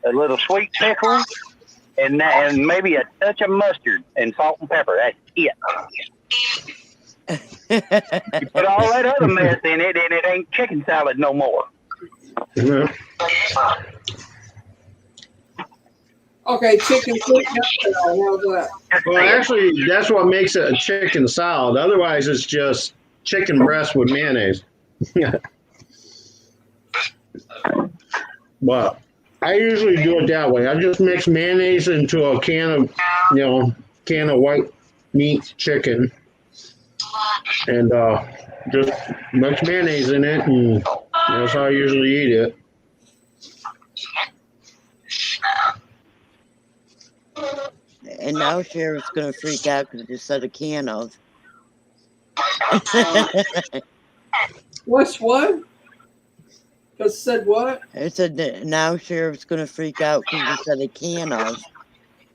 a little sweet pickle, and maybe a touch of mustard and salt and pepper. That's it. You put all that other mess in it, and it ain't chicken salad no more. Yeah. Okay, chicken sweet salad. How's that? Well, actually, that's what makes it a chicken salad. Otherwise, it's just chicken breast with mayonnaise. But I usually do it that way. I just mix mayonnaise into a can of white meat chicken, and just mix mayonnaise in it, and that's how I usually eat it. And now Sheriff's gonna freak out because you said a can of. What's what? Just said what? I said that now Sheriff's gonna freak out because you said a can of.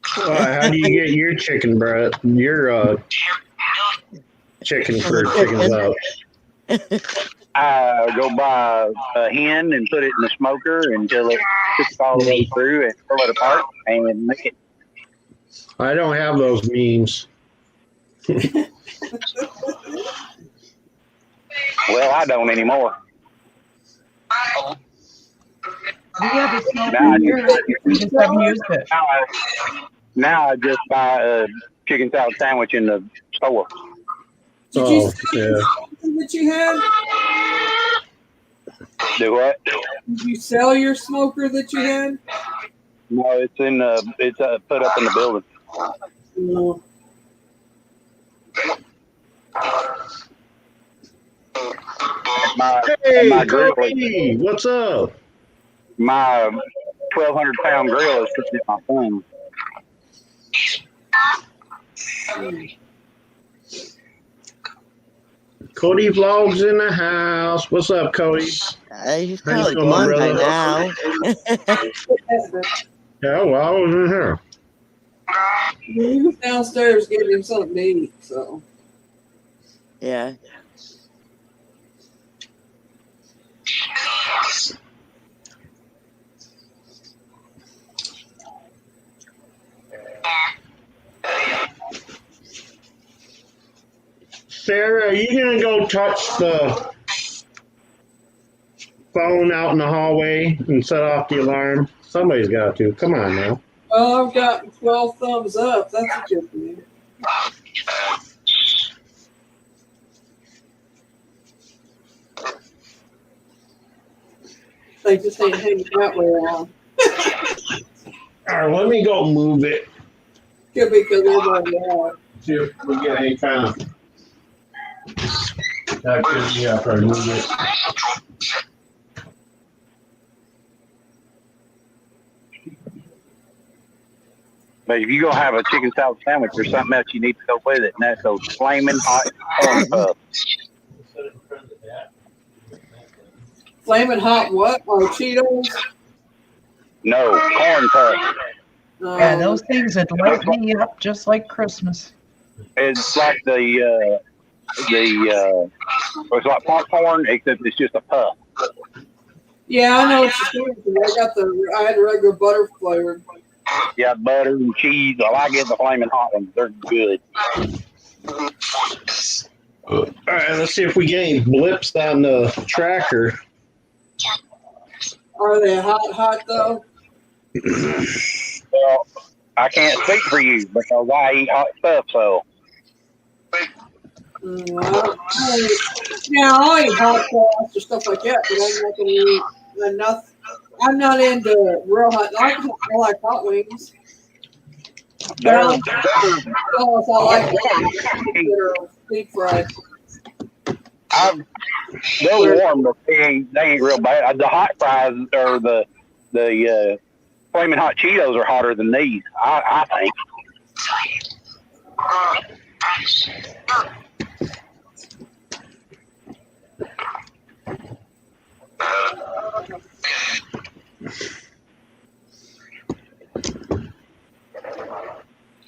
How do you get your chicken breast? Your chicken for chicken salad? I go buy a hen and put it in the smoker until it cooks all the way through and pull it apart and make it. I don't have those means. Well, I don't anymore. We have a smoker Now I here. We just haven't used it. Now I just buy a chicken salad sandwich in the store. Did you Oh, yeah. something that you had? Do what? Did you sell your smoker that you had? No, it's put up in the building. No. Hey, My grill, Cody, what's up? my 1,200-pound grill is sitting at my phone. Cody Vlogs in the house. What's up, Cody? He's How you probably doing, gone by brother? now. Yeah, well, I was in here. He was downstairs getting him something to eat, so. Yeah. Sarah, are you gonna go touch the phone out in the hallway and set off the alarm? Somebody's got to. Come on now. Well, I've got 12 thumbs up. That's a good thing. They just ain't hanging that way long. All right, let me go move it. Could be because everybody out. See if we get any kind of activity after I move it. But if you're going to have a chicken salad sandwich or something else, you need to go with it, and that's those flaming hot corn puffs. Flaming hot what? Oh, Cheetos? No, corn puffs. Yeah, those things would light me up just like Christmas. It's like it's like popcorn, except it's just a puff. Yeah, I know what you're saying. I had the regular butter flavored. Yeah, butter and cheese. Well, I get the flaming hot ones. They're good. All right, let's see if we get any blips on the tracker. Are they hot though? Well, I can't speak for you because I eat hot stuff, so. I'll eat hot sauce or stuff like that, but I'm not going to eat enough. I'm not into real hot. I like hot wings. But I like sauce. I like that are deep fried. They're warm, but they ain't real bad. The hot fries or the flaming hot Cheetos are hotter than these. I think.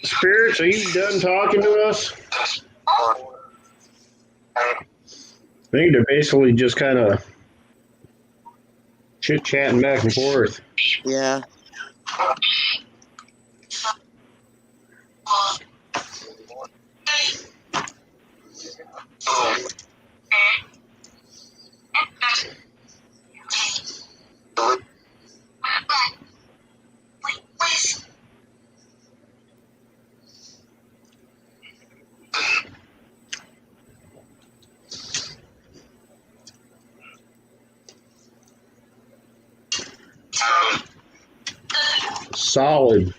Spirits, are you done talking to us? I think they're basically just kind of chit chatting back and forth. Yeah. Solid.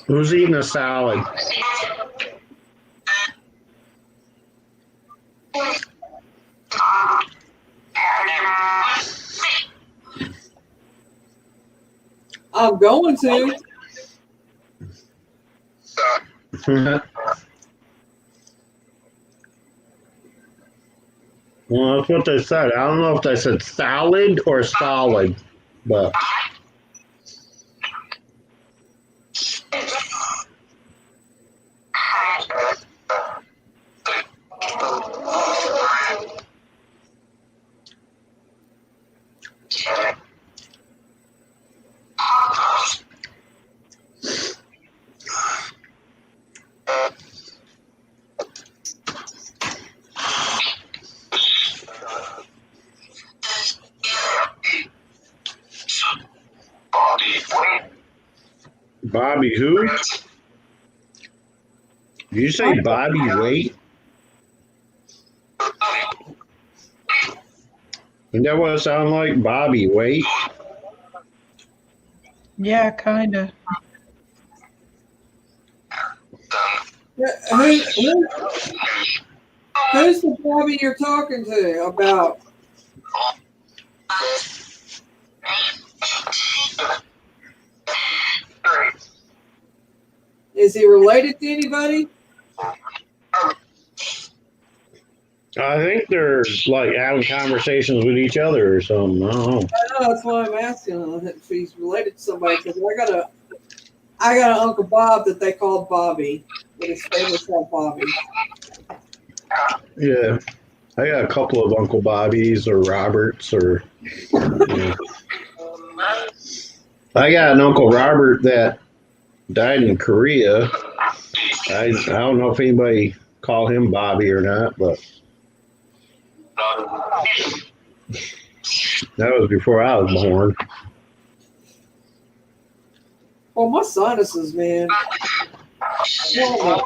Who's eating a salad? I'm going to. Well, that's what they said. I don't know if they said salad or solid, but Bobby who? Did you say Bobby Wait? Isn't that what it sounds like? Bobby Wait? Yeah, kind of. Who's the Bobby you're talking to about? Is he related to anybody? I think they're like having conversations with each other or something. I don't know. I know, that's why I'm asking if he's related to somebody, because I got an Uncle Bob that they called Bobby, but his family's called Bobby. Yeah. I got a couple of Uncle Bobbies or Roberts or. Yeah. I got an Uncle Robert that died in Korea. I don't know if anybody called him Bobby or not, but that was before I was born. Well, my sinuses, man. Yeah.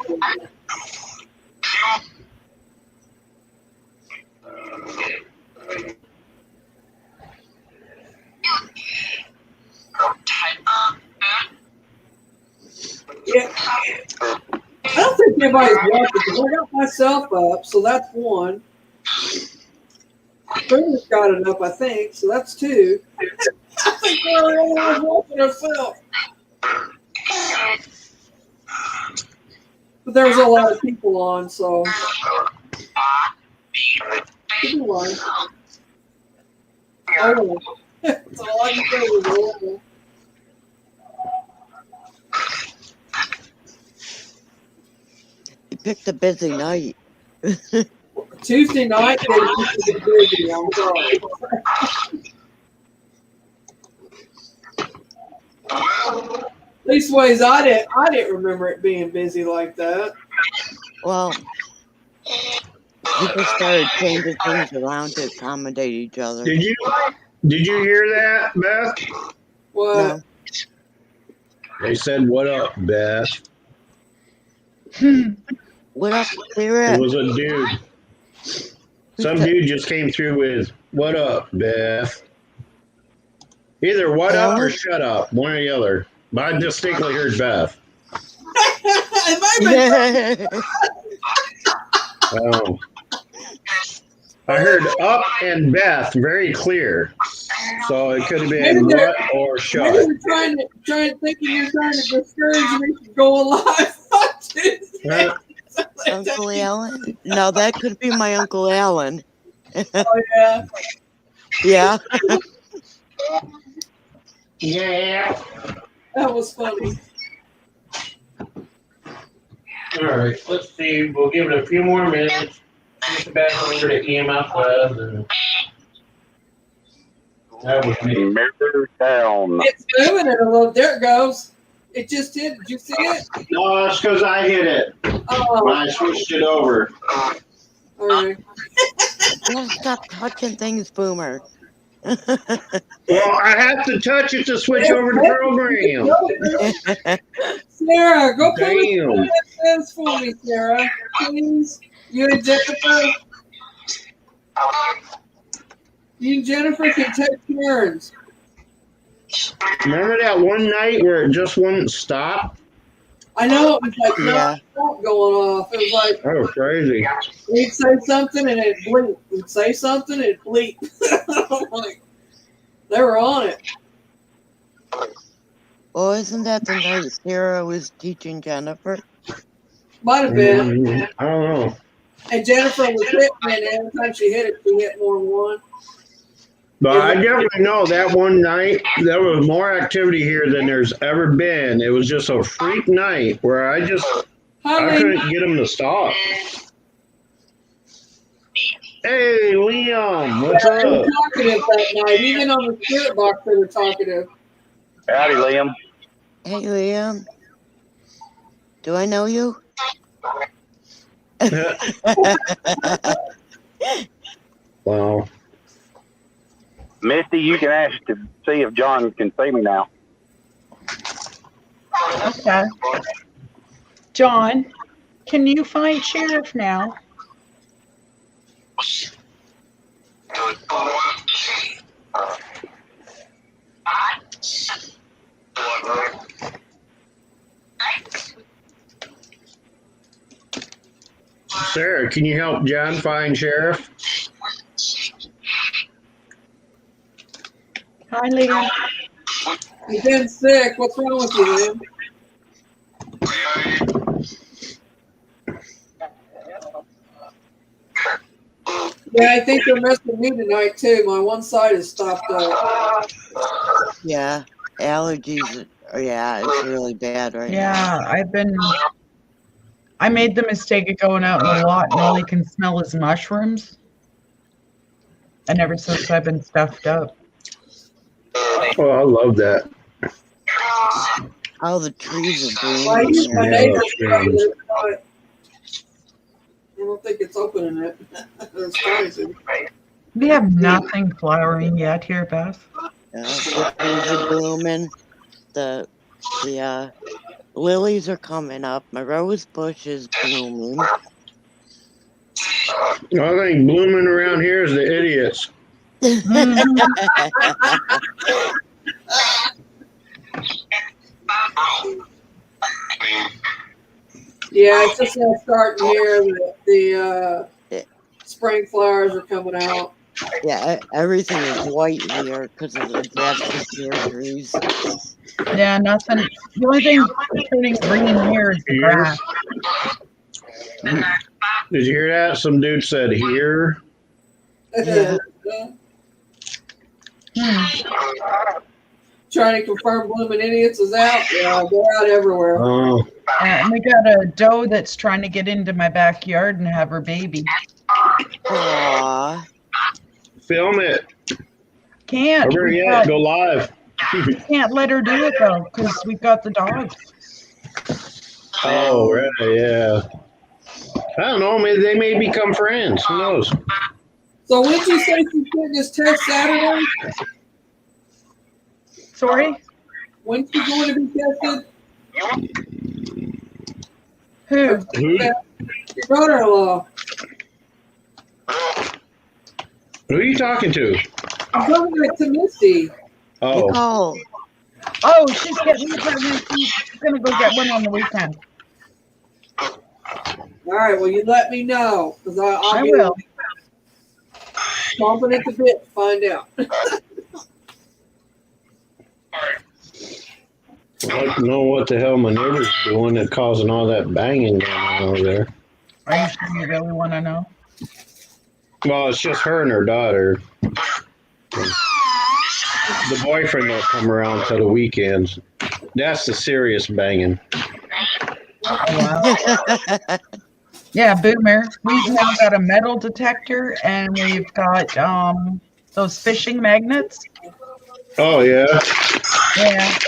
I don't think anybody's watching because I got myself up, so that's one. Bruno's got it up, I think, so that's two. I think we're the only ones watching ourselves. But there was a lot of people on, so. Keep in mind. Oh, that's all I can say is oh. You picked a busy night. Tuesday night, they used to be busy. I'm sorry. Leastways, I didn't remember it being busy like that. Well, people started changing things around to accommodate each other. Did you hear that, Beth? What? No. They said, "What up, Beth?" What up, It Spirit? was a dude. Some dude just came through with, "What up, Beth?" Either what up or shut up, one or the other. But I distinctly heard Beth. It might have been Oh. I heard up and Beth very clear. So it could have Maybe been they're what or maybe shut. they're thinking you're trying to discourage me from going live on Tuesday. Uncle Alan? No, that could be my Uncle Alan. Oh yeah. Yeah. Yeah. That was funny. All right, let's see. We'll give it a few more minutes. Get back over to EMF Web. And that was me. Mirror down. It's moving it a little. There it goes. It just did. Did you see it? No, that's because I hit it when Oh, I switched it over. all right. Don't stop touching things, Boomer. Well, I have to touch it to switch over the program. Sarah, go put Damn. this for me, Sarah. Please. You and Jennifer. You and Jennifer can take turns. Remember that one night where it just wouldn't stop? I know it was like Yeah. not going off. It was like That was crazy. we'd say something and it'd bleep. We'd say something and it'd bleep. I'm like, they were on it. Well, isn't that the night Sarah was teaching Jennifer? Might have been. I don't know. And Jennifer was hitting it. Every time she hit it, she hit more than one. But I definitely know that one night there was more activity here than there's ever been. It was just a freak night where I couldn't get them to stop. Hey, Liam, what's They were up? talkative that night. Even on the spirit box, they were talkative. Howdy, Liam. Hey, Liam. Do I know you? Wow. Misty, you can ask to see if John can see me now. Okay. John, can you find Sheriff now? Sarah, can you help John find Sheriff? Hi, Liam. You've been sick. What's wrong with you, Liam? Yeah, I think they're messing with me tonight too. My one side is stopped up. Yeah. Allergies. Yeah, it's really bad right now. Yeah, I made the mistake of going out in the lot and all you can smell is mushrooms. And ever since I've been stuffed up. Oh, I love that. All the trees are I blooming. use my Yeah, neighbor's strange. but I don't think it's opening it. It's trying to. We have nothing flowering yet here, Beth. Yeah, the trees are blooming. The lilies are coming up. My rose bush is blooming. The only thing blooming around here is the idiots. Yeah, it's just now starting here. The spring flowers are coming out. Yeah, everything is white here because of the drastic surgeries. Yeah, nothing. The only thing turning green here is the grass. Did you hear that? Some dude said here. Yeah. Trying to confirm Blooming Idiots is out. Yeah, they're out everywhere. Oh, And we got a doe that's trying to get into my backyard and have her baby. Aww. film it. Can't. Over We yet. Go live. can't let her do it though, because we've got the dogs. Oh, right. Yeah. I don't know. Maybe they may become friends. Who knows? So when did you say you did this test Saturday? Sorry? When's she going to be tested? Who? Who? Your brother-in-law. Who are you talking to? I'm talking to Misty. Oh, Nicole. Oh, she's getting pregnant. She's gonna go get one on the weekend. All right, well, you let me know. Because I I'll be will. Stomping at the bit to find out. I'd like to know what the hell my neighbor's doing that's causing all that banging going on over there. Are you sure you really want to know? Well, it's just her and her daughter. The boyfriend will come around to the weekends. That's the serious banging. Oh, wow. Yeah, Boomer. We've now got a metal detector and we've got those fishing magnets. Oh, yeah. Yeah.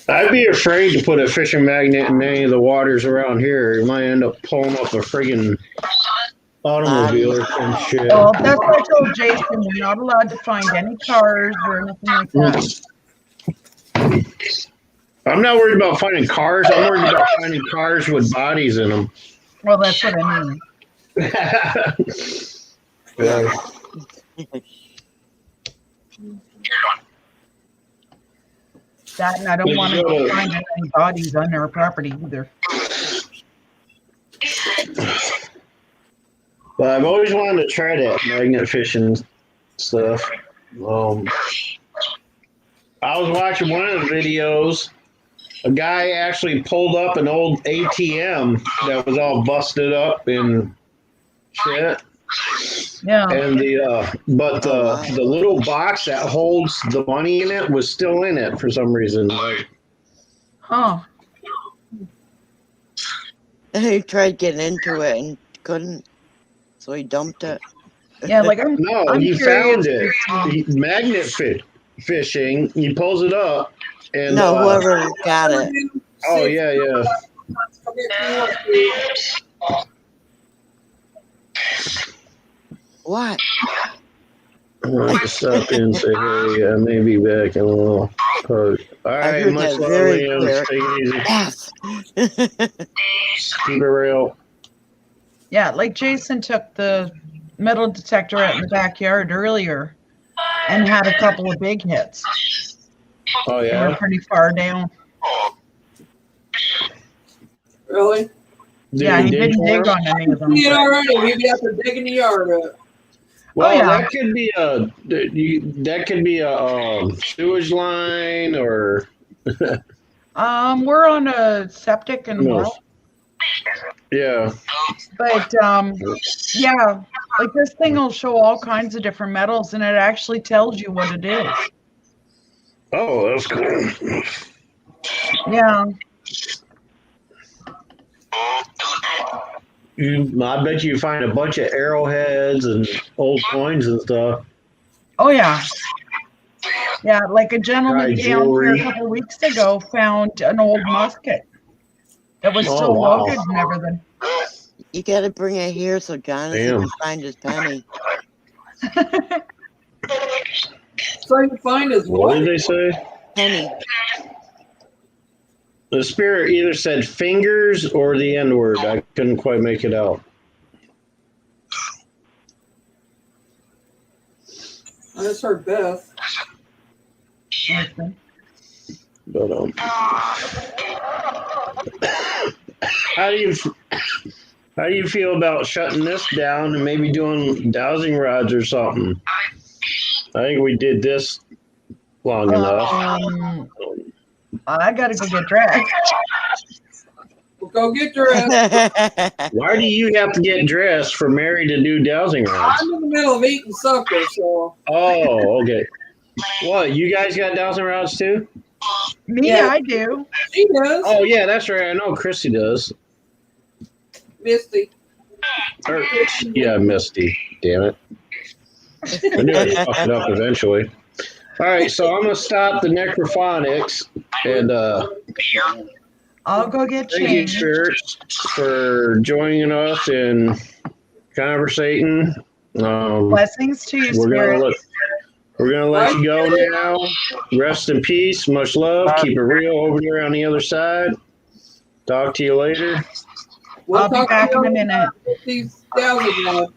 I'd be afraid to put a fishing magnet in any of the waters around here. You might end up pulling up a friggin' automobile or some shit. Well, that's what I told Jason. We're not allowed to find any cars or anything like that. I'm not worried about finding cars. I'm worried about finding cars with bodies in them. Well, that's what I mean. Yeah. That, and I don't want to find any bodies on our property either. But I've always wanted to try that magnet fishing stuff. I was watching one of the videos. A guy actually pulled up an old ATM that was all busted up and shit. Yeah. And the little box that holds the money in it was still in it for some reason. Like, Huh. He tried getting into it and couldn't, so he dumped it. Yeah, like I'm he curious found it. to see. Magnet fishing. He pulls it up and No, whoever got it. Oh yeah. What? I want to stop in and say, hey, I may be back in a little part. All right, heard much that love, very Liam. clear. Take it easy. Yes. Keep it real. Yeah, like Jason took the metal detector out in the backyard earlier and had a couple of big hits. Oh They were yeah. pretty far down. Really? Yeah, he didn't dig on any of them. See it already. We'd be out there digging the yard up. Well, yeah. that could be a sewage line or. We're on a septic and No. well, Yeah. but yeah, like this thing will show all kinds of different metals, and it actually tells you what it is. Oh, that's cool. Yeah. I bet you find a bunch of arrowheads and old coins and stuff. Oh yeah. Yeah, like a gentleman Right, down here a jewelry. couple of weeks ago found an old musket that was Oh, still wow. loaded and everything. You gotta bring it here so Jonathan Damn. can find his penny. So you find his What what? did they say? Penny. The spirit either said fingers or the N word. I couldn't quite make it out. I just heard Beth. But how do you feel about shutting this down and maybe doing dowsing rods or something? I think we did this long enough. I gotta go get dressed. We'll go get dressed. Why do you have to get dressed for Mary to do dowsing rods? I'm in the middle of eating supper, so. Oh, okay. What, you guys got dowsing rods too? Me, Yeah. I do. She does. Oh, yeah, that's right. I know Chrissy does. Misty. Yeah, Misty. Damn it. I knew I'd fuck it up eventually. All right, so I'm going to stop the necrophonics and I'll go get thank you, changed. spirits, for joining us and conversating. Blessings to you, We're Spirit. gonna let you go now. Rest in peace. Much love. Keep it real over there on the other side. Talk to you later. We'll I'll be talk back to in a you minute. with these dowsing rods.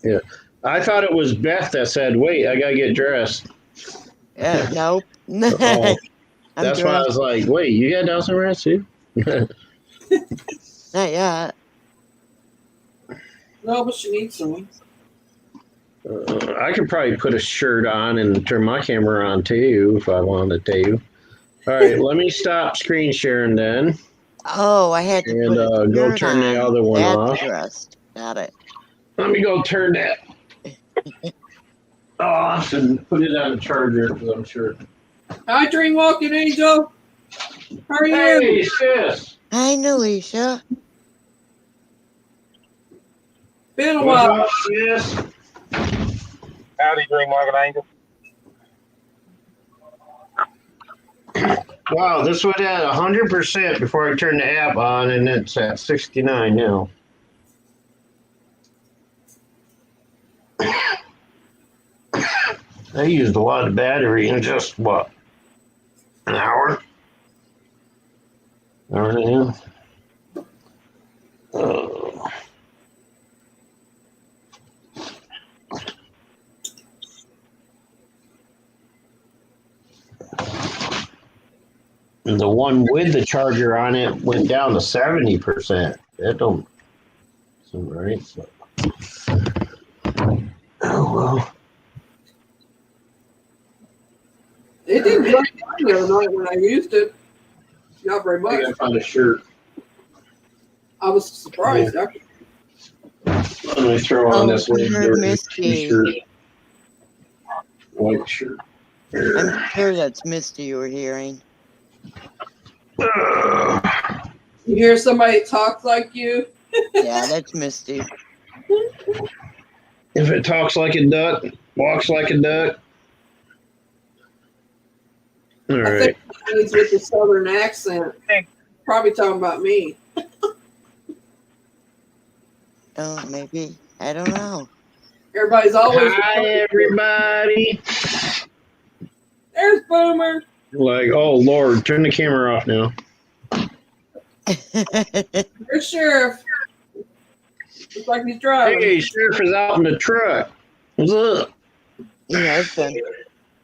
Yeah. I thought it was Beth that said, wait, I gotta get dressed. Yeah, nope. Oh, I'm that's why I was like, wait, you got dowsing rods too? Not yet. No, but she needs some. I could probably put a shirt on and turn my camera on too if I wanted to. All right, let me stop screen sharing then, Oh, I had to and put a go shirt turn the on. other one That's off. dressed. Got it. Let me go turn that off and put it on the charger because I'm sure. Hi, Dream Walking Angel. How are you? Hey, sis. Hi, Alicia. Been a What's while. up, sis? Howdy, Dream Market Angel. Wow, this was at 100% before I turned the app on, and it's at 69 now. I used a lot of battery in just what? An hour? Hour and a half? And the one with the charger on it went down to 70%. That don't seem right. So. Oh well. It didn't drain down the other night when I used it. Not very I much. gotta find a shirt. I was surprised. Let me throw on Oh, this we Lady heard Dirty Misty. t-shirt. White shirt. I'm sure that's Misty you were hearing. You hear somebody talk like you? Yeah, that's Misty. If it talks like a duck, walks like a duck. All I right. think he's with the southern accent. Probably talking about me. Oh, maybe. I don't know. Everybody's always. Hi, everybody. There's Boomer. Like, oh Lord, turn the camera off now. There's Sheriff. Looks like he's driving. Hey, Sheriff is out in the truck. What's up? He has been.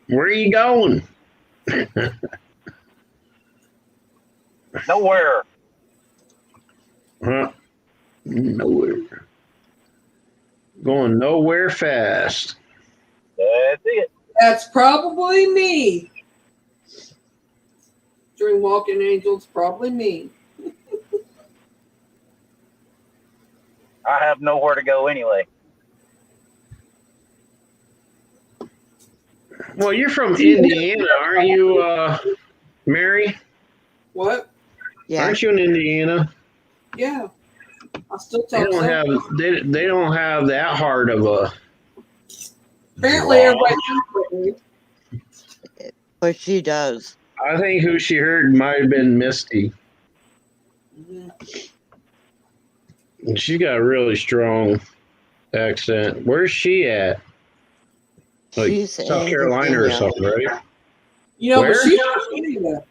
Where are you going? Nowhere. Huh? Nowhere. Going nowhere fast. That's it. That's probably me. Dream Walking Angels, probably me. I have nowhere to go anyway. Well, you're from Indiana, aren't you, Mary? What? Yeah. Aren't you in Indiana? Yeah. I still They talk don't so. have they don't have that hard of a. Apparently, everybody thinks me. But she does. I think who she heard might have been Misty. Mhm. And she's got a really strong accent. Where's she at? Like She's South in Carolina or Virginia. something, right? You know, Where? but she's from Canada.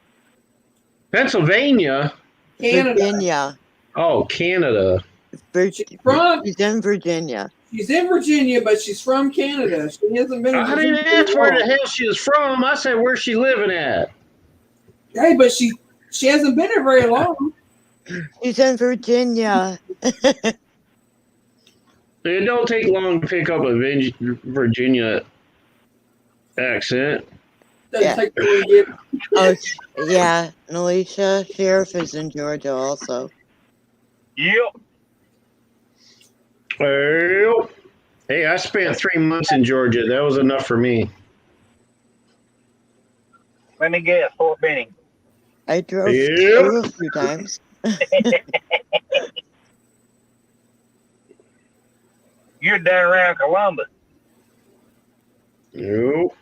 Pennsylvania. Canada. Virginia. Oh, Canada. She's from. She's in Virginia. She's in Virginia, but she's from Canada. She hasn't been in I Virginia. didn't ask where for the long. hell she was from. I said where's she living at. Hey, but she hasn't been here very long. She's in Virginia. It don't take long to pick up a Virginia accent. Doesn't Yeah. take long to get. Oh, yeah. And Alicia, Sheriff is in Georgia also. Yep. Well, hey, I spent 3 months in Georgia. That was enough for me. Let me guess, Fort Benning. I drove Yep. through a few times. You're down around Columbus. Nope.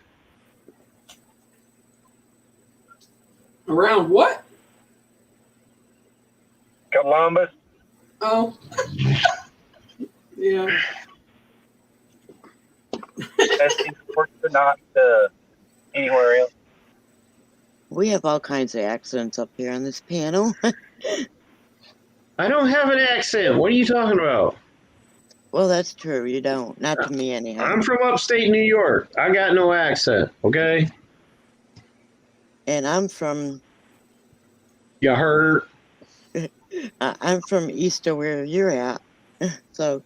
Around what? Columbus. Oh. Yeah. That's important, but not anywhere else. We have all kinds of accents up here on this panel. I don't have an accent. What are you talking about? Well, that's true. You don't. Not to me, anyhow. I'm from upstate New York. I got no accent, okay? And I'm from You heard? I'm from east of where you're at. So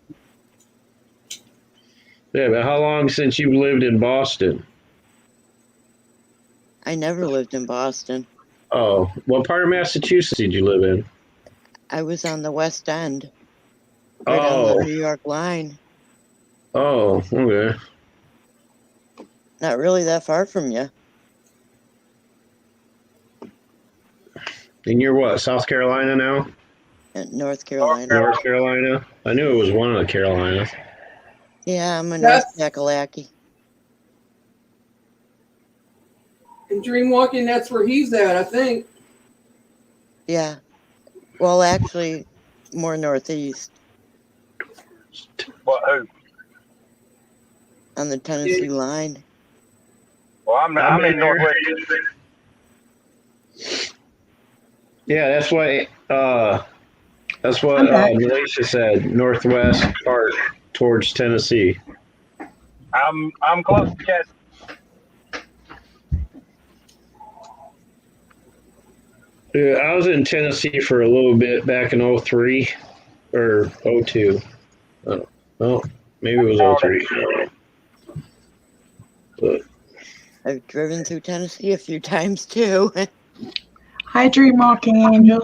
Yeah, but how long since you've lived in Boston? I never lived in Boston. Oh, what part of Massachusetts did you live in? I was on the West End, right on the Oh, New York line. oh, okay. Not really that far from you. And you're what, South Carolina now? In North Carolina. North Carolina? I knew it was one of the Carolinas. Yeah, I'm a North That's Kakalaki. in Dream Walking. That's where he's at, I think. Yeah. Well, actually, more northeast What? Who? on the Tennessee line. Well, I'm I've been in there. Northwest. Yeah, that's what I'm back. Malaysia said. Northwest part towards Tennessee. I'm close to Chattanooga. Yeah, I was in Tennessee for a little bit back in 03 or 02. Oh, maybe it was 03. But I've driven through Tennessee a few times too. Hi, Dream Walking Angel.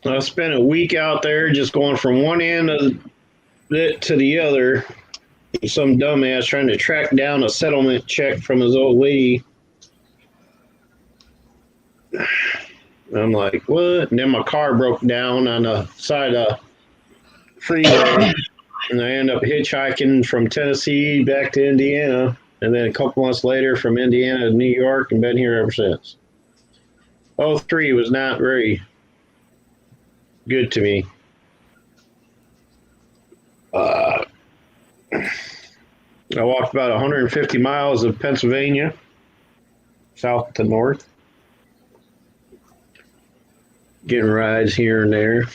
I spent a week out there just going from one end of it to the other. Some dumbass trying to track down a settlement check from his old lady. I'm like, what? And then my car broke down on the side of the freeway. And I end up hitchhiking from Tennessee back to Indiana. And then a couple months later from Indiana to New York and been here ever since. 03 was not very good to me. I walked about 150 miles of Pennsylvania, south to north, getting rides here and there.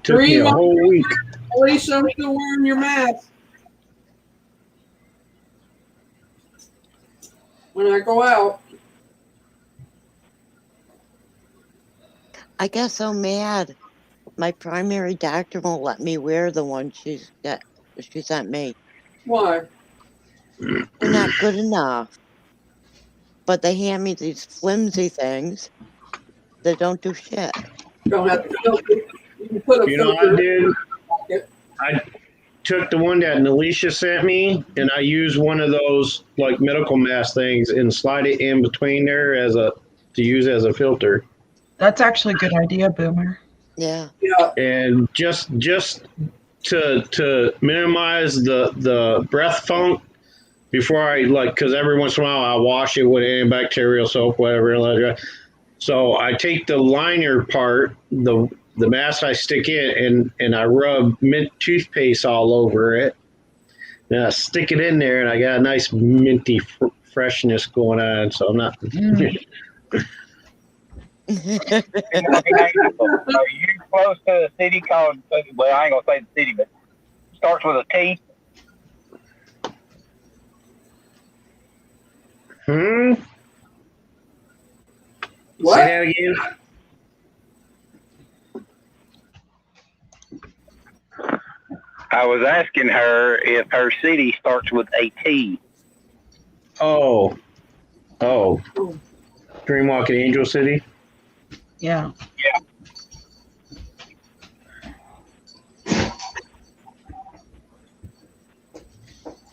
Took me a whole week. Alicia, I'm still wearing your mask when I go out. I get so mad. My primary doctor won't let me wear the one she sent me. Why? They're not good enough. But they hand me these flimsy things that don't do shit. Don't have to filter. You can put a You know what filter. I did? I took the one that Alicia sent me and I used one of those like medical mask things and slide it in between there to use as a filter. That's actually a good idea, Boomer. Yeah. Yeah. And just to minimize the breath funk before I because every once in a while I wash it with antibacterial soap, whatever. So I take the liner part, the mask I stick in, and I rub mint toothpaste all over it. And I stick it in there, and I got a nice minty freshness going on. So I'm not. Are you close to a city called? Well, I ain't gonna say the city, but it starts with a T. What? Say that again. I was asking her if her city starts with a T. Oh, Dreamwalking Angel City. Yeah. Yeah.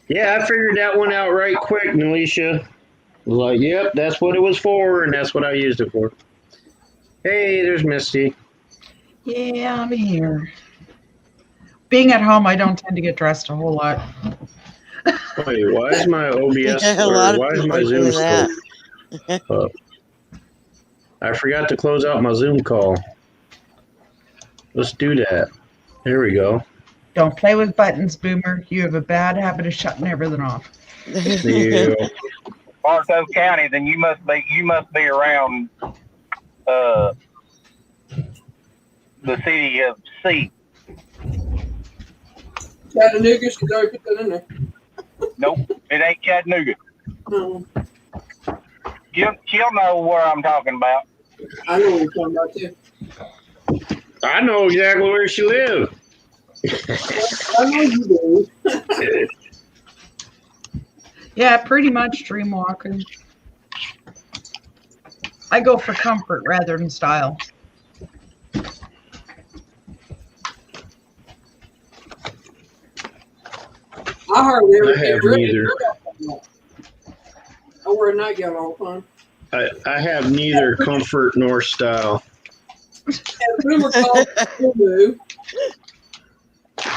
Yeah, I figured that one out right quick, Alicia. Was like, yep, that's what it was for, and that's what I used it for. Hey, there's Misty. Yeah, I'm here. Being at home, I don't tend to get dressed a whole lot. Wait, why is my OBS Yeah, a lot of why is people my are Zoom doing still that. up? I forgot to close out my Zoom call. Let's do that. Here we go. Don't play with buttons, Boomer. You have a bad habit of shutting everything off. Yeah. Bartow County, then you must be around the city of C. Chattanooga, she's already put that in there. Nope, it ain't Chattanooga. No, She'll know where I'm talking about. I know what you're talking about too. I know exactly where she lives. I know you do. Yeah, pretty much dream walking. I go for comfort rather than style. I hardly ever I get have dressed. neither. I wear a nightgown all the time. I have neither comfort nor style. And Boomer calls me Boo.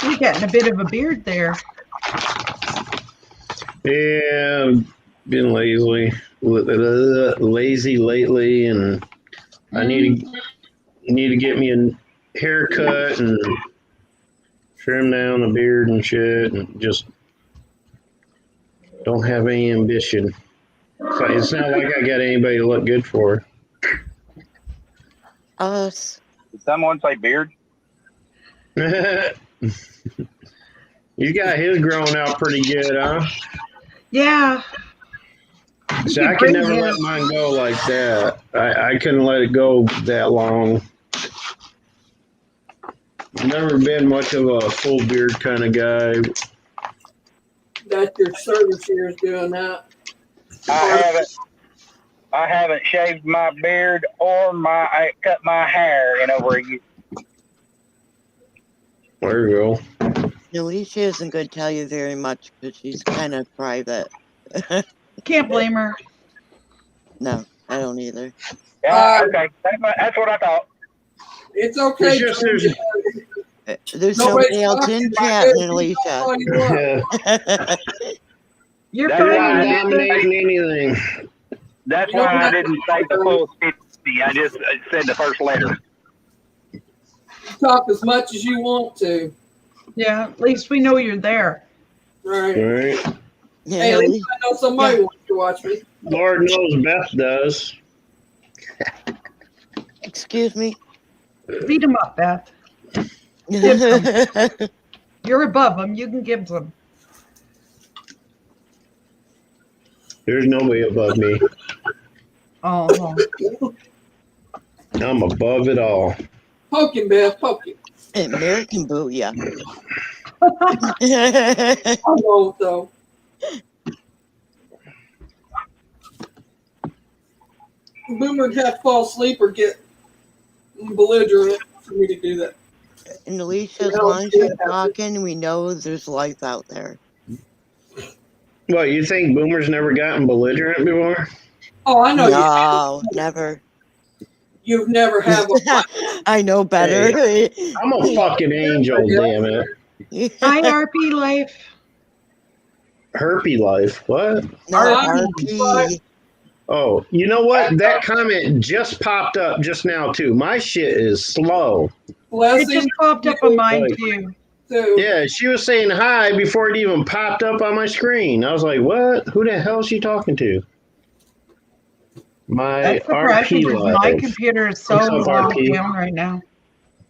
You're getting a bit of a beard there. Yeah, I've been lazy lately, and I need to get me a haircut and trim down the beard and shit, and just don't have any ambition. So it's not like I got anybody to look good for. Us. Did someone say beard? He's got his growing out pretty good, huh? Yeah. See, I could never let mine go like that. I couldn't let it go that long. Never been much of a full beard kind of guy. That's your service years doing that. I haven't shaved my beard or I cut my hair in over a year. There you go. Alicia isn't going to tell you very much because she's kind of private. Can't blame her. No, I don't either. Yeah, okay. That's what I thought. It's okay. It's just There's Nobody's nobody else talking in about chat this. than You talk all Alicia. you want. You're That's You're fine. not right. dominating anything. That's why I didn't say the full 50. I just said the first letter. You talk as much as you want to. Yeah, at least we know you're there. Right. All right. Yeah, Hey, at Ali- least I know somebody wants to watch me. Lord knows Beth does. Excuse me. Beat him up, Beth. You're above him. You can give them. There's nobody above me. Oh, I'm above it all. Poke him, Beth. Poke him. American Booyah. I won't, though. Boomer'd have to fall asleep or get belligerent for me to do that. And Alicia, as long as you're talking, we know there's life out there. What, you think Boomer's never gotten belligerent before? Oh, I know No, never. you've never had one. I know better. I'm a fucking angel, damn it. hi, RP Life. Herpy life. What? No, RP. Oh, you know what? That comment just popped up just now, too. My shit is slow. It Blessing just popped up on mine, Like- too. too. Yeah, she was saying hi before it even popped up on my screen. I was like, what? Who the hell is she talking to? My That's surprising RP because my life. computer is so What's up, locked RP? down right now.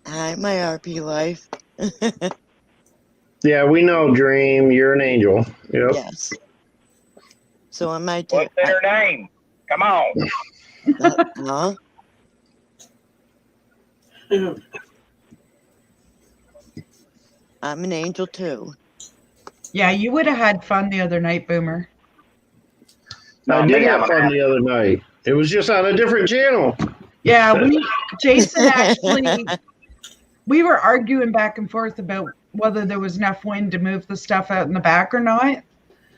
Hi, my RP life. Yeah, we know, Dream. You're an angel. Yep. Yes. So am I What's in her name? Come on. Huh? I'm an angel too. Yeah, you would have had fun the other night, Boomer. I Not did me, have I'm fun the other night. It was just on a different channel. Yeah, Jason actually, we were arguing back and forth about whether there was enough wind to move the stuff out in the back or not.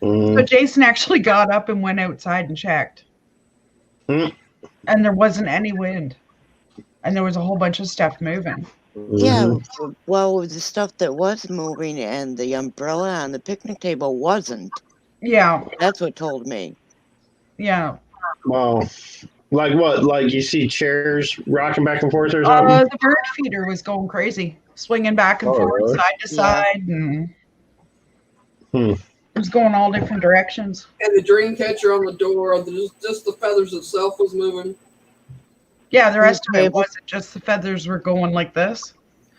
So Jason actually got up and went outside and checked. Mm. And there wasn't any wind. And there was a whole bunch of stuff moving. Yeah, well, the stuff that was moving and the umbrella on the picnic table wasn't. Yeah, That's what told me. yeah. Wow. Like what? Like you see chairs rocking back and forth or something? The bird feeder was going crazy, swinging back and Oh, forth, really? side to side, and Hmm. it was going all different directions. And the dream catcher on the door, just the feathers itself was moving. Yeah, the rest of it table. wasn't just the feathers were going like this.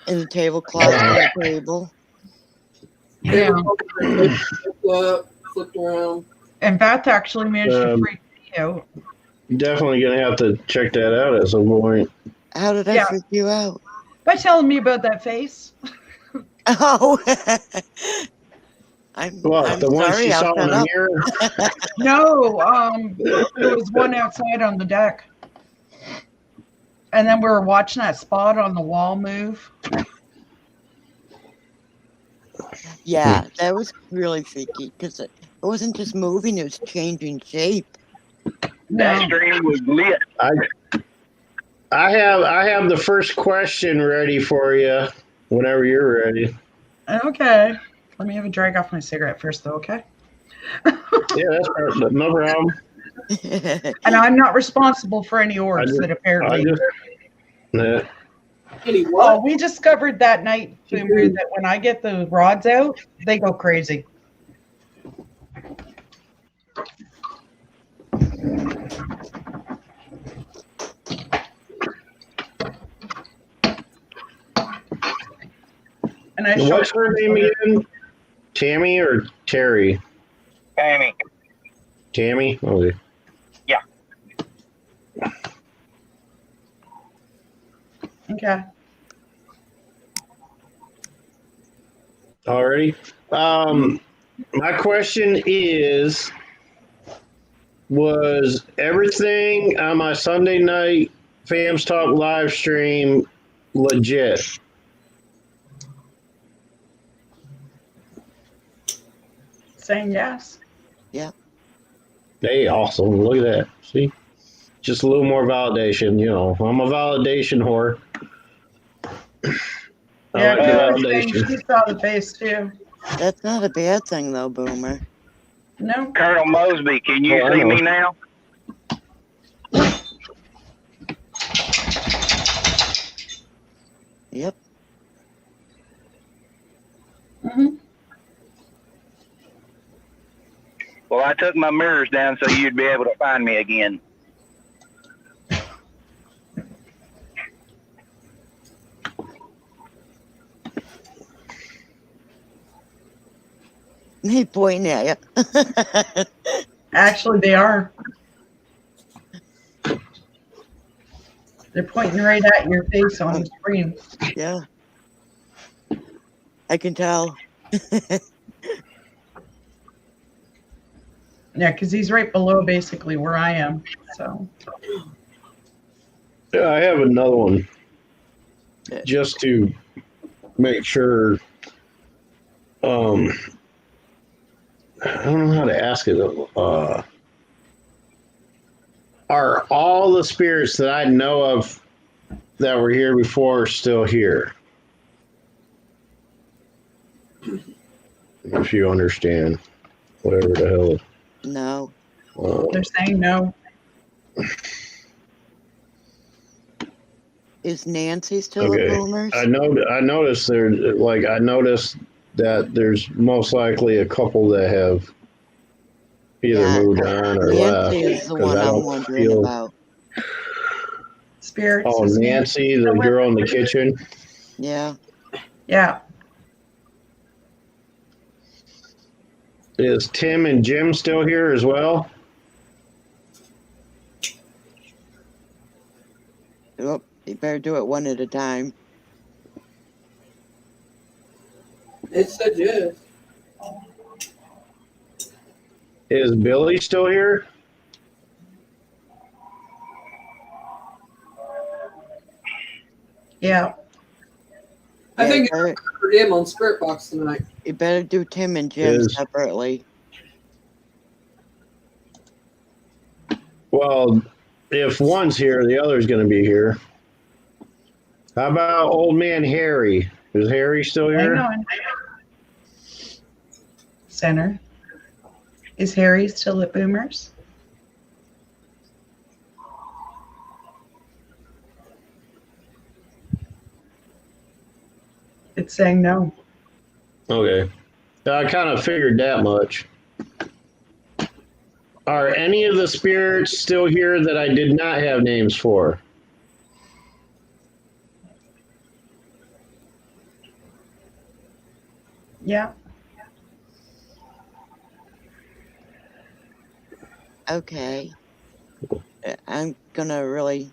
And the tablecloth on the table. Yeah. Flipped around. And Beth actually managed to Um, freak me out. Definitely gonna have to check that out at some point. How did I Yeah. freak you out? By telling me about that face. Oh, I'm What, the one sorry. she I'll saw in shut the up. mirror? No, there was one outside on the deck. And then we were watching that spot on the wall move. Yeah, that was really freaky because it wasn't just moving; it was changing shape. That No. stream was lit. I have the first question ready for you whenever you're ready. Okay. Let me have a drag off my cigarette first, though, okay? Yeah, that's no problem. And I'm not responsible for any orbs just- that apparently. Yeah. Any Oh, what? we discovered that night, Boomer, that when I get the rods out, they go crazy. And I showed What's her name again? Tammy or Terry? Tammy. Tammy? Okay. Okay. Alrighty. My question is, was everything on my Sunday night Fams Talk live stream legit? Saying yes. Hey, awesome. Look at that. See? Just a little more validation, you know. I'm a validation whore. I Yeah, like the Kara was saying validation. she saw the face too. That's not a bad thing, though, Boomer. No? Colonel Mosby, can you Oh, I see know. me now? Yep. Mm-hmm. Well, I took my mirrors down so you'd be able to find me again. He pointing at you. Actually, they are. They're pointing right at your face on the screen. Yeah. I can tell. Yeah, because he's right below basically where I am. So. Yeah, I have another one. Just to make sure. I don't know how to ask it. Are all the spirits that I know of that were here before still here? If you understand, whatever the hell. No. They're saying no. Is Nancy still Okay. at Boomers? I noticed that there's most likely a couple that have either Yeah, moved on or left. Nancy is the 'cause one I I'm don't wondering feel. about. Spirits. Oh, is Nancy, the still with girl in the you? kitchen. Yeah. Yeah. Is Tim and Jim still here as well? Oh, you better do it one at a time. It said yes. Is Billy still here? Yeah. I Yeah, think you better, I covered him on Spirit Box tonight. you better do Tim and Jim Is- separately. Well, if one's here, the other's going to be here. How about old man Harry? Is Harry still Hang here? on. Center. Is Harry still at Boomers? It's saying no. Okay. I kind of figured that much. Are any of the spirits still here that I did not have names for? Yeah. Okay. I'm gonna really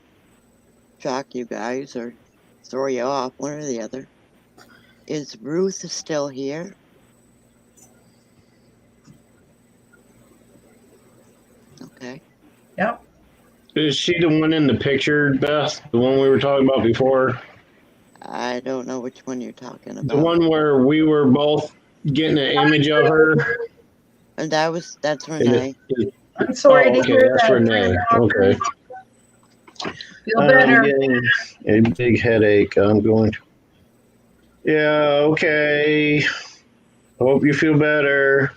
shock you guys or throw you off, one or the other. Is Ruth still here? Okay. Yep. Is she the one in the picture, Beth? The one we were talking about before? I don't know which one you're talking The about. one where we were both getting an image of her? And that's And Renee. I'm sorry to okay, hear that's that. Renee. Grandma. Okay. Feel I'm better. getting a big headache. I'm going to. Yeah, okay. Hope you feel better.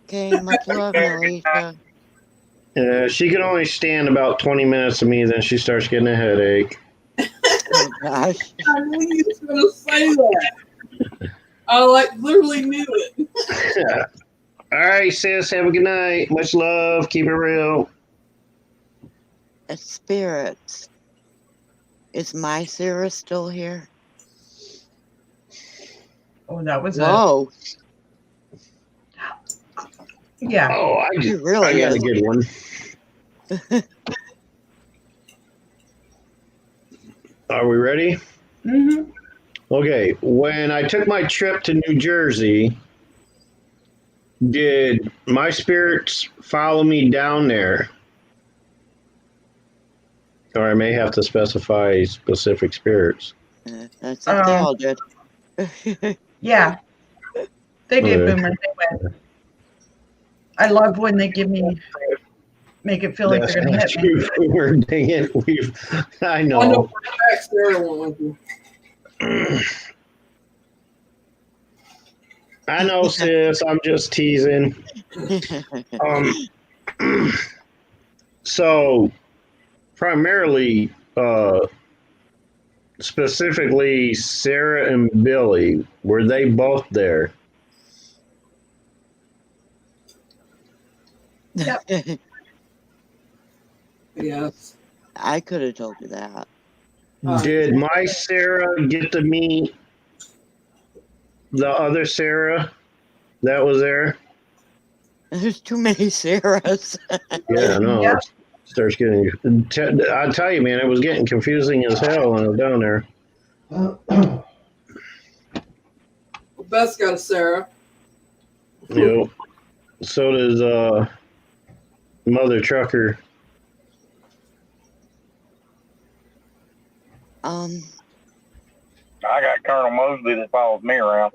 Okay, much love, Alicia. She can only stand about 20 minutes of me, then she starts getting a headache. Oh gosh. I knew you was going to say that. I literally knew it. All right, sis. Have a good night. Much love. Keep it real. Spirits. Is my Sarah still here? Oh, that was Whoa. yeah. Oh, She I really got a is. good one. Are we ready? Mm-hmm. Okay. When I took my trip to New Jersey, did my spirits follow me down there? Or I may have to specify specific spirits. I think they all did. Yeah. They did, Okay. Boomer. They went. I love when they make it feel like That's they're going to not hit me. true. We're dang it. I I know know. for a fact Sarah went with you. I know, sis. I'm just teasing. So primarily, specifically, Sarah and Billy, were they both there? Yes. I could have told you that. Did my Sarah get to meet the other Sarah that was there? There's too many Sarahs. Yeah, I know. Yep. It starts getting. I tell you, man, it was getting confusing as hell when I was down there. Beth's got a Sarah. You know, so does Mother Trucker. I got Colonel Mosley that follows me around.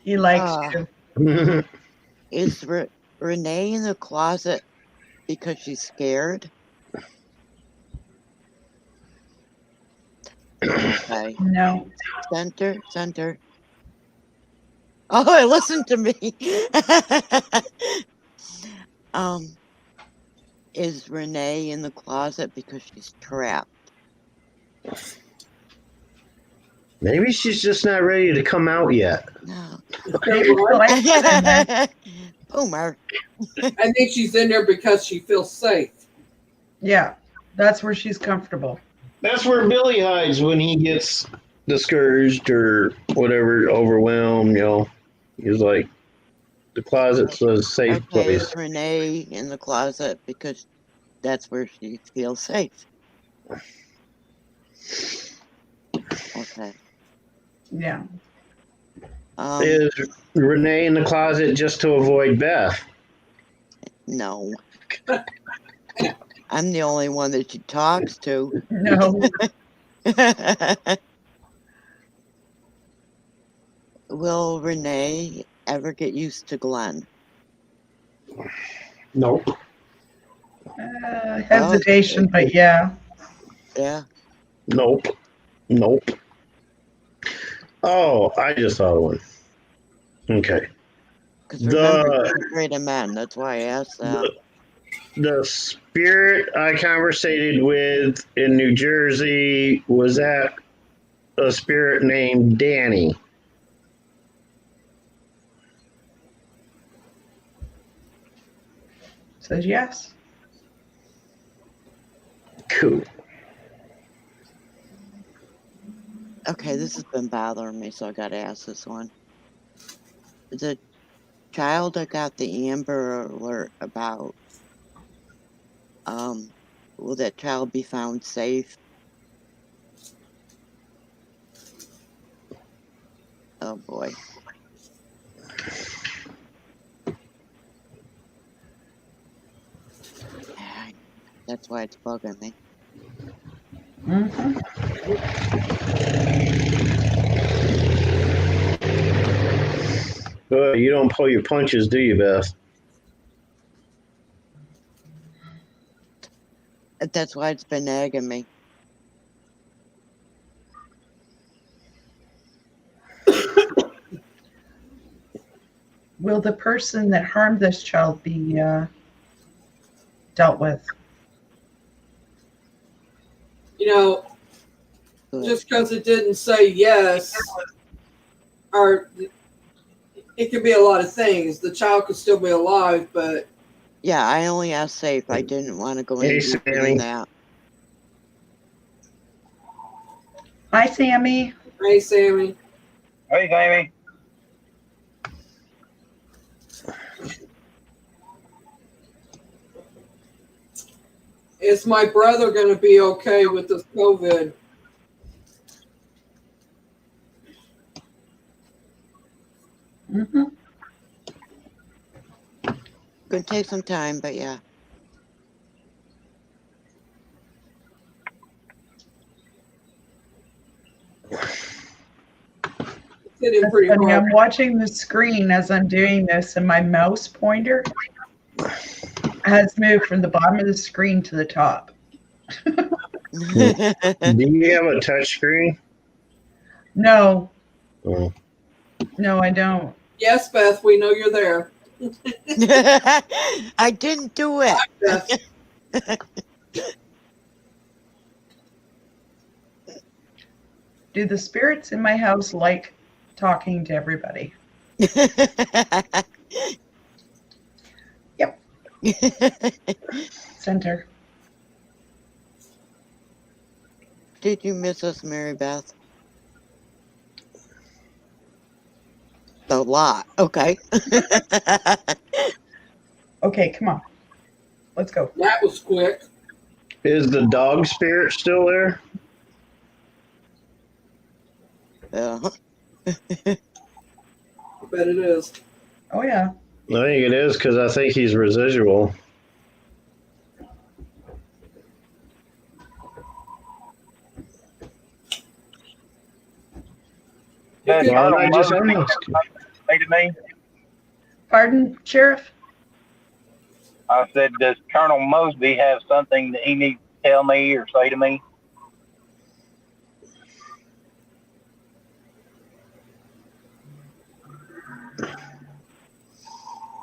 He likes to. Is Renee in the closet because she's scared? Okay. No. Center. Oh, listen to me. Is Renee in the closet because she's trapped? Maybe she's just not ready to come out yet. No. Maybe she likes it in there. Boomer. I think she's in there because she feels safe. Yeah. That's where she's comfortable. That's where Billy hides when he gets discouraged or whatever, overwhelmed. You know, he's like, the closet's a safe Okay, place. is Renee in the closet because that's where she feels safe? Okay. Yeah. Is Renee in the closet just to avoid Beth? No. I'm the only one that she talks to. No. Will Renee ever get used to Glenn? Nope. Hesitation, but yeah. Yeah. Nope. Oh, I just saw one. Okay. Because remember, she's afraid of men. That's why I asked that. The spirit I conversated with in New Jersey was that a spirit named Danny. Says yes. Cool. Okay, this has been bothering me, so I gotta ask this one. The child that got the Amber Alert about, will that child be found safe? Oh boy. That's why it's bugging me. Mhm. You don't pull your punches, do you, Beth? That's why it's been nagging me. Will the person that harmed this child be dealt with? You know, Good. just because it didn't say yes, or it could be a lot of things. The child could still be alive, but Yeah, I only asked safe. I didn't want to go Hey, in deeper Sammy. than that. Hi, Sammy. hey, Sammy. Hey, Jamie. Is my brother going to be okay with this COVID? Mm-hmm. Could take some time, but yeah. Hit him That's pretty funny. hard. I'm watching the screen as I'm doing this, and my mouse pointer has moved from the bottom of the screen to the top. Do you have a touch screen? No, Oh. no, I don't. Yes, Beth, we know you're there. I didn't do it. Beth, Do the spirits in my house like talking to everybody? Yep. Center. Did you miss us, Mary Beth? A lot. Okay. Okay, come on. Let's go. that was quick. Is the dog spirit still there? Uh, I bet it is. Oh, yeah. I think it is because I think he's residual. Does Well, Colonel I just Mosby asked. say to me? Pardon, Sheriff? I said, does Colonel Mosby have something that he needs to tell me or say to me?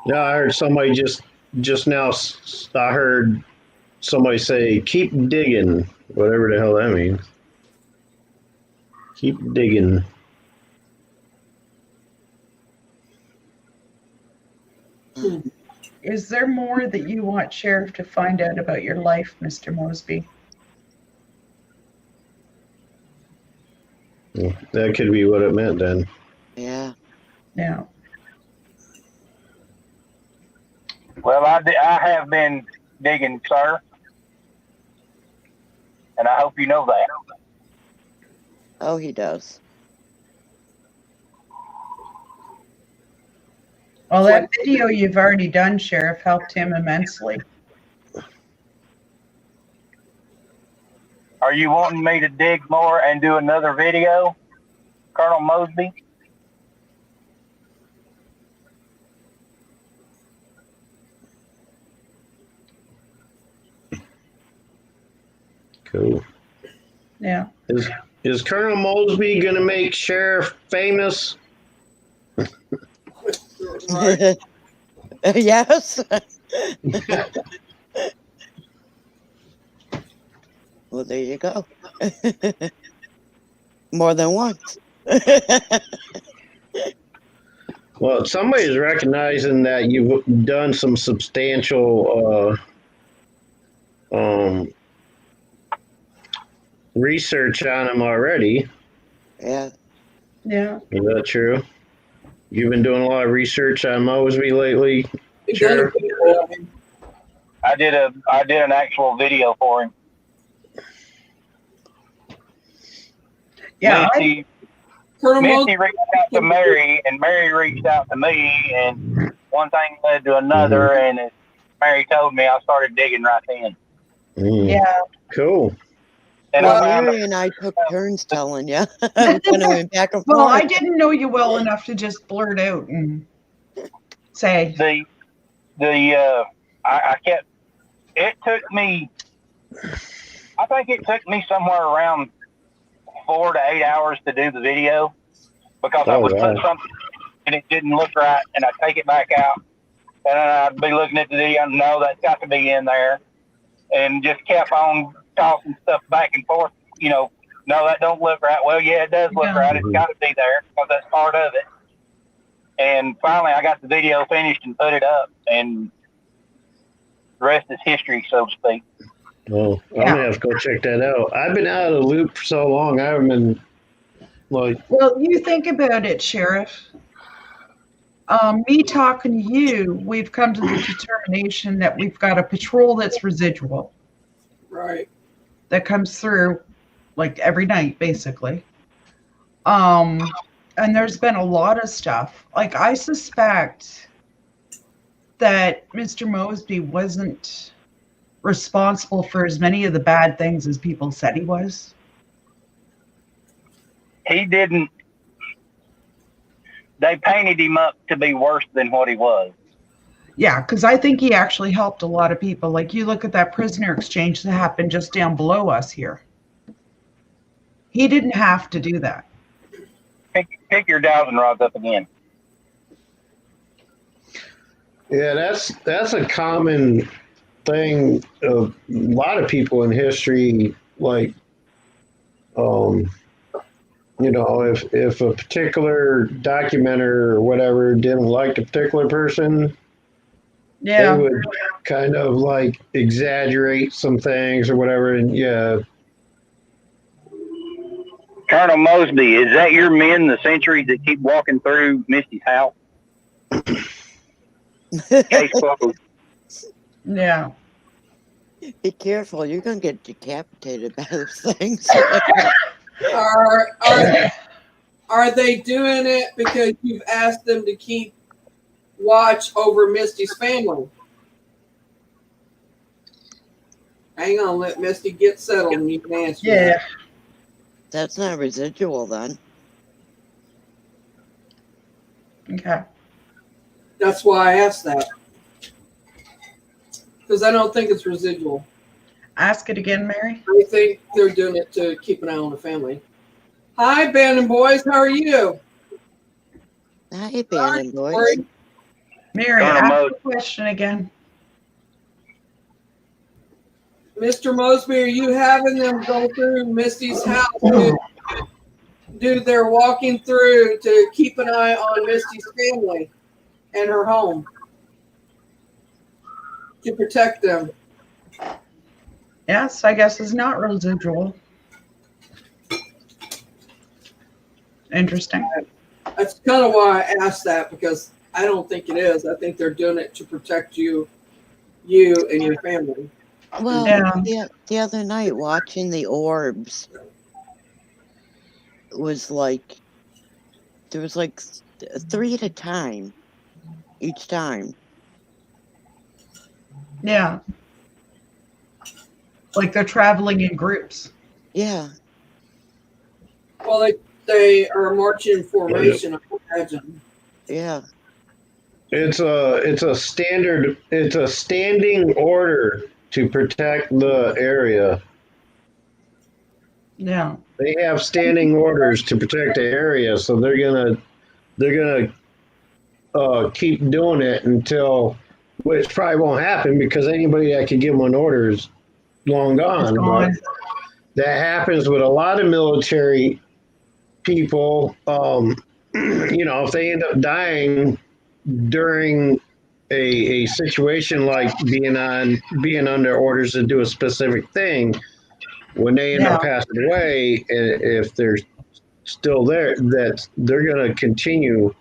Yeah, I heard somebody just now. I heard somebody say, "Keep digging," whatever the hell that means. Keep digging. Is there more that you want Sheriff to find out about your life, Mr. Mosby? That could be what it meant then. yeah. No. Well, I have been digging, sir, and I hope you know that. Oh, he does. Well, that video you've already done, Sheriff, helped him immensely. Are you wanting me to dig more and do another video, Colonel Mosby? Cool. Yeah. Is Colonel Mosby going to make Sheriff famous? Right. Yes. Well, there you go. More than once. Well, somebody's recognizing that you've done some substantial research on him already. Yeah. Yeah. Is that true? You've been doing a lot of research on Mosby lately, He done a Sheriff? video of him. I did an actual video for him. Yeah. Missy, Colonel Misty Mosby, reached out to Mary, and Mary reached out to me, and one thing led to another, and as Mary told me, I started digging right then. Yeah. Cool. And Well, I found Mary and I took turns telling you. We kind of went back and Well, I forth. didn't know you well enough to just blurt out and say, I kept. It took me. I think it took me somewhere around 4 to 8 hours to do the video because I Oh, would put wow. something and it didn't look right, and I'd take it back out, and then I'd be looking at the video and no, that's got to be in there, and just kept on tossing stuff back and forth. No, that don't look right. Well, yeah, it does look Yeah. right. It's got to be there because that's part of it. And finally, I got the video finished and put it up, and the rest is history, so to speak. Oh, I'm gonna have to go check that out. I've been out of the loop for so long. I haven't been like. well, you think about it, Sheriff. Me talking to you, we've come to the determination that we've got a patrol that's residual right? that comes through like every night, basically. And there's been a lot of stuff. Like, I suspect that Mr. Mosby wasn't responsible for as many of the bad things as people said he was. He didn't. They painted him up to be worse than what he was. Yeah, because I think he actually helped a lot of people. Like, you look at that prisoner exchange that happened just down below us here. He didn't have to do that. Pick your dowsing rods up again. Yeah, that's a common thing of a lot of people in history. Like, if a particular documenter or whatever didn't like a particular person, they Yeah. would kind of like exaggerate some things or whatever. And yeah, Colonel Mosby, is that your men, the sentries that keep walking through Misty's house? Case closed. Yeah. Be careful, you're gonna get decapitated by those things. Are they doing it because you've asked them to keep watch over Misty's family? Hang on, let Misty get settled and you can answer Yeah. that. That's not residual then. Okay. That's why I asked that. Because I don't think it's residual. Ask it again, Mary. I think they're doing it to keep an eye on the family. Hi, Bandon Boys. How are you? Hi, Bandon Boys. Corey. Mary, Colonel ask Mos- the question again. Mr. Mosby, are you having them go through Misty's house? Do their walking through to keep an eye on Misty's family and her home to protect them? Yes, I guess it's not residual. Interesting. That's kind of why I asked that, because I don't think it is. I think they're doing it to protect you and your family. Well, Yeah. the other night watching the orbs was like, there was like 3 at a time each time. Yeah. Like they're traveling in groups. Yeah. Well, they are marching in formation, I imagine. Yeah. it's a standing order to protect the area. Yeah. They have standing orders to protect the area, so they're gonna keep doing it until, which probably won't happen because anybody that could give them an order is long gone. It's gone. But that happens with a lot of military people. If they end up dying during a situation like being under orders to do a specific thing, when they end up passing away, if they're still there, that they're going to continue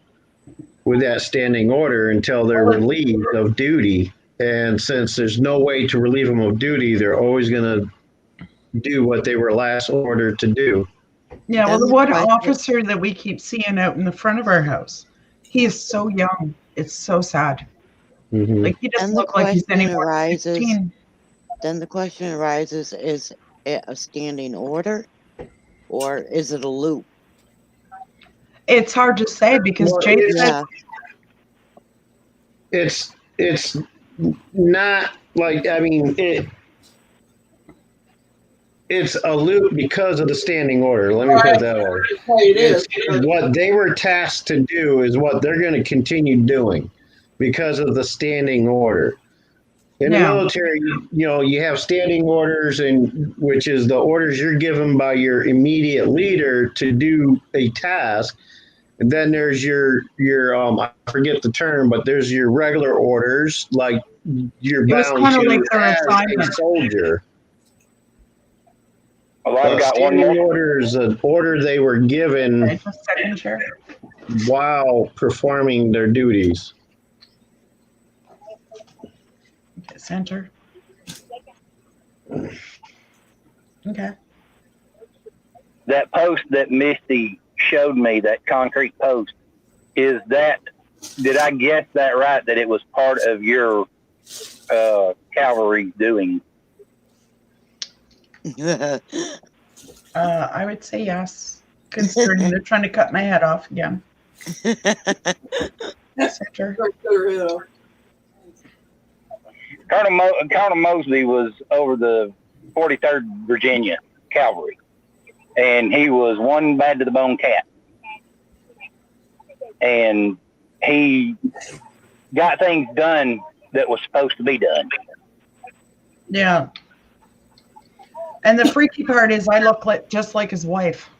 with that standing order until they're relieved of duty. And since there's no way to relieve them of duty, they're always going to do what they were last ordered to do. Yeah, well, Then the the one question, officer that we keep seeing out in the front of our house, he is so young. It's so sad. Mm-hmm. Like, he doesn't then the look like he's question any more than arises. 16. Then the question arises: is it a standing order, or is it a loop? It's hard to say because Well, Jay said, Yeah. it's not like, I mean, it's a loop because of the standing order. Let me put it that way. That's the way it is. It's what they were tasked to do is what they're going to continue doing because of the standing order. In the Yeah. military, you have standing orders, and which is the orders you're given by your immediate leader to do a task. And then there's your I forget the term, but there's your regular orders, like you're it was bound kind of like to their as a assignment. soldier. Well, I've got one Standing more. order is an order they were given Okay, just a second, Chair. while performing their duties. Okay, center. Okay. That post that Misty showed me, that concrete post, is that, did I guess that right, that it was part of your cavalry doing? I would say yes, considering they're trying to cut my head off again. Center. Colonel Mosley was over the 43rd Virginia Cavalry, and he was one bad to the bone cat. And he got things done that was supposed to be done. Yeah. And the freaky part is I look like just like his wife.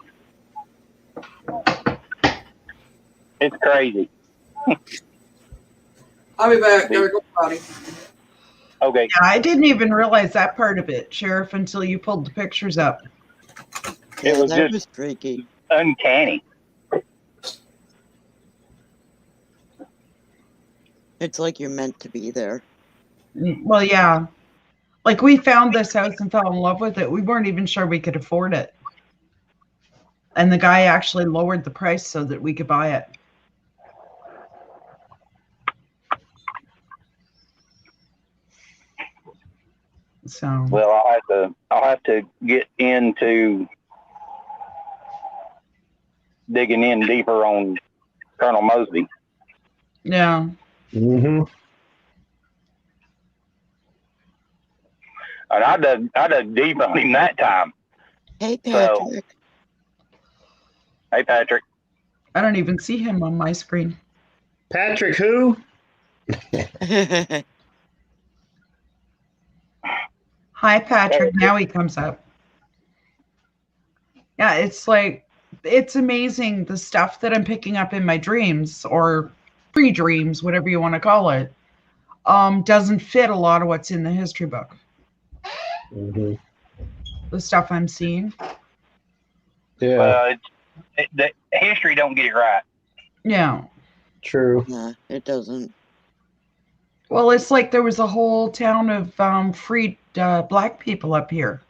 It's crazy. I'll be back. Gotta go potty. Okay. Yeah, I didn't even realize that part of it, Sheriff, until you pulled the pictures up. It was that just was freaky. uncanny. It's like you're meant to be there. Well, yeah. Like, we found this house and fell in love with it. We weren't even sure we could afford it. And the guy actually lowered the price so that we could buy it. So, Well, I'll have to get into digging in deeper on Colonel Mosby. yeah. Mm-hmm. And I dug deep on him that time. Hey, So- Patrick. Hey, Patrick. I don't even see him on my screen. Patrick, who? Hi, Patrick. Now he comes up. Yeah, it's like, it's amazing the stuff that I'm picking up in my dreams or pre-dreams, whatever you want to call it, doesn't fit a lot of what's in the history book. Mm-hmm. The stuff I'm seeing. Yeah, Well, the history don't get it right. Yeah. true. Nah, it doesn't. Well, it's like there was a whole town of freed black people up here.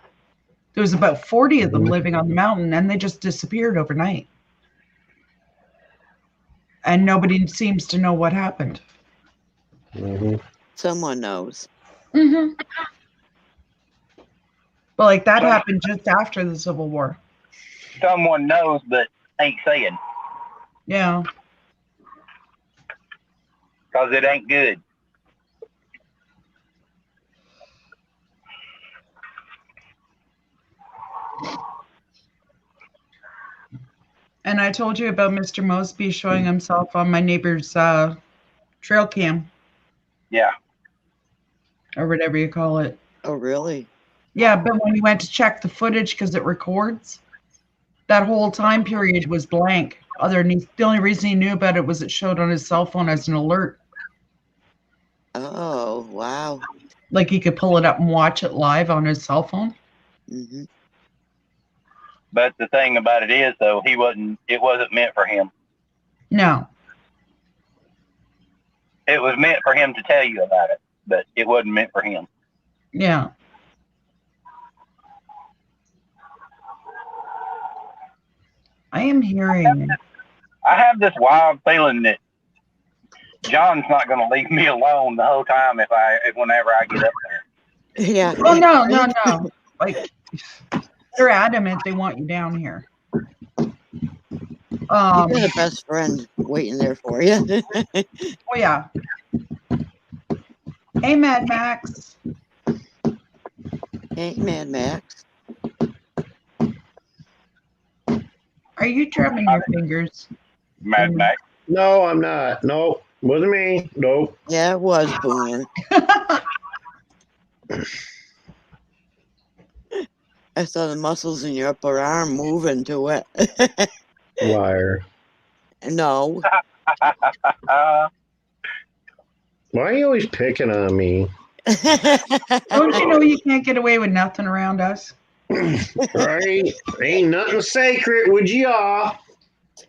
There was about 40 of them living on the mountain, and they just disappeared overnight. And nobody seems to know what happened. Mm-hmm. Someone knows. Mm-hmm. But like that happened just after the Civil War. Someone knows, but ain't saying, Yeah. because it ain't good. And I told you about Mr. Mosby showing himself on my neighbor's trail cam Yeah. or whatever you call it. Oh, really? Yeah, but when he went to check the footage because it records, that whole time period was blank. The only reason he knew about it was it showed on his cell phone as an alert. Oh, wow. Like he could pull it up and watch it live on his cell phone. Mm-hmm. But the thing about it is, though, it wasn't meant for him. No. It was meant for him to tell you about it, but it wasn't meant for him. Yeah. I am hearing. I have this wild feeling that John's not going to leave me alone the whole time whenever I get up there. Yeah. Oh no. Like they're adamant they want you down here. You got a best friend waiting there for you. Oh yeah. Hey, Mad Max. Hey, Mad Max. Are you drumming your fingers? Mad Max. No, I'm not. Nope. Wasn't me. Nope. Yeah, it was Boomer. I saw the muscles in your upper arm moving to it. Liar. No. Why are you always picking on me? Don't you know you can't get away with nothing around us? Right? Ain't nothing sacred, would y'all?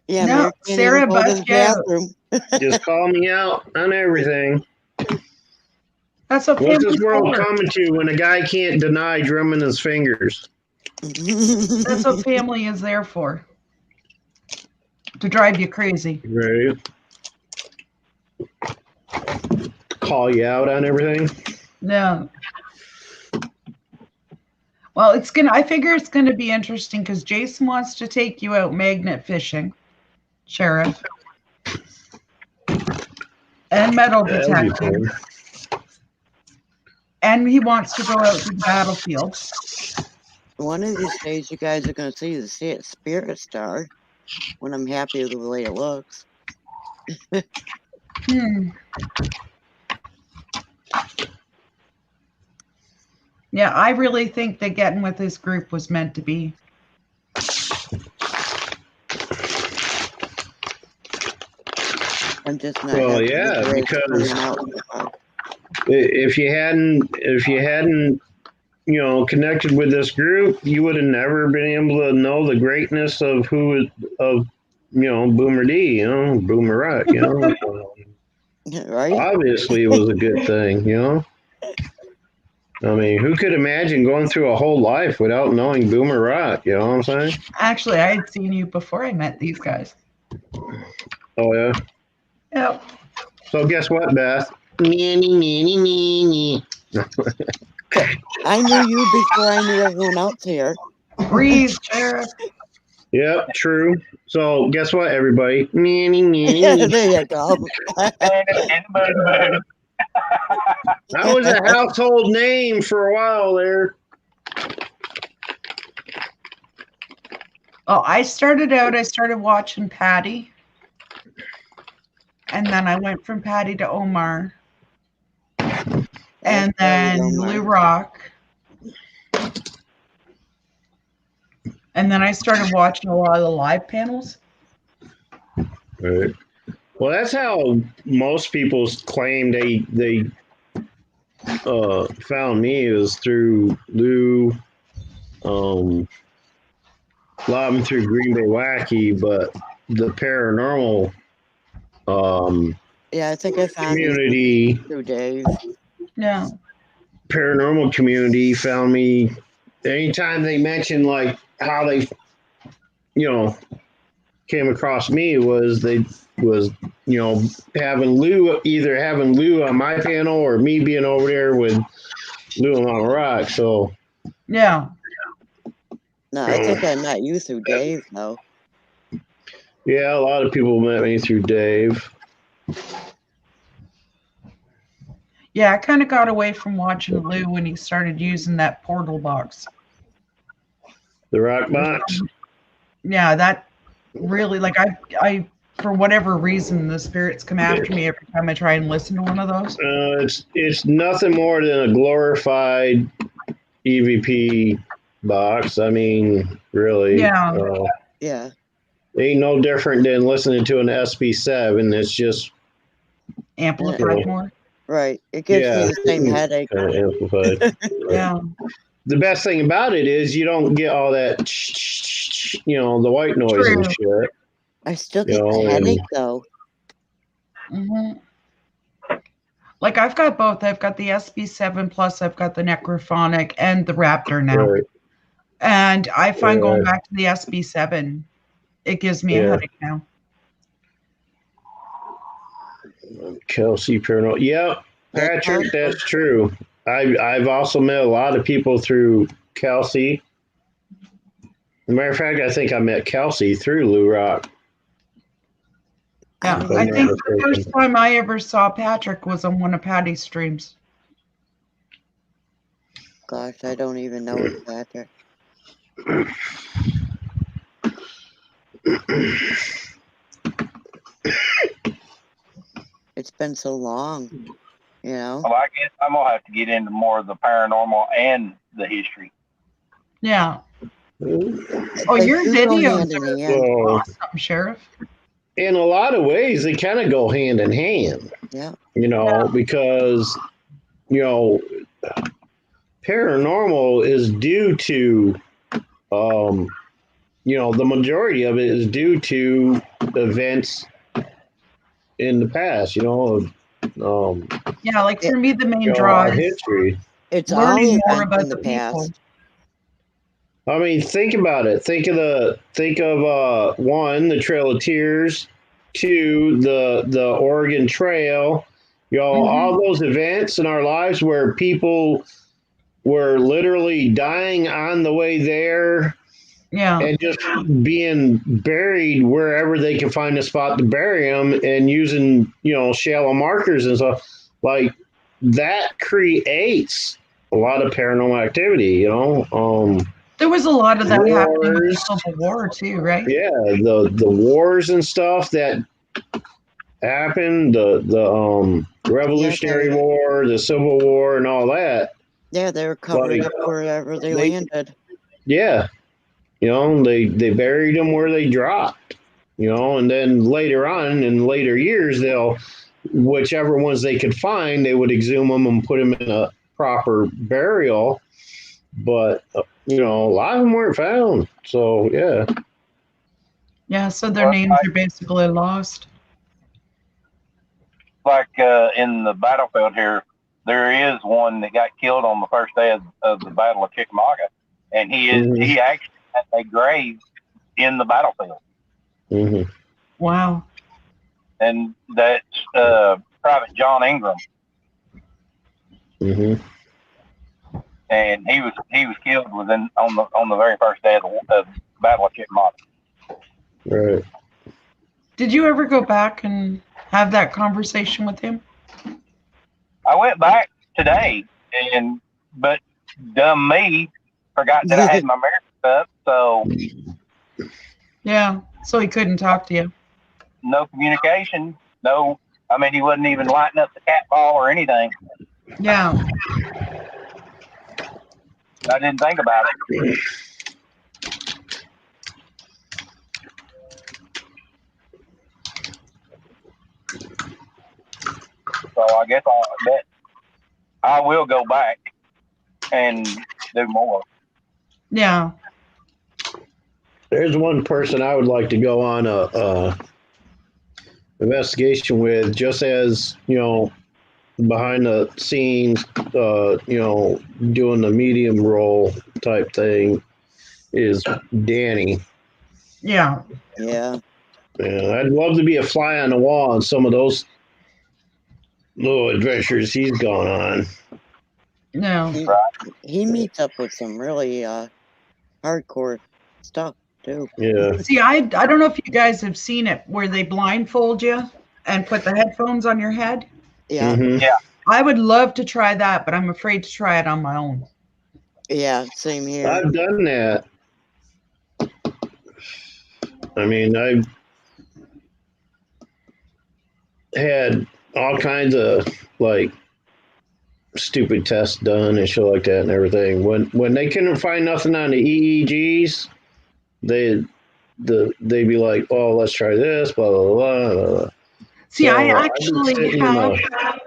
Yeah, No, Mary can't Sarah even go to the bust you out. bathroom. Just call me out on everything. That's what What's family's this world for. coming to when a guy can't deny drumming his fingers? That's what family is there for. To drive you crazy. Right? Call you out on everything? No. Well, I figure it's gonna be interesting because Jason wants to take you out magnet fishing, Sheriff. And metal That'd be detecting. fun. And he wants to go out to the battlefield. One of these days, you guys are going to see the Spirit Star when I'm happy with the way it looks. Yeah, I really think that getting with this group was meant to be. I'm just not. Well, happy yeah, with the way it's because coming out so far. if you hadn't, connected with this group, you would have never been able to know the greatness of Boomer D, Boomer Rock, Right? Obviously, it was a good thing, I mean, who could imagine going through a whole life without knowing Boomer Rock? You know what I'm saying? Actually, I had seen you before I met these guys. Oh yeah. Yep. So guess what, Beth? I knew you before I knew everyone else here. Breathe, Sheriff. Yep, true. So guess what, everybody? There you go. That was a household name for a while there. Oh, I started watching Patty. And then I went from Patty to Omar. And then Lou Rock. And then I started watching a lot of the live panels. Right. Well, that's how most people claim they found me, is through Lou, a lot of them through Green Bay Wacky, but the paranormal yeah, I think I found community through Dave. Yeah. Paranormal community found me. Anytime they mentioned like how they, came across me was having Lou on my panel or me being over there with Lou and Mama Rock. So yeah. No, I think I met you through Dave though. Yeah, a lot of people met me through Dave. Yeah, I kind of got away from watching Lou when he started using that portal box. The rock box? Yeah, that really, like, I for whatever reason, the spirits come after me every time I try and listen to one of those. It's nothing more than a glorified EVP box. I mean, really. Yeah. Yeah. Ain't no different than listening to an SB7. It's just amplified more. Right. It gives me the same headache. Amplified. Yeah. The best thing about it is you don't get all that, the white noise and shit. I still get the headache though. Mm-hmm. Like I've got both. I've got the SB7 plus I've got the Necrophonic and the Raptor now. Right. And I find going back to the SB7 it gives me a Yeah. headache now. Kelsey Paranormal. Yep, That's Patrick, possible. that's true. I've also met a lot of people through Kelsey. As a matter of fact, I think I met Kelsey through Lou Rock. Yeah, I'm I not think the mistaken. first time I ever saw Patrick was on one of Patty's streams. Gosh, I don't even know it, Patrick. It's been so long, you know. Well, I guess I'm gonna have to get into more of the paranormal and the history. Yeah. Oh, They your do go videos hand in are hand. So, awesome, Sheriff. in a lot of ways, they kind of go hand in hand, Yeah. you know, because, you know, paranormal is due to, you know, the majority of it is due to events in the past, you know, Yeah, like for me, the you main know, draw our is history. It's all learning more events about in the the people. past. I mean, think about it. Think of one, the Trail of Tears, two, the Oregon Trail. You know, all those events in our lives where people were literally dying on the way there Yeah. and just being buried wherever they can find a spot to bury them and using, you know, shallow markers and stuff. Like that creates a lot of paranormal activity, you know. There was a lot of that happening with the Wars. Civil War too, right? Yeah, the wars and stuff that happened, the Revolutionary Yeah, War, the Civil War, and all that. Yeah, they were covering Like, up wherever they they- landed. Yeah, you know, they buried them where they dropped. You know, and then later on in later years, they'll whichever ones they could find, they would exhume them and put them in a proper burial. But you know, a lot of them weren't found. So yeah. Yeah, so their Well, names are basically lost. like in the battlefield here, there is one that got killed on the first day of the Battle of Chickamauga, and Mhm. he actually had a grave in the battlefield, Mm-hmm. Wow. and that's Private John Ingram, Mm-hmm. and he was killed within on the very first day of the Battle of Chickamauga. Right. Did you ever go back and have that conversation with him? I went back today, but dumb me forgot that I had my mirror up, so Yeah, so he couldn't talk to you. no communication, no. I mean, he wasn't even lighting up the cat ball or anything. Yeah. I didn't think about it. So I guess I will go back and do more. Yeah. There's one person I would like to go on a investigation with, just as you know, behind the scenes, you know, doing the medium role type thing, is Danny. Yeah. Yeah. And I'd love to be a fly on the wall on some of those little adventures he's gone on. No. He meets up with some really hardcore stuff too. Yeah. See, I don't know if you guys have seen it where they blindfold you and put the headphones on your head. Yeah. Mhm. Yeah. I would love to try that, but I'm afraid to try it on my own. Yeah, same here. I've done that. I mean, I've had all kinds of like stupid tests done and shit like that and everything. When they couldn't find nothing on the EEGs, they'd be like, "Oh, let's try this." Blah blah blah. blah, blah. See, So, I I've been actually sitting in have a-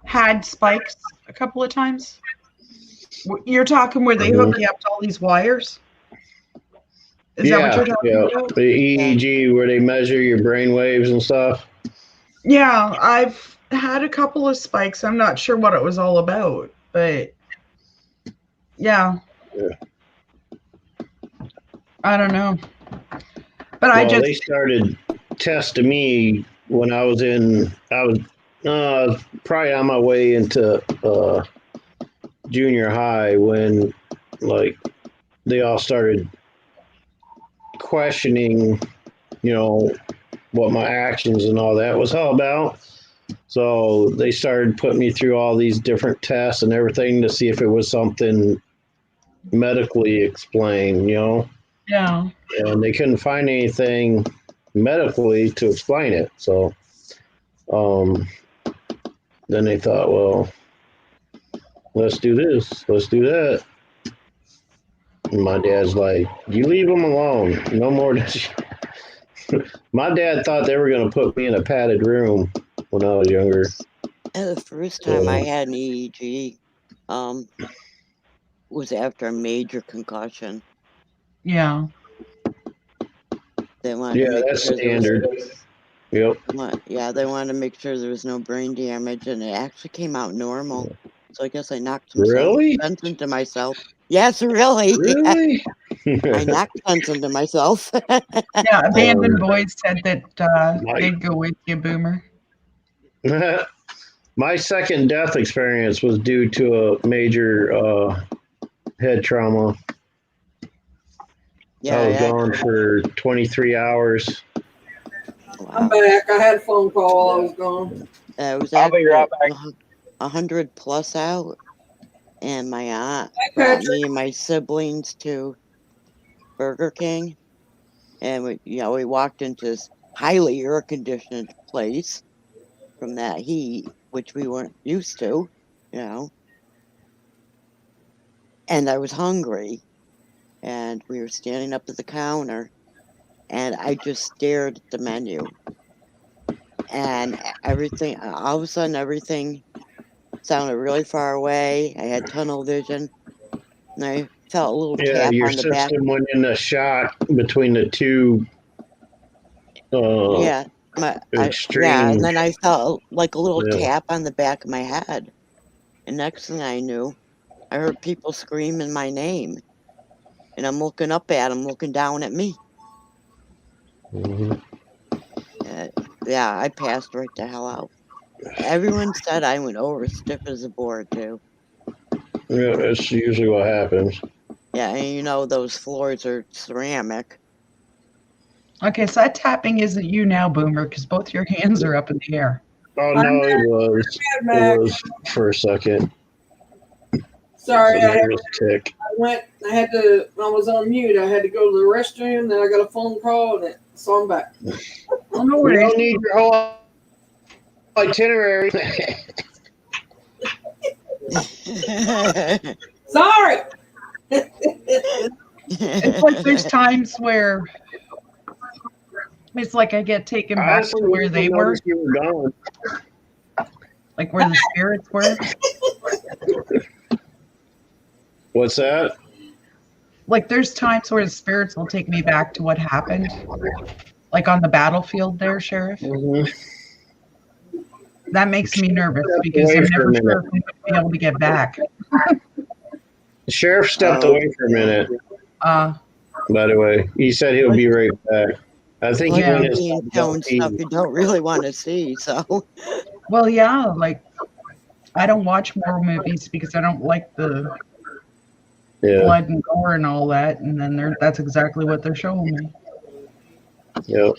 had spikes a couple of times. You're talking where they hook you up to all these wires? Is that what you're talking about? the EEG where they measure your brain waves and stuff. Yeah, I've had a couple of spikes. I'm not sure what it was all about, but yeah. Yeah. I don't know. But I Well, they just, started testing me when I was probably on my way into junior high when like they all started questioning, you know, what my actions and all that was all about. So they started putting me through all these different tests and everything to see if it was something medically explained, you know, yeah. and they couldn't find anything medically to explain it. So um, then they thought, well, let's do this, let's do that. And my dad's like, you leave them alone. No more. My dad thought they were going to put me in a padded room when I was younger. And the first time I had an EEG was after a major concussion. Yeah. They wanted Yeah, to make that's sure there was, standard. Yep. yeah, they wanted to make sure there was no brain damage, and it actually came out normal. So I guess I knocked some Really? sense into myself. Yes, really. Really? I knocked sense into myself. Yeah. Abandoned boys said that My, they'd go with you, Boomer. my second death experience was due to a major head trauma. Yeah, I was yeah. gone for 23 hours. I'm Wow. back. I had a phone call while I was gone. It was I'll be right actually back. 100+ out, and my aunt Hi, brought Patrick. me and my siblings to Burger King, and we walked into this highly air conditioned place from that heat, which we weren't used to, you know. And I was hungry, and we were standing up at the counter, and I just stared at the menu, and everything. All of a sudden, everything sounded really far away. I had tunnel vision, and I felt a little Yeah, tap your on the back. system went in a shock between the two Yeah, yeah, extreme. and then I felt like a little Yeah. tap on the back of my head. And next thing I knew, I heard people screaming my name. And I'm looking up at them, looking down at me. Mhm. Yeah, I passed right the hell out. Everyone said I went over stiff as a board, too. Yeah, that's usually what happens. Yeah, and you know those floors are ceramic. Okay, so that tapping isn't you now, Boomer, because both your hands are up in the air. Oh I'm no, it back. was. I'm It back. was for a second. Sorry, Some nervous tick. I was on mute. I had to go to the restroom, then I got a phone call, so I'm back. Oh, no We worries. don't need your whole itinerary. Sorry! It's like there's times where it's like I get taken back Honestly, to we where they didn't were, notice you were gone. like where the spirits were. What's that? Like there's times where the spirits will take me back to what happened, like on the battlefield there, Sheriff. Mhm. That makes me nervous Stepped because away I'm for a never sure minute. if I'm going to be able to get back. The sheriff stepped Oh, away for a minute. Uh, By the way, he said he'll be right back. I think he like Yeah. went being inside shown stuff LP. you don't really want to see, so. well, yeah, like I don't watch horror movies because I don't like the Yeah, blood and gore and all that. And then that's exactly what they're showing me. yeah.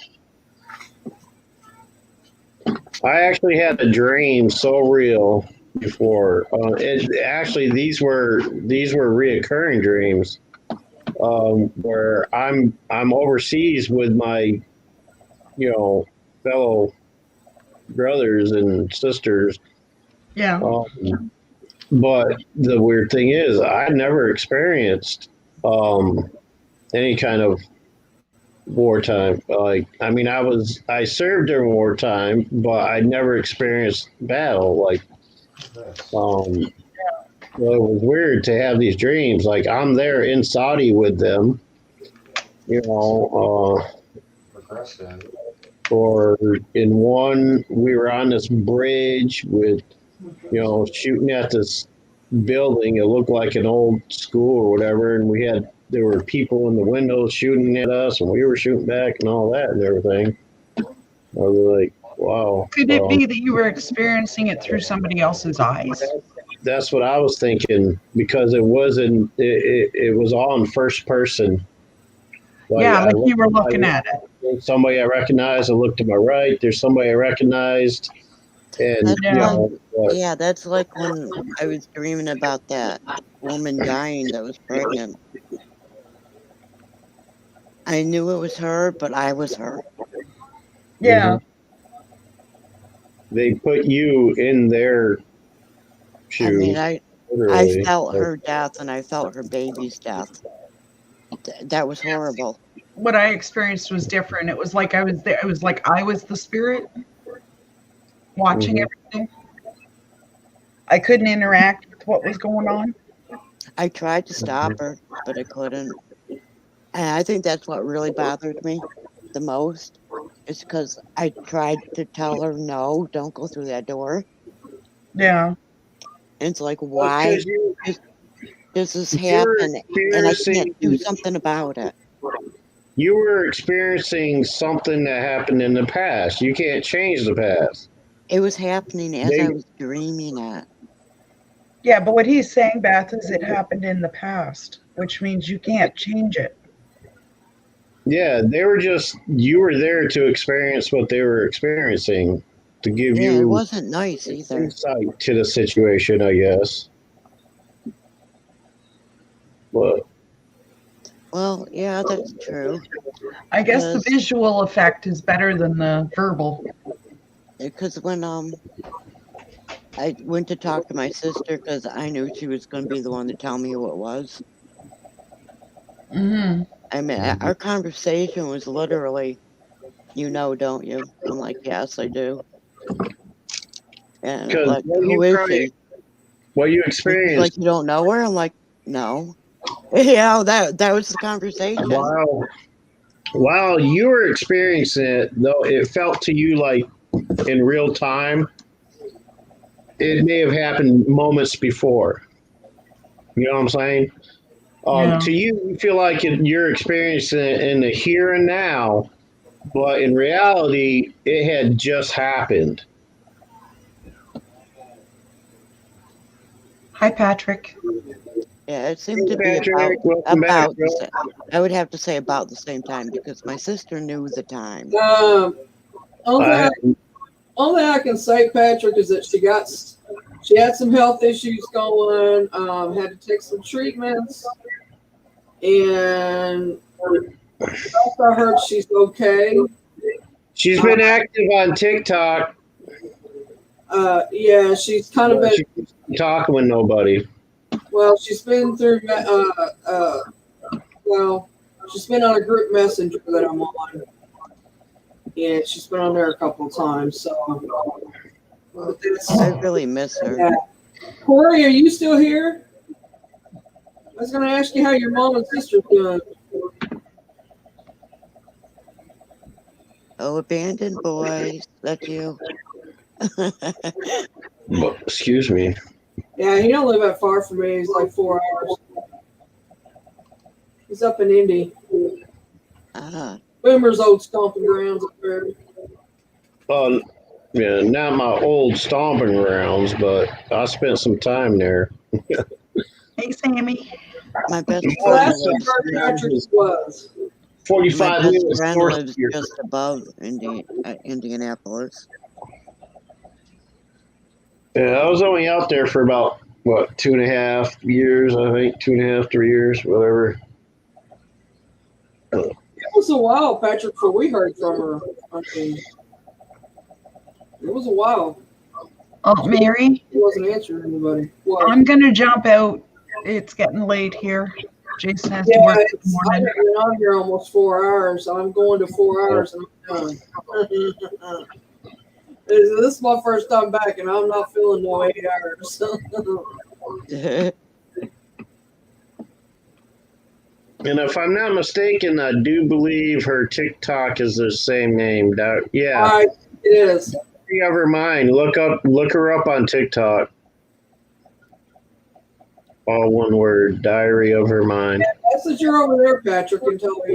I actually had a dream so real before. Actually, these were reoccurring dreams where I'm overseas with my fellow brothers and sisters. Yeah. But the weird thing is, I never experienced any kind of wartime. Like, I mean, I served during wartime, but I never experienced battle. Like, well, it was weird to have these dreams. Like, I'm there in Saudi with them, or in one, we were on this bridge with, shooting at this building. It looked like an old school or whatever, and we had there were people in the windows shooting at us, and we were shooting back and all that and everything. I was like, wow. Could it be that you were experiencing it through somebody else's eyes? That's what I was thinking, because it wasn't. It was all in first person. Yeah, like you were I looking at it. looked- somebody I recognized. I looked to my right. There's somebody I recognized, and That's Yeah. yeah, that's like when I was dreaming about that woman dying that was pregnant. I knew it was her, but I was her. Yeah. they put you in their I mean, shoes. I Literally. felt her death and I felt her baby's death. That was horrible. What I experienced was different. It was like I was there. It was like I was the spirit watching Mhm. everything. I couldn't interact with what was going on. I tried to stop her, but I couldn't. And I think that's what really bothered me the most. Is because I tried to tell her, no, don't go through that door. Yeah. And it's like, Well, why because you does this you're happen? And I can't do something about it. you were experiencing something that happened in the past. You can't change the past. It was happening as They I was dreaming it. Yeah, but what he's saying, Beth, is it happened in the past, which means you can't change it. Yeah, they were just, you were there to experience what they were experiencing, to give Yeah, it you wasn't nice either. insight to the situation, I guess. But Well, yeah, that's true. I guess the Because visual effect is better than the verbal. when I went to talk to my sister because I knew she was going to be the one to tell me who it was. Hmm. I mean, our conversation was literally, you know, don't you? I'm like, yes, I do. And because like, who is she? what you And she's experienced like, you don't know her? I'm like, no. Yeah, that was the conversation. while you were experiencing it, though, it felt to you like in real time, it may have happened moments before. You know what I'm saying? Yeah. To you, you feel like you're experiencing it in the here and now, but in reality, it had just happened. Hi, Patrick. Yeah, it seemed to be Patrick, welcome back, about bro. the same. I would have to say about the same time because my sister knew the time. Only I, thing I can say, Patrick, is that she had some health issues going, had to take some treatments, and last I heard she's okay. she's been active on TikTok, Yeah, she's kind of but been, she's not talking with nobody. well, she's been through, well, she's been on a group messenger that I'm on, and she's been on there a couple of times, so. But that's, I really miss her. yeah. Corey, are you still here? I was going to ask you how your mom and sister doing. Oh, abandoned boys. That's you. Excuse me. Yeah, he don't live that far from me. He's like 4 hours. He's up in Indy. Boomer's old stomping grounds up there. Yeah, not my old stomping grounds, but I spent some time there. Hey, Sammy. My best Well, friend that's where lives. Patrick was. My 45 best minutes friend north lives here. just above Indianapolis. Yeah, I was only out there for about, what, 2.5 years, I think, 2.5, 3 years, whatever. It was a while, Patrick, before we heard from her. I mean, it was a while. Oh, Mary, She wasn't answering anybody. Well, I'm going to jump out. It's getting late here. Jason has to yeah, work this I've morning. been on here almost 4 hours. So I'm going to 4 hours and I'm done. This is my first time back, and I'm not feeling no 8 hours. And if I'm not mistaken, I do believe her TikTok is the same name. Yeah, All right, it is. ever mind. Look her up on TikTok. All one word. Diary of her mind. Message her over there, Patrick, and tell her,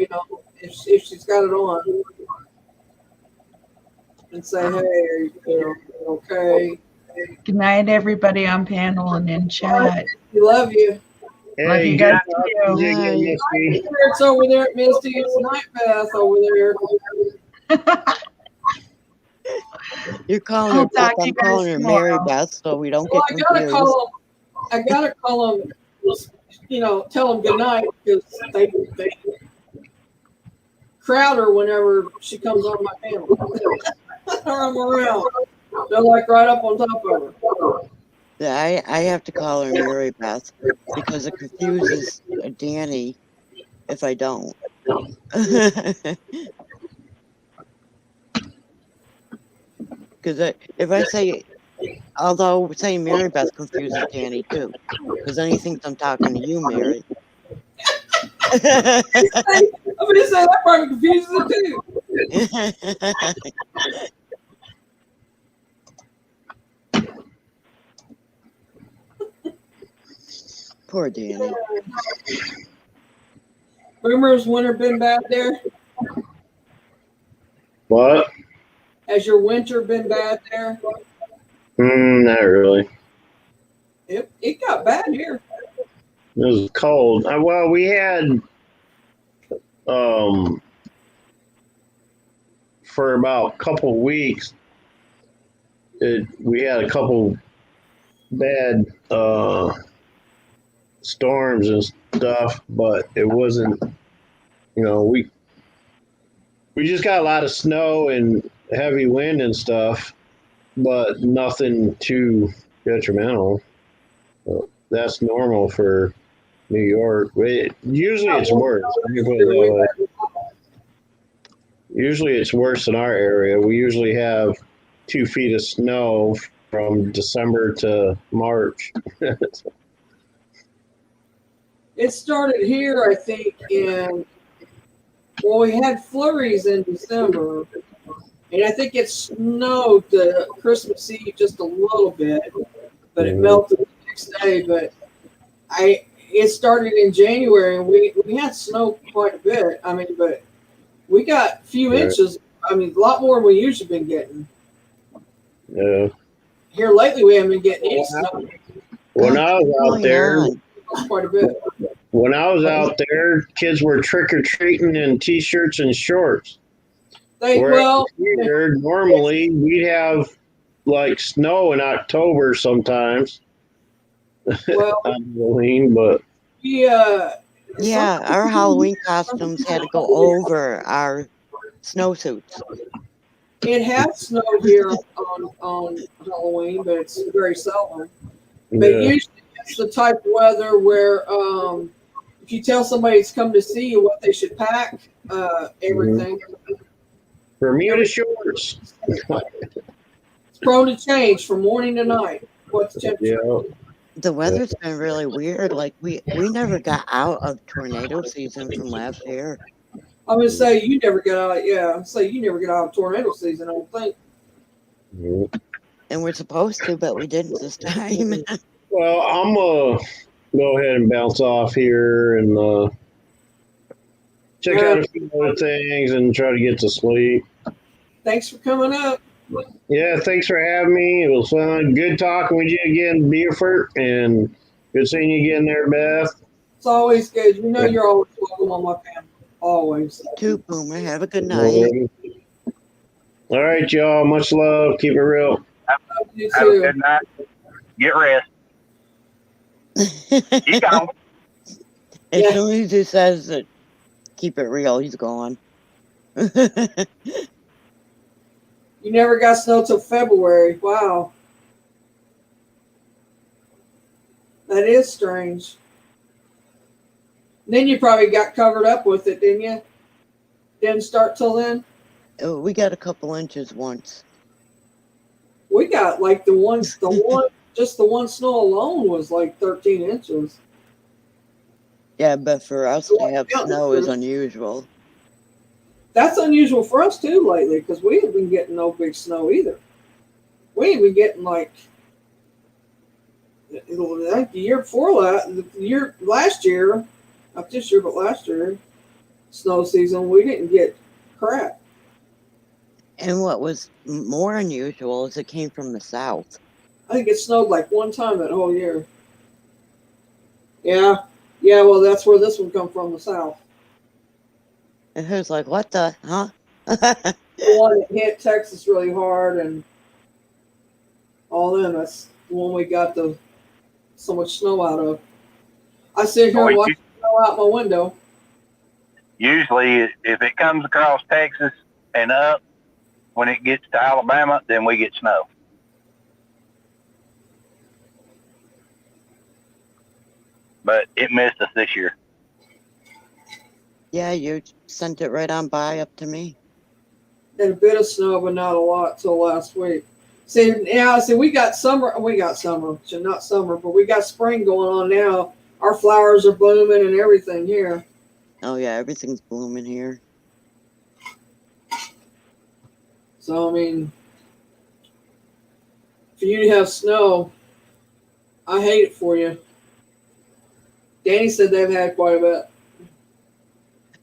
if she's got it on. And say, hey, okay. Good night, everybody on panel and in chat. We love you. Love you guys too. Misty. It's over there, Misty. It's Night Bath over there. You're calling I'll her Beth. talk to I'm you guys calling her Mary tomorrow. Beth, so we don't Well, get confused. I gotta call them. Tell them good night because they crowd her whenever she comes on my panel. I'm around. They're like right up on top of her. Yeah, I have to call her Mary Beth because it confuses Danny if I don't. Because if I say, although saying Mary Beth confuses Danny too, because then he thinks I'm talking to you, Mary. I'm gonna say that probably confuses it too. Poor Danny. Boomer's winter been bad there? What? Has your winter been bad there? Not really. It got bad here. It was cold. Well, we had for about a couple weeks. We had a couple bad storms and stuff, but it wasn't. We just got a lot of snow and heavy wind and stuff, but nothing too detrimental. That's normal for New York. Usually it's worse. Let me put it that way. Usually it's worse in our area. We usually have 2 feet of snow from December to March. It started here, I think, we had flurries in December, and I think it snowed Christmas Eve just a little bit, but it melted the next day. But it started in January, and we had snow quite a bit. But we got a few inches. A lot more than we usually been getting. Yeah. Here lately, we haven't been getting any snow. When I was out there, quite a bit. When I was out there, kids were trick or treating in t-shirts and shorts. Here, normally we'd have like snow in October sometimes. Well, Halloween, but yeah, our Halloween costumes had to go over our snowsuits. It has snowed here on Halloween, but it's very seldom. But usually it's the type of weather where if you tell somebody it's come to see you what they should pack, everything. Bermuda shorts. It's prone to change from morning to night. What's the temperature? Yeah. The weather's been really weird. Like we never got out of tornado season from last year. I'm gonna say you never get out. Yeah, say you never get out of tornado season. I don't think. And we're supposed to, but we didn't this time. Well, I'm gonna go ahead and bounce off here and check out a few other things and try to get to sleep. Thanks for coming up. Yeah, thanks for having me. It was fun. Good talking with you again, Beaufort, and good seeing you again there, Beth. It's always good. You know you're always welcome on my family. Always. Too, Boomer. Have a good night. All right, y'all. Much love. Keep it real. Have a good night. Get rest. He's gone. As soon as he says that, keep it real, he's gone. You never got snow till February. Wow. That is strange. Then you probably got covered up with it, didn't you? Didn't start till then? Oh, we got a couple inches once. We got like the one snow alone was like 13 inches. Yeah, but for us to have snow is unusual. That's unusual for us too lately because we haven't been getting no big snow either. We ain't been getting like, the year before last year, not this year, but last year, snow season, we didn't get crap. And what was more unusual is it came from the south. I think it snowed like one time that whole year. Yeah, yeah. Well, that's where this one come from, the south. And who's like, what the, huh? The one that hit Texas really hard and all them. That's the one we got so much snow out of. I sit here and Well, watch the snow out my window. usually, if it comes across Texas and up, when it gets to Alabama, then we get snow. But it missed us this year. Yeah, you sent it right on by up to me. And a bit of snow, but not a lot till last week. See, we got summer. So not summer, but we got spring going on now. Our flowers are blooming and everything here. Oh yeah, everything's blooming here. So I mean, for you to have snow, I hate it for you. Danny said they've had quite a bit.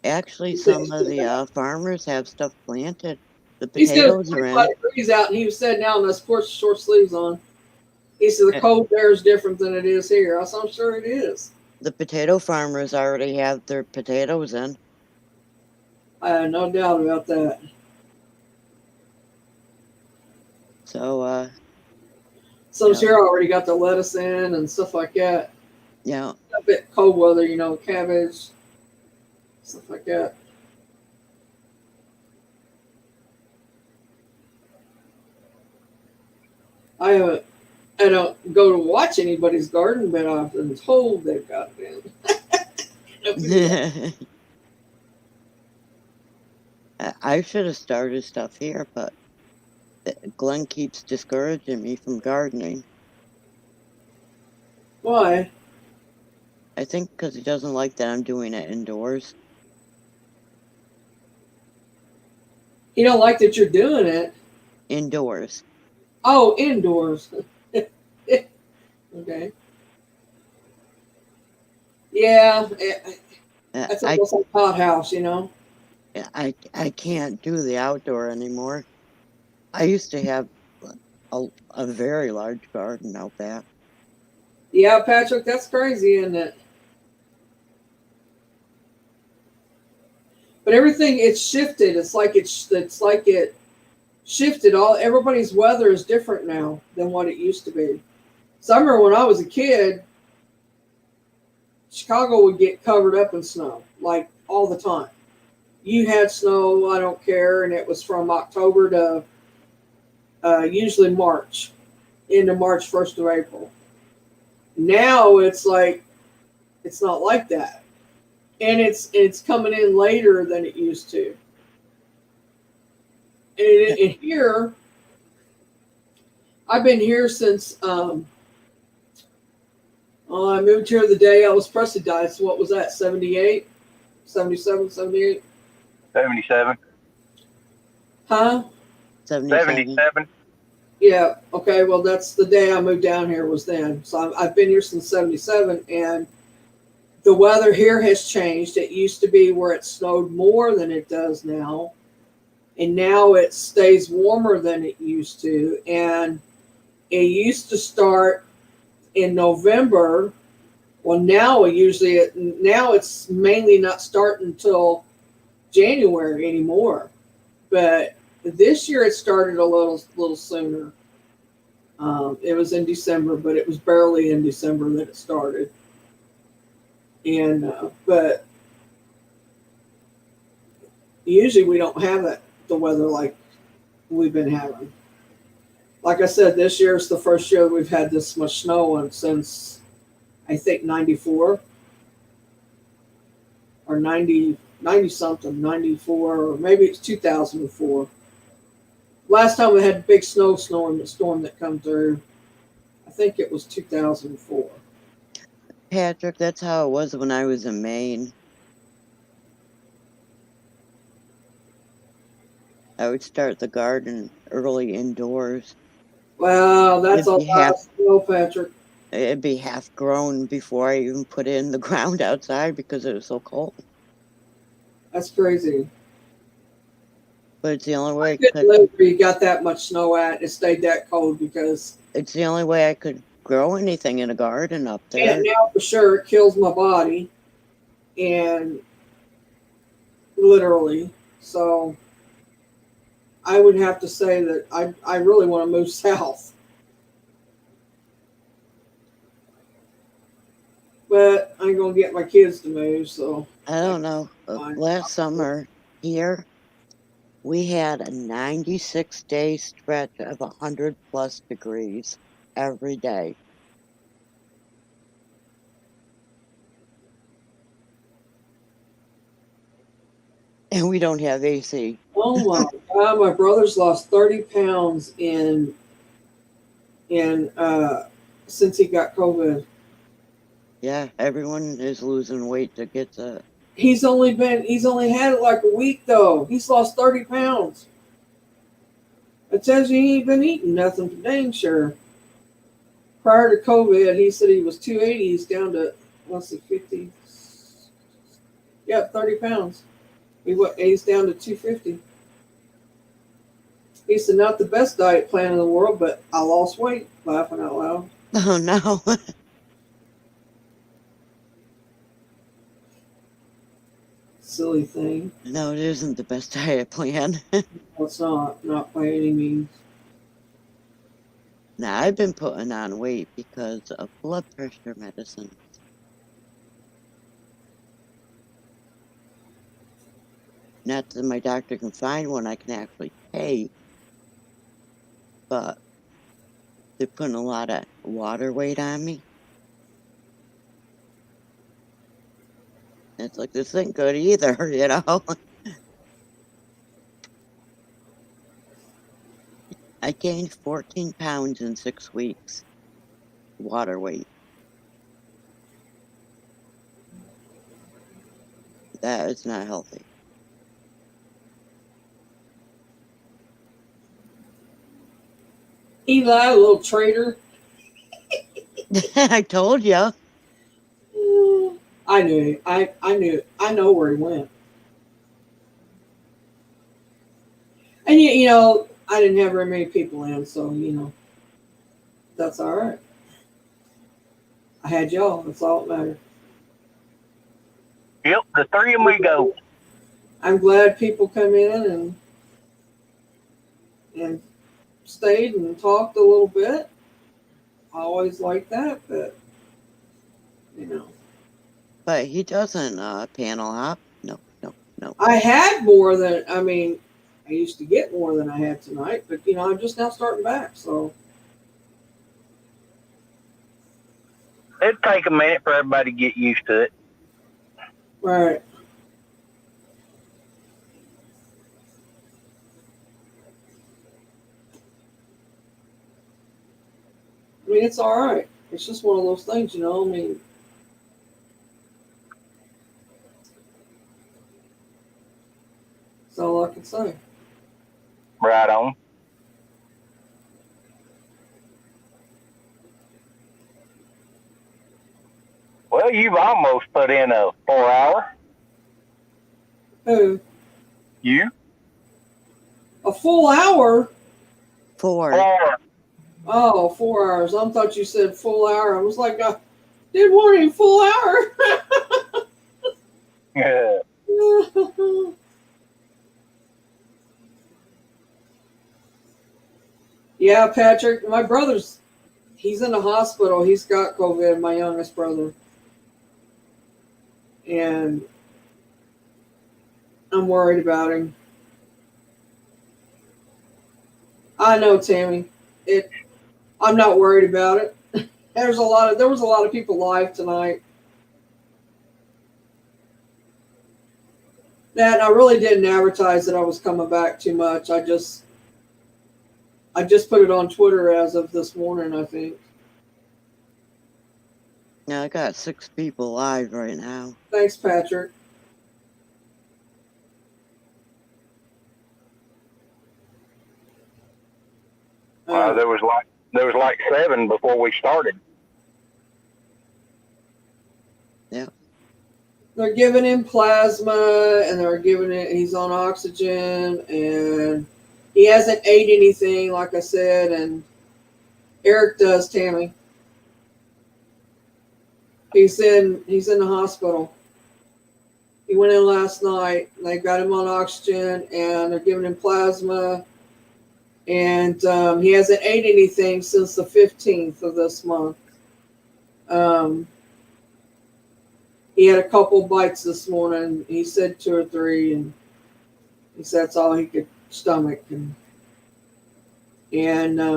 Actually, some of the farmers have stuff planted. The He said potatoes it's are in. 45 degrees out, and he said now in this porch short sleeves on. He said the cold there is different than it is here. I said, I'm sure it is. The potato farmers already have their potatoes in. I have no doubt about that. So, Some Yeah. here already got the lettuce in and stuff like that. yeah. A bit cold weather, cabbage, stuff like that. I don't go to watch anybody's garden, but I've been told they've got it in. I should have started stuff here, but Glenn keeps discouraging me from gardening. Why? I think because he doesn't like that I'm doing it indoors. You don't like that you're doing it. Indoors. Oh, indoors. Okay. Yeah, that's I, almost like a hothouse, I can't do the outdoor anymore. I used to have a very large garden out back. Yeah, Patrick, that's crazy, isn't it? But everything, it's shifted. It's like it shifted. Everybody's weather is different now than what it used to be. So I remember when I was a kid, Chicago would get covered up in snow, like all the time. You had snow, I don't care, and it was from October to usually March, into March, 1st of April. Now it's like, it's not like that. And it's coming in later than it used to. And here, I've been here since I moved here the day I was Presley died. So what was that, 78? 77, 78? 77. Huh? 77. Yeah. Okay. Well, that's the day I moved down here was then. So I've been here since 77, and the weather here has changed. It used to be where it snowed more than it does now. And now it stays warmer than it used to. And it used to start in November. Well, now it's mainly not starting until January anymore. But this year it started a little sooner. It was in December, but it was barely in December that it started. And but usually we don't have the weather like we've been having. Like I said, this year is the first year we've had this much snow since I think 94 or 90 something, 94, or maybe it's 2004. Last time we had a big storm that come through, I think it was 2004. Patrick, that's how it was when I was in Maine. I would start the garden early indoors. Wow, that's If a you lot have- of snow, Patrick. It'd be half grown before I even put it in the ground outside because it was so cold. That's crazy. But it's the only way I Couldn't could. live where you got that much snow at. It stayed that cold because It's the only way I could grow anything in a garden up yeah, there. now for sure it kills my body, and literally. So I would have to say that I really want to move south. But I ain't gonna get my kids to move, so I don't know. Fine. Last summer here, we had a 96-day stretch of 100 plus degrees every day. And we don't have AC. oh my god, my brother's lost 30 pounds in since he got COVID. Yeah, everyone is losing weight to get the. He's only had it like a week though. He's lost 30 pounds. It tells you he ain't been eating nothing for dang sure. Prior to COVID, he said he was 280. He's down to, let's see, 50. Yeah, 30 pounds. He's down to 250. He said, not the best diet plan in the world, but I lost weight, laughing out loud. Oh no. Silly thing. No, it isn't the best diet plan. Well, it's not by any means. Now, I've been putting on weight because of blood pressure medicine. Not that my doctor can find one I can actually pay, but they're putting a lot of water weight on me. It's like, this ain't good either, you know? I gained 14 pounds in 6 weeks. Water weight. That is not healthy. Eli, a little traitor. I told you. I knew. I knew. I know where he went. And you know, I didn't have very many people in, so you know, that's all right. I had y'all. That's all that mattered. Yep, the three amigos. I'm glad people come in and stayed and talked a little bit. I always like that, but you know, But he doesn't panel hop. No. I had more than I used to get more than I had tonight, but you know, I'm just now starting back, so It'd take a minute for everybody to get used to it. right. I mean, it's all right. It's just one of those things, you know. I mean, that's all I can say. Right on. Well, you've almost put in a 4 hour. Who? You? A full hour? 4. 4. Oh, 4 hours. I thought you said full hour. I was like, I didn't want any full hour. Yeah. Yeah, Patrick, my brother's, he's in the hospital. He's got COVID, my youngest brother. And I'm worried about him. I know, Tammy. I'm not worried about it. There was a lot of people live tonight. That I really didn't advertise that I was coming back too much. I just put it on Twitter as of this morning, I think. Now I got 6 people live right now. Thanks, Patrick. There was like 7 before we started. Yeah. They're giving him plasma, and they're giving it. He's on oxygen, and he hasn't ate anything, like I said. And Eric does, Tammy. He's in the hospital. He went in last night. They got him on oxygen, and they're giving him plasma. And he hasn't ate anything since the 15th of this month. He had a couple bites this morning. He said 2 or 3, and he said that's all he could stomach. And I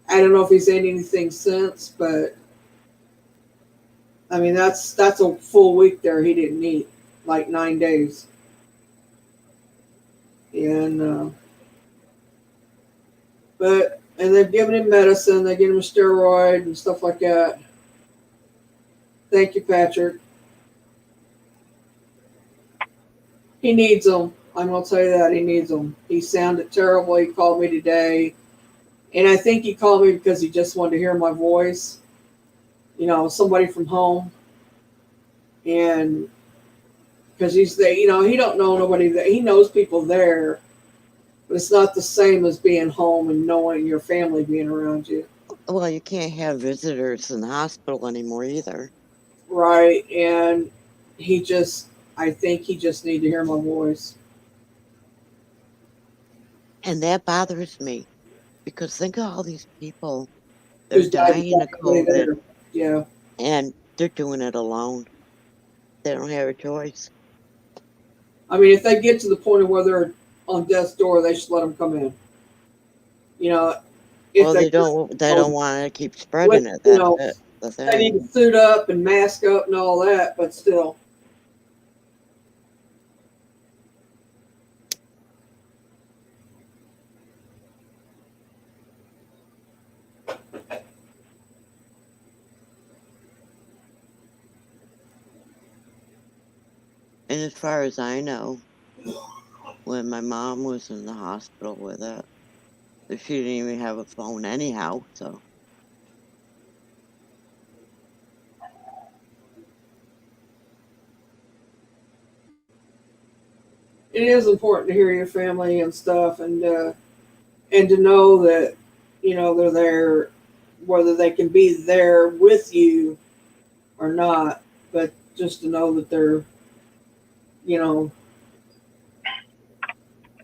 don't know if he's ate anything since, but I mean that's a full week there he didn't eat, like 9 days. And and they've given him medicine. They give him a steroid and stuff like that. Thank you, Patrick. He needs them. I'm going to tell you that. He needs them. He sounded terrible. He called me today. And I think he called me because he just wanted to hear my voice. You know, somebody from home. And because he's there, you know, he don't know nobody there. He knows people there. But it's not the same as being home and knowing your family being around you. Well, you can't have visitors in the hospital anymore either. Right. And I think he just needed to hear my voice. And that bothers me because think of all these people. They're Who's died dying of exactly COVID, there. Yeah. and they're doing it alone. They don't have a choice. I mean, if they get to the point of where they're on death's door, they should let them come in. You know, if Well, they don't. They don't want to keep spreading it. you That's know, it. The they need thing. to suit up and mask up and all that, but still. And as far as I know, when my mom was in the hospital with it, she didn't even have a phone anyhow. So It is important to hear your family and stuff, and to know that they're there, whether they can be there with you or not, but just to know that they're, you know,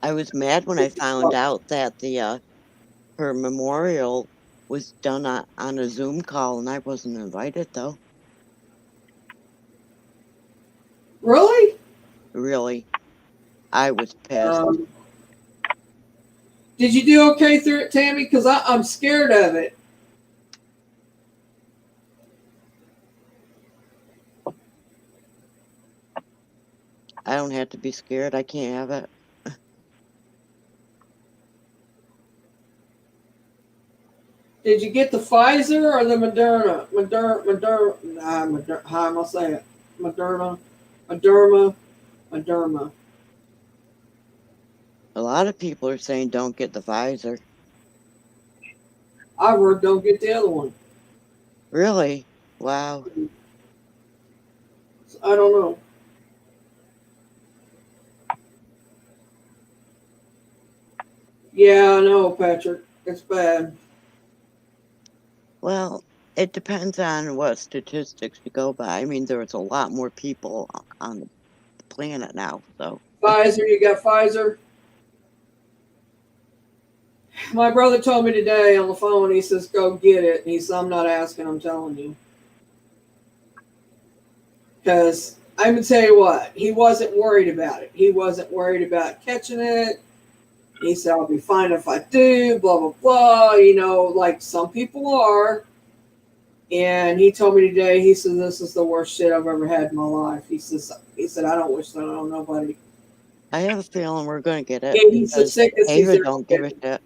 I was mad when I found out that the her memorial was done on a Zoom call, and I wasn't invited though. really. Really, I was pissed. Did you do okay through it, Tammy? Because I'm scared of it. I don't have to be scared. I can't have it. Did you get the Pfizer or the Moderna? How am I saying it? Moderna. A lot of people are saying don't get the Pfizer. I heard don't get the other one. Really? Wow. I don't know. Yeah, I know, Patrick. It's bad. Well, it depends on what statistics you go by. I mean, there's a lot more people on the planet now, so. Pfizer, you got Pfizer? My brother told me today on the phone, he says, go get it. And he said, I'm not asking, I'm telling you. Because I'm going to tell you what, he wasn't worried about it. He wasn't worried about catching it. He said, I'll be fine if I do, blah, blah, blah. You know, like some people are. And he told me today, he said, this is the worst shit I've ever had in my life. He said, I don't wish that on nobody. I have a feeling we're going to get it. Yeah, he's the sickest he's Ava ever don't give a shit.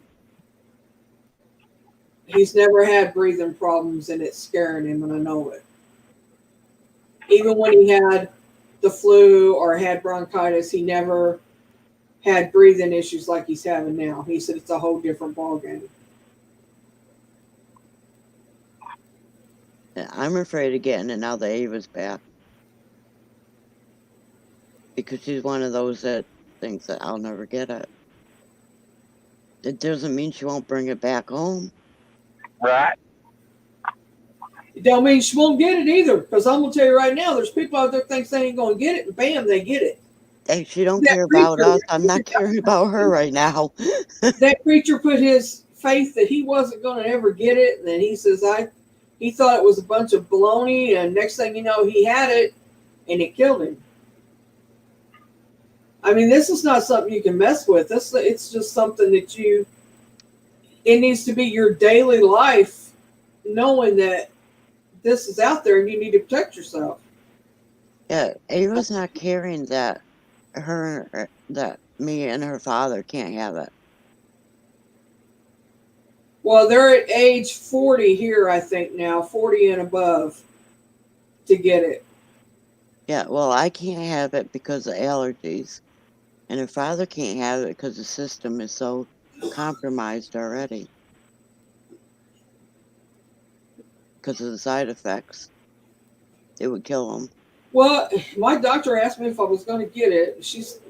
He's never had breathing problems, and it's scaring him, and I know it. Even when he had the flu or had bronchitis, he never had breathing issues like he's having now. He said it's a whole different ballgame. I'm afraid of getting it now that Ava's back. Because she's one of those that thinks that I'll never get it. It doesn't mean she won't bring it back home. Right. It don't mean she won't get it either. Because I'm gonna tell you right now, there's people out there thinks they ain't gonna get it, and bam, they get it. Hey, she don't That care about preacher, us. I'm not caring about her right now. that preacher put his faith that he wasn't gonna ever get it, and then he says he thought it was a bunch of baloney, and next thing you know, he had it, and it killed him. I mean, this is not something you can mess with. It's just something that it needs to be your daily life, knowing that this is out there and you need to protect yourself. Yeah, Ava's not caring that that me and her father can't have it. Well, they're at age 40 here, I think now, 40 and above to get it. Yeah, well, I can't have it because of allergies. And her father can't have it because the system is so compromised already. Because of the side effects. It would kill him. Well, my doctor asked me if I was going to get it. She's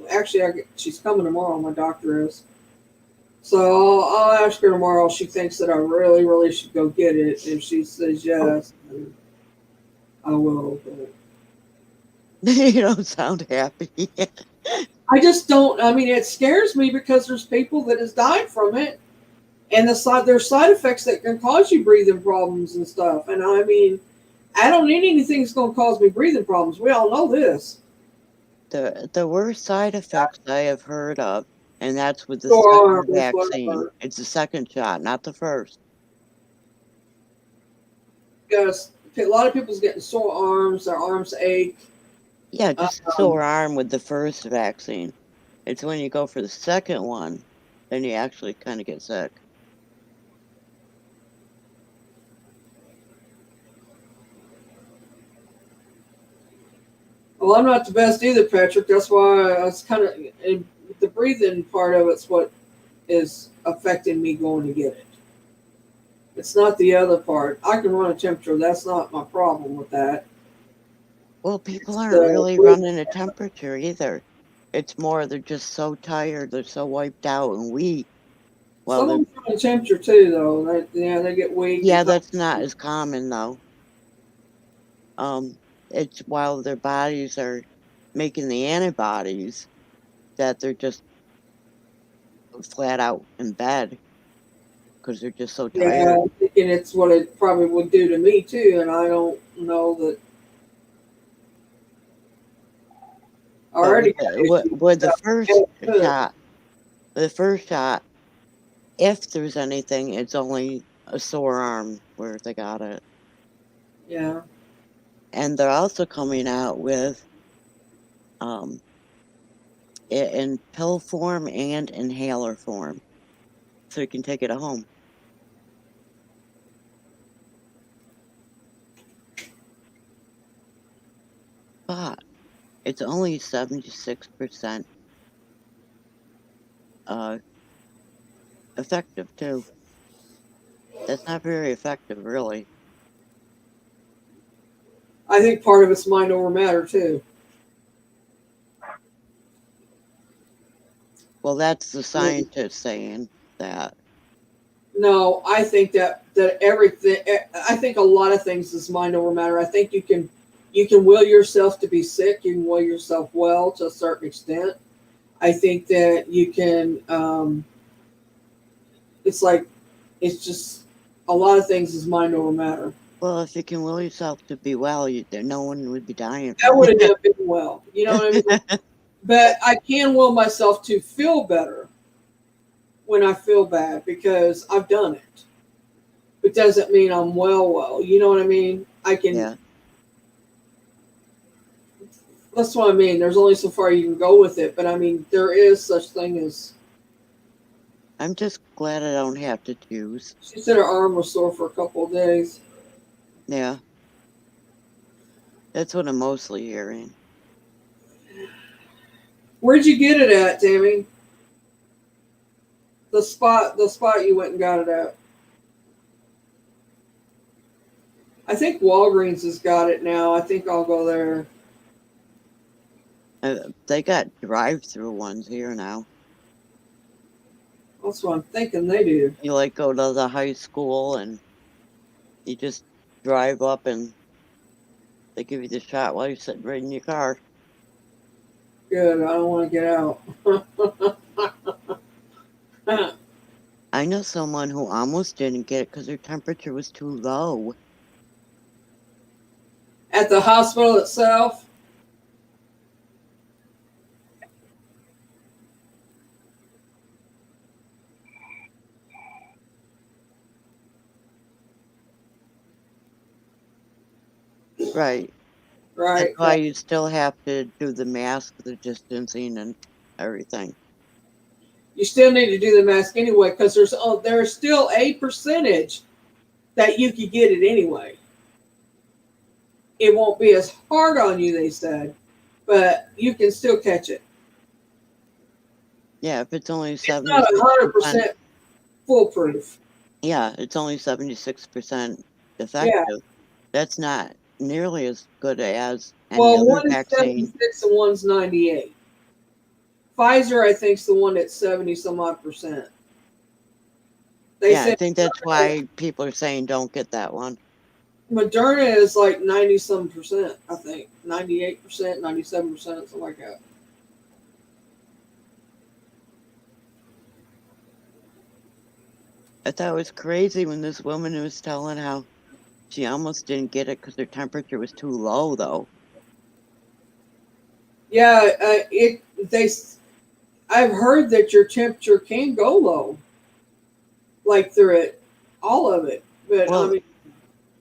coming tomorrow, my doctor is. So I'll ask her tomorrow if she thinks that I really, really should go get it. If she says yes, then I will. But You don't sound happy. I just don't. I mean, it scares me because there's people that has died from it, and there's side effects that can cause you breathing problems and stuff. And I mean, I don't need anything that's going to cause me breathing problems. We all know this. The worst side effects I have heard of, and that's with the Sore second arms, vaccine. whatever. It's the second shot, not the first. Because a lot of people's getting sore arms, their arms ache. Yeah, just a sore arm with the first vaccine. It's when you go for the second one, then you actually kind of get sick. Well, I'm not the best either, Patrick. That's why I was kind of the breathing part of it's what is affecting me going to get it. It's not the other part. I can run a temperature. That's not my problem with that. Well, people aren't really running a temperature either. It's more they're just so tired, they're so wiped out and weak. Well, Some of them run a temperature too, though. They get weak. yeah, that's not as common though. It's while their bodies are making the antibodies that they're just flat out in bed because they're just so tired. Yeah, I'm thinking it's what it probably would do to me too, and I don't know that. Already with the first shot, if there's anything, it's only a sore arm where they got it. Yeah. And they're also coming out with it in pill form and inhaler form. So you can take it at home. But it's only 76% effective too. That's not very effective, really. I think part of it's mind over matter too. Well, that's the scientist saying that. No, I think that everything. I think a lot of things is mind over matter. I think you can will yourself to be sick. You can will yourself well to a certain extent. I think that you can. It's just a lot of things is mind over matter. Well, if you can will yourself to be well, no one would be dying. I would have never been well. You know what I mean? But I can will myself to feel better when I feel bad because I've done it. It doesn't mean I'm well. You know what I mean? I can. Yeah. That's what I mean. There's only so far you can go with it, but I mean there is such thing as. I'm just glad I don't have to choose. She said her arm was sore for a couple of days. Yeah. That's what I'm mostly hearing. Where'd you get it at, Tammy? The spot you went and got it at. I think Walgreens has got it now. I think I'll go there. They got drive-through ones here now. That's what I'm thinking they do. You like go to the high school and you just drive up and they give you the shot while you're sitting right in your car. Good. I don't want to get out. I know someone who almost didn't get it because her temperature was too low. At the hospital itself. Right. Right. That's why you still have to do the mask, the distancing, and everything. You still need to do the mask anyway because there's still a percentage that you could get it anyway. It won't be as hard on you, they said, but you can still catch it. Yeah, if it's only It's not 100% foolproof. Yeah, it's only 76% effective. Yeah. That's not nearly as good as any Well, other one is vaccine. 76 and one's 98. Pfizer, I think, is the one that's 70 some odd percent. They Yeah, I said think that's why people are saying don't get that one. Moderna is like 90 some percent, I think. 98%, 97%, something like that. I thought it was crazy when this woman was telling how she almost didn't get it because her temperature was too low, though. Yeah, I've heard that your temperature can go low, like through it, all of it. But Well, I mean,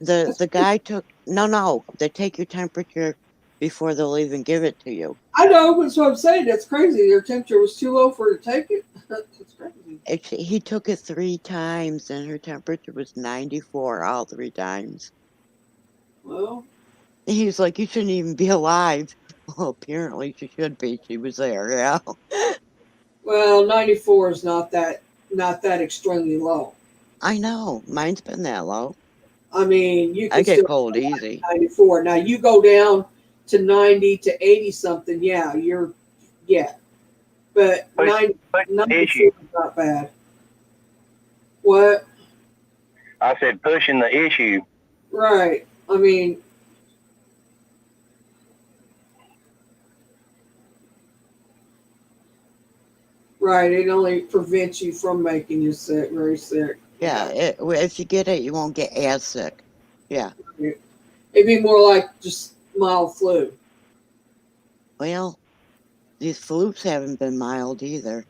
the guy took no, they take your temperature before they'll even give it to you. I know, that's what I'm saying. That's crazy. Your temperature was too low for her to take it. That's crazy. He took it 3 times, and her temperature was 94 all 3 times. Well, He was like, "You shouldn't even be alive." Well, apparently she should be. She was there, yeah. well, 94 is not that extremely low. I know. Mine's been that low. I mean, you I can get still cold easy. 94. Now you go down to 90 to 80 something. Yeah, but Push 94 issue. is not bad. What? I said pushing the issue. Right. I mean, right. It only prevents you from making you sick, very sick. Yeah, if you get it, you won't get as sick. Yeah. It'd be more like just mild flu. Well, these flus haven't been mild either.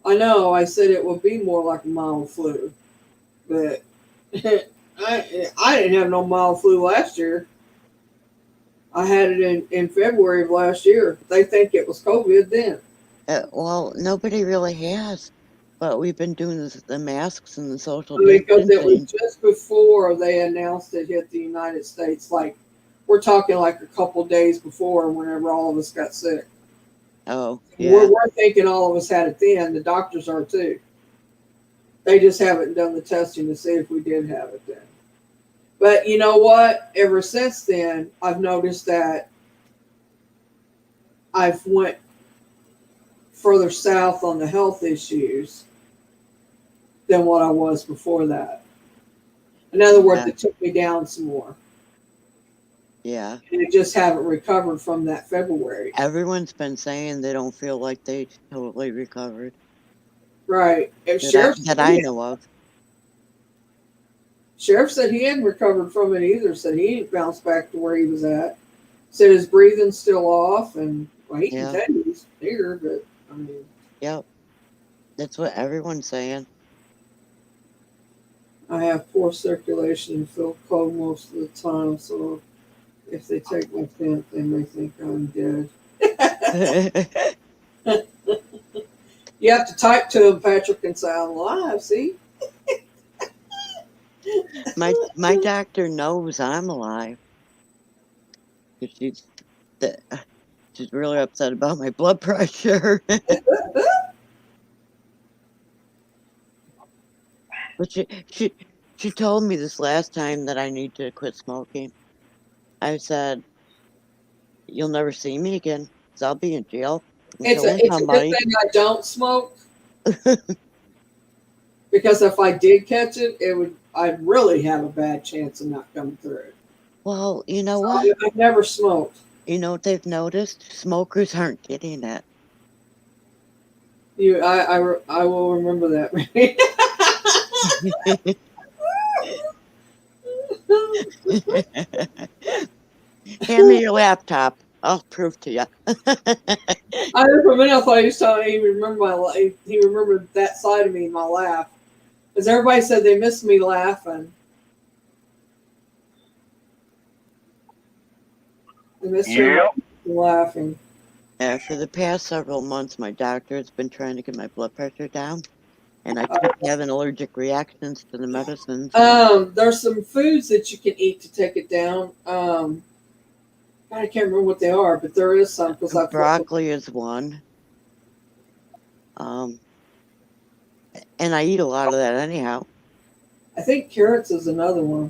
I know. I said it would be more like a mild flu, but I didn't have no mild flu last year. I had it in February of last year. They think it was COVID then. Well, nobody really has, but we've been doing the masks and the social Because it was distancing. just before they announced it hit the United States. Like, we're talking like a couple days before whenever all of us got sick. Oh, yeah. We're thinking all of us had it then. The doctors are too. They just haven't done the testing to see if we did have it then. But you know what? Ever since then, I've noticed that I've went further south on the health issues than what I was before that. In other words, it took me down some more. Yeah. And I just haven't recovered from that February. Everyone's been saying they don't feel like they totally recovered. Right. That I know of. Sheriff said he hadn't recovered from it either. Said he ain't bounced back to where he was at. Said his breathing's still off, and well, he can tell you he's here, but I mean. Yep. That's what everyone's saying. I have poor circulation and feel cold most of the time, so if they take my vent, they may think I'm dead. You have to type to him, Patrick, and say I'm alive. See. My doctor knows I'm alive. She's really upset about my blood pressure. But She told me this last time that I need to quit smoking. I said, "You'll never see me again, 'cause I'll be in jail. I'm It's a killing it's a good somebody." thing I don't smoke because if I did catch it, I'd really have a bad chance of not coming through. Well, you know So what? I've never smoked. You know what they've noticed? Smokers aren't getting it. I will remember that. Hand me your laptop. I'll prove to you. I for a minute I thought he was telling me he remembered he remembered that side of me in my laugh. Because everybody said they missed me laughing. They missed Yeah. me laughing. For the past several months, my doctor has been trying to get my blood pressure down, and I keep having allergic reactions to the medicines. There's some foods that you can eat to take it down. I can't remember what they are, but there is some because I Broccoli is one. And I eat a lot of that anyhow. I think carrots is another one.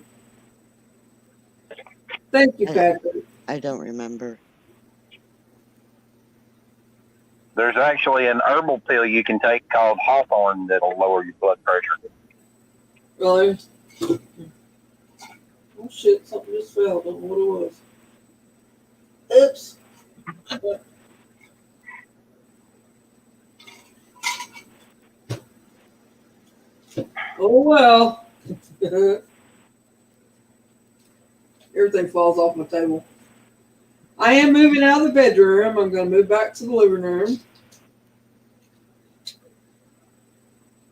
Thank you, Patrick. I don't remember. There's actually an herbal pill you can take called Hawthorne that'll lower your blood pressure. Really? Oh shit! Something just fell. I don't know what it was. Oops. Oh well. Everything falls off my table. I am moving out of the bedroom. I'm going to move back to the living room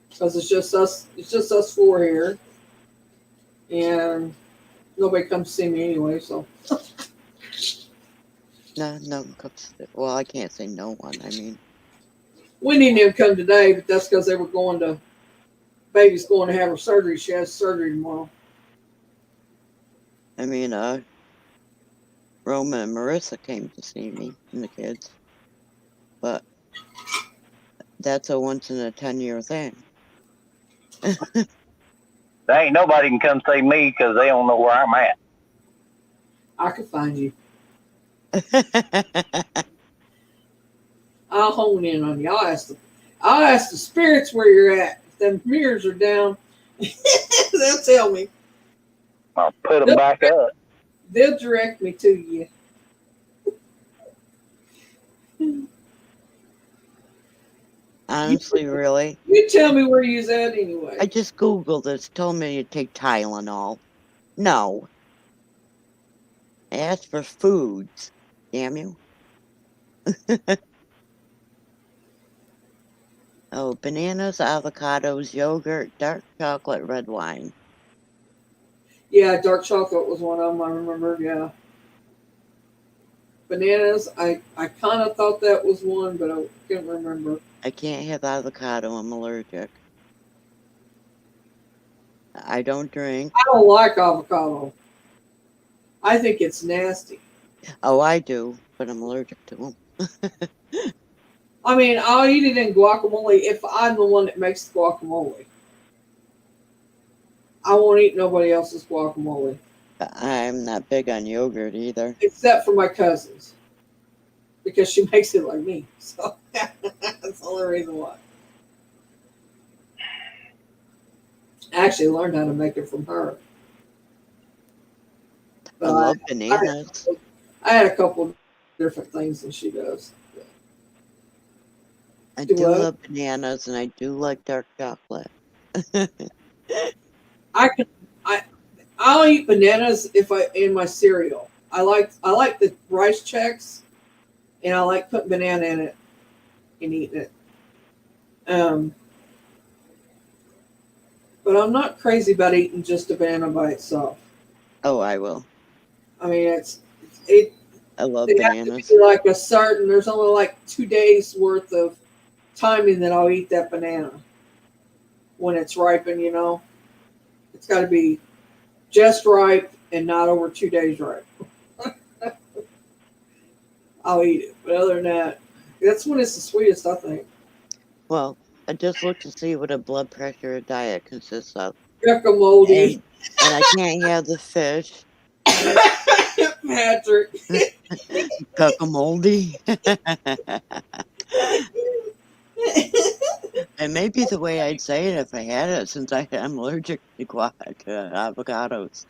because it's just us. It's just us four here, and nobody comes to see me anyway. So No one comes. Well, I can't say no one. I mean, Wendy didn't come today, but that's because they were going to. Baby's going to have her surgery. She has surgery tomorrow. Roma and Marissa came to see me and the kids, but that's a once in a 10-year thing. There ain't nobody can come see me because they don't know where I'm at. I could find you. I'll hone in on you. I'll ask the spirits where you're at. If them mirrors are down, they'll tell me. I'll put them back up. They'll direct me to you. Honestly, really. You tell me where you's at anyway. I just Googled this, told me to take Tylenol. No. I asked for foods. Damn you. Oh, bananas, avocados, yogurt, dark chocolate, red wine. Yeah, dark chocolate was one of them. I remember. Yeah. Bananas. I kind of thought that was one, but I can't remember. I can't have avocado. I'm allergic. I don't drink. I don't like avocado. I think it's nasty. Oh, I do, but I'm allergic to them. I mean, I'll eat it in guacamole if I'm the one that makes the guacamole. I won't eat nobody else's guacamole. I'm not big on yogurt either. Except for my cousins. Because she makes it like me. So that's the only reason why. I actually learned how to make it from her. I love bananas. I had a couple different things that she does. I do love bananas, and I do like dark chocolate. I'll eat bananas in my cereal. I like the rice checks, and I like putting banana in it and eating it. But I'm not crazy about eating just a banana by itself. Oh, I will. I mean, I love bananas. Have to be like there's only like 2 days worth of timing that I'll eat that banana when it's ripened, you know. It's got to be just ripe and not over 2 days ripe. I'll eat it. But other than that, that's when it's the sweetest, I think. Well, I just looked to see what a blood pressure diet consists of. Guacamole. and I can't have the fish. Patrick. Guacamole. It may be the way I'd say it if I had it, since I'm allergic to avocados.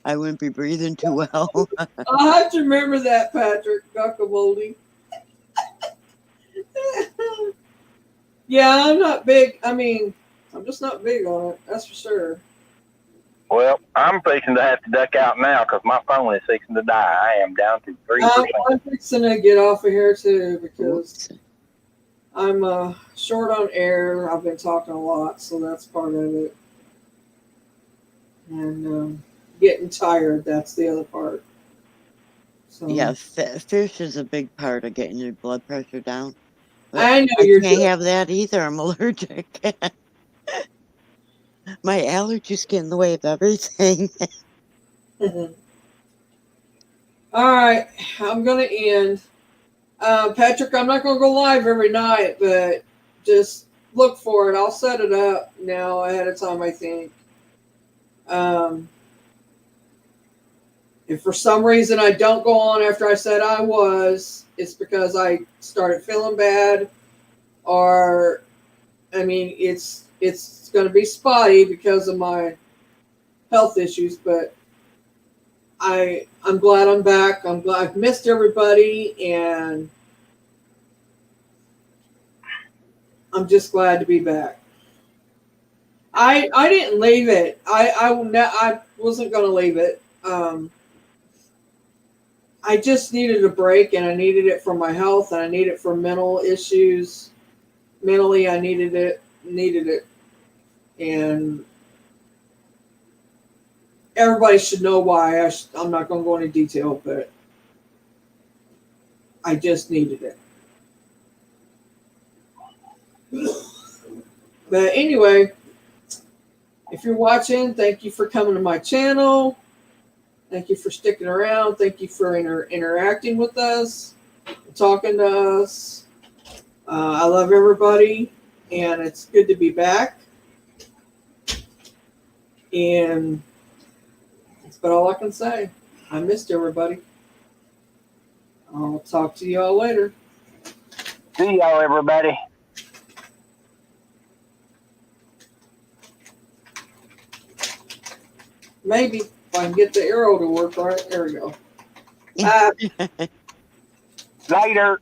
I wouldn't be breathing too well. I'll have to remember that, Patrick. Guacamole. Yeah, I'm not big. I mean, I'm just not big on it. That's for sure. Well, I'm fixing to have to duck out now because my phone is fixing to die. I am down to 3%. I'm fixing to get off of here too because Oops. I'm short on air. I've been talking a lot, so that's part of it. And getting tired, that's the other part. So Yeah, fish is a big part of getting your blood pressure down. But I know I you're can't have that either. I'm allergic. My allergies get in the way of everything. doing. All right, I'm gonna end. Patrick, I'm not gonna go live every night, but just look for it. I'll set it up now ahead of time, I think. If for some reason I don't go on after I said I was, it's because I started feeling bad, or I mean, it's going to be spotty because of my health issues. But I'm glad I'm back. I'm glad I've missed everybody, and I'm just glad to be back. I didn't leave it. I wasn't going to leave it. I just needed a break, and I needed it for my health, and I needed it for mental issues. Mentally, I needed it, and everybody should know why. I'm not going to go into detail, but I just needed it. But anyway, if you're watching, thank you for coming to my channel. Thank you for sticking around. Thank you for interacting with us, talking to us. I love everybody, and it's good to be back. And that's about all I can say. I missed everybody. I'll talk to you all later. See y'all, everybody. Maybe if I can get the arrow to work right. There we go. Bye. Later.